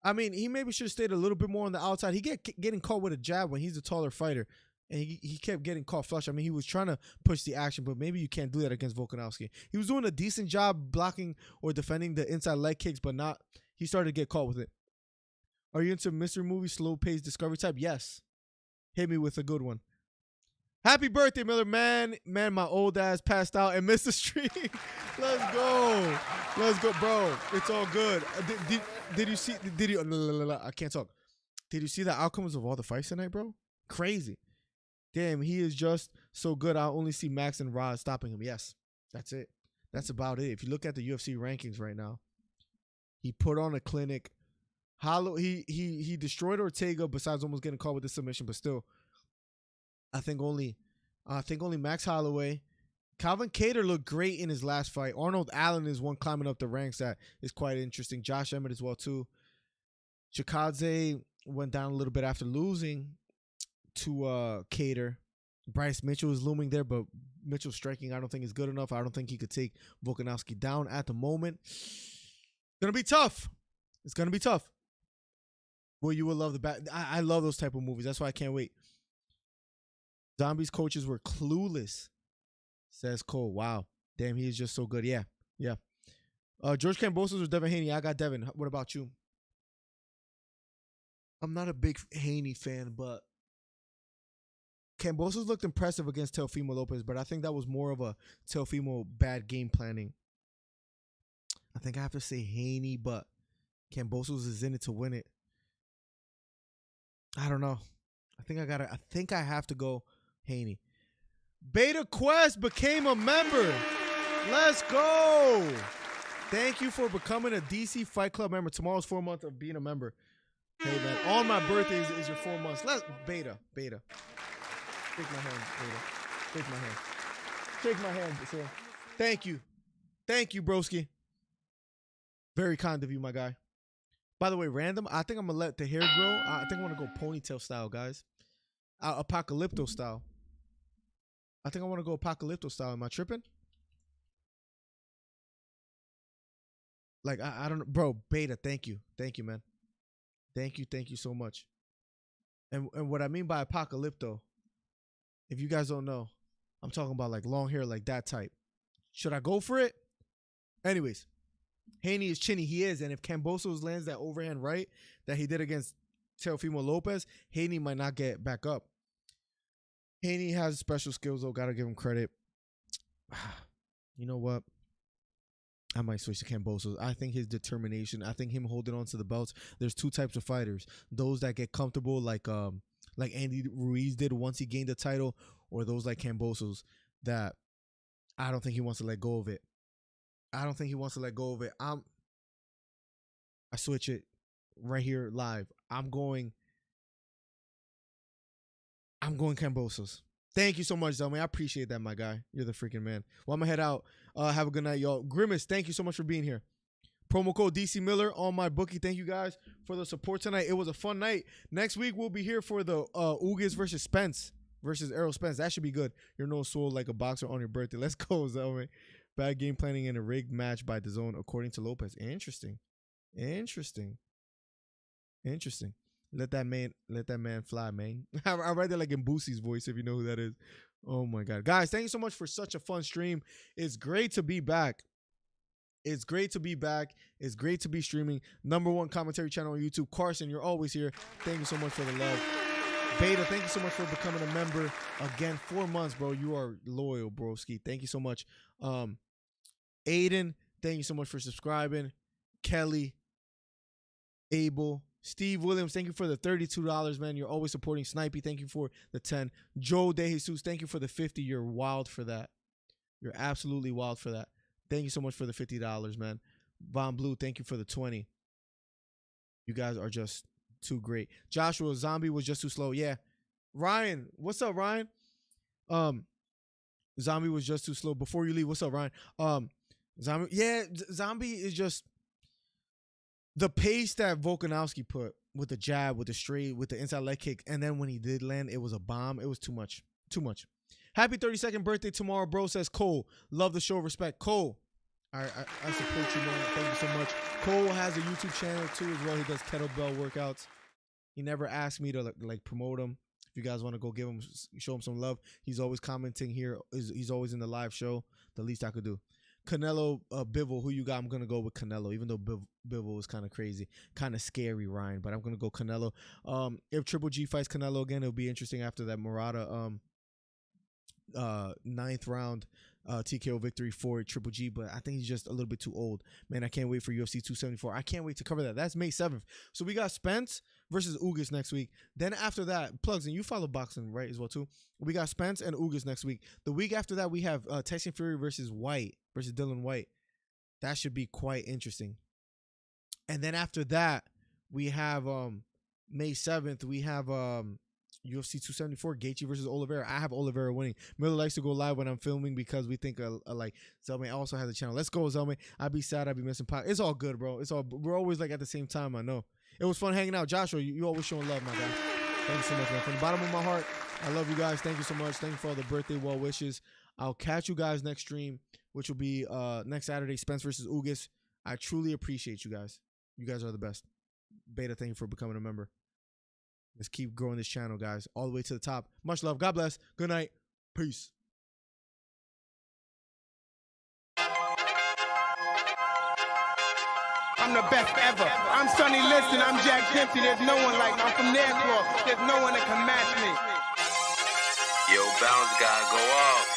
I mean, he maybe should have stayed a little bit more on the outside. He getting caught with a jab when he's a taller fighter. And he kept getting caught flush. I mean, he was trying to push the action, but maybe you can't do that against Volkanovski. He was doing a decent job blocking or defending the inside leg kicks, but not. He started to get caught with it. Are you into mystery movies, slow-paced discovery type? Yes. Hit me with a good one. Happy birthday, Miller. Man, my old ass passed out and missed the streak. Let's go. Let's go, bro. It's all good. Did you see? Did you? I can't talk. Did you see the outcomes of all the fights tonight, bro? Crazy. Damn, he is just so good. I only see Max and Rod stopping him. Yes, that's it. That's about it. If you look at the UFC rankings right now, he put on a clinic. He destroyed Ortega besides almost getting caught with the submission, but still, I think only I think only Max Holloway. Calvin Kattar looked great in his last fight. Arnold Allen is one climbing up the ranks that is quite interesting. Josh Emmett as well, too. Chikadze went down a little bit after losing to Kattar. Bryce Mitchell is looming there, but Mitchell's striking I don't think is good enough. I don't think he could take Volkanovski down at the moment. Gonna be tough. It's gonna be tough. Well, you will love the back. I love those type of movies. That's why I can't wait. Zombie's coaches were clueless, says Cole. Wow. Damn, he is just so good. Yeah. George Kambosos or Devin Haney? I got Devin. What about you? I'm not a big Haney fan, but Kambosos looked impressive against Teofimo Lopez, but I think that was more of a Teofimo bad game planning. I think I have to say Haney, but Kambosos is in it to win it. I don't know. I think I have to go Haney. Beta Quest became a member. Let's go. Thank you for becoming a DC Fight Club member. Tomorrow's 4 months of being a member. Hey, man. On my birthday is your 4 months. Let's Beta. Shake my hand, Beta. Shake my hand, sir. Thank you, broski. Very kind of you, my guy. By the way, random. I think I'm gonna let the hair grow. I think I want to go ponytail style, guys. Apocalypto style. I think I want to go Apocalypto style. Am I tripping? Like, I don't know. Bro, Beta, thank you. Thank you, man. Thank you so much. And what I mean by Apocalypto, if you guys don't know, I'm talking about like long hair, like that type. Should I go for it? Anyways, Haney is chinny. He is. And if Kambosos lands that overhand right that he did against Teofimo Lopez, Haney might not get back up. Haney has special skills, though. Got to give him credit. You know what? I might switch to Kambosos. I think his determination, I think him holding on to the belts, there's two types of fighters. Those that get comfortable like Andy Ruiz did once he gained the title, or those like Kambosos that I don't think he wants to let go of it. I switch it right here live. I'm going Kambosos. Thank you so much, Zelman. I appreciate that, my guy. You're the freaking man. Well, I'm going to head out. Have a good night, y'all. Grimace, thank you so much for being here. Promo code DC Miller on my bookie. Thank you guys for the support tonight. It was a fun night. Next week, we'll be here for the Ugas versus Errol Spence. That should be good. You're no soul like a boxer on your birthday. Let's go, Zelman. Bad game planning in a rigged match by DAZN, according to Lopez. Interesting. Let that man fly, man. I read that like in Boosie's voice, if you know who that is. Oh my God. Guys, thank you so much for such a fun stream. It's great to be back. It's great to be streaming. #1 commentary channel on YouTube. Carson, you're always here. Thank you so much for the love. Beta, thank you so much for becoming a member. Again, 4 months, bro. You are loyal, broski. Thank you so much. Aiden, thank you so much for subscribing. Kelly, Abel, Steve Williams, thank you for the $32, man. You're always supporting. Snipey, thank you for the 10. Joe DeJesus, thank you for the 50. You're wild for that. You're absolutely wild for that. Thank you so much for the $50, man. Von Blue, thank you for the 20. You guys are just too great. Joshua, Zombie was just too slow. Yeah. Ryan, what's up, Ryan? Zombie was just too slow. Before you leave, what's up, Ryan? Zombie is just the pace that Volkanovski put with the jab, with the straight, with the inside leg kick, and then when he did land, it was a bomb. It was too much. Happy 32nd birthday tomorrow, bro, says Cole. Love the show, respect. Cole, I support you, man. Thank you so much. Cole has a YouTube channel, too, as well. He does kettlebell workouts. He never asked me to, like promote him. If you guys want to go show him some love, he's always commenting here. He's always in the live show. The least I could do. Canelo, Bivol, who you got? I'm going to go with Canelo, even though Bivol is kind of crazy, kind of scary, Ryan, but I'm going to go Canelo. If Triple G fights Canelo again, it'll be interesting after that Murata 9th round TKO victory for Triple G, but I think he's just a little bit too old. Man, I can't wait for UFC 274. I can't wait to cover that. That's May 7th. So we got Spence versus Ugas next week. Then after that, Plugs, and you follow boxing, right, as well, too? We got Spence and Ugas next week. The week after that, we have Tyson Fury versus Dylan White. That should be quite interesting. And then after that, we have May 7th, we have UFC 274, Gaethje versus Oliveira. I have Oliveira winning. Miller likes to go live when I'm filming because we think like Zelmay also has a channel. Let's go, Zelmay. I'd be sad. I'd be missing pot. It's all good, bro. We're always like at the same time. I know. It was fun hanging out. Joshua, you always showing love, my guy. Thank you so much, man. From the bottom of my heart, I love you guys. Thank you so much. Thank you for all the birthday well wishes. I'll catch you guys next stream, which will be next Saturday, Spence versus Ugas. I truly appreciate you guys. You guys are the best. Beta, thank you for becoming a member. Let's keep growing this channel, guys, all the way to the top. Much love. God bless. Good night. Peace. I'm the best ever. I'm Sonny Liston. I'm Jack Dempsey. There's no one like me. I'm from Nairclaw. There's no one that can match me. Yo, bounce guy, go off.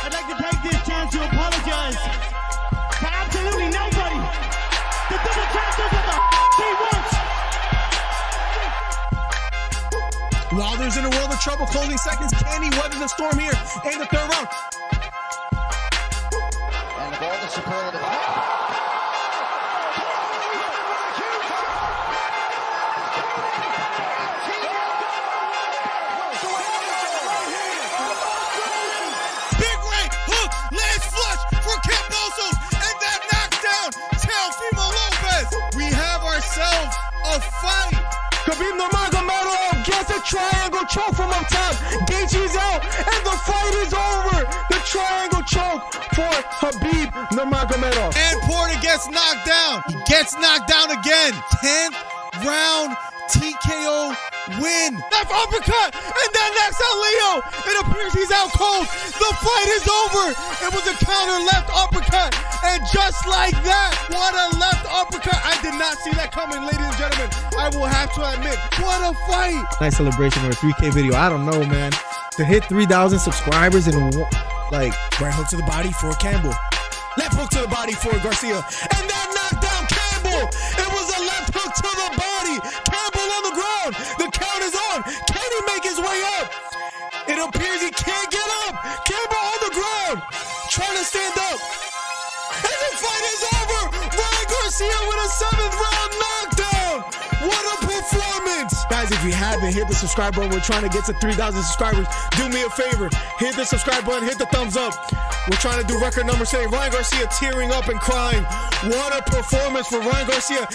I'd like to take this chance to apologize to absolutely nobody. The double champ does what the he wants. Wilder's in a world of trouble. Closing seconds. Can he weather the storm here in the third round? And the ball to superlative. Big right hook lands flush for Cambosos, and that knocks down Teofimo Lopez. We have ourselves a fight. Khabib Nurmagomedov gets a triangle choke from up top. Gaethje's out, and the fight is over. The triangle choke for Khabib Nurmagomedov. And Porter gets knocked down. He gets knocked down again. 10th round TKO win. Left uppercut, and then next out Leo. It appears he's out cold. The fight is over. It was a counter left uppercut, and just like that, what a left uppercut. I did not see that coming, ladies and gentlemen. I will have to admit, what a fight. Nice celebration or a 3K video. I don't know, man. To hit 3,000 subscribers in like Right hook to the body for Campbell. Left hook to the body for Garcia. And that knocked down Campbell. It was a left hook to the body. Campbell on the ground. The count is on. Can he make his way up? It appears he can't get up. Campbell on the ground. Trying to stand up. And the fight is over. Ryan Garcia with a 7th round knockdown. What a performance. Guys, if you haven't, hit the subscribe button. We're trying to get to 3,000 subscribers. Do me a favor. Hit the subscribe button. Hit the thumbs up. We're trying to do record numbers today. Ryan Garcia tearing up and crying. What a performance for Ryan Garcia.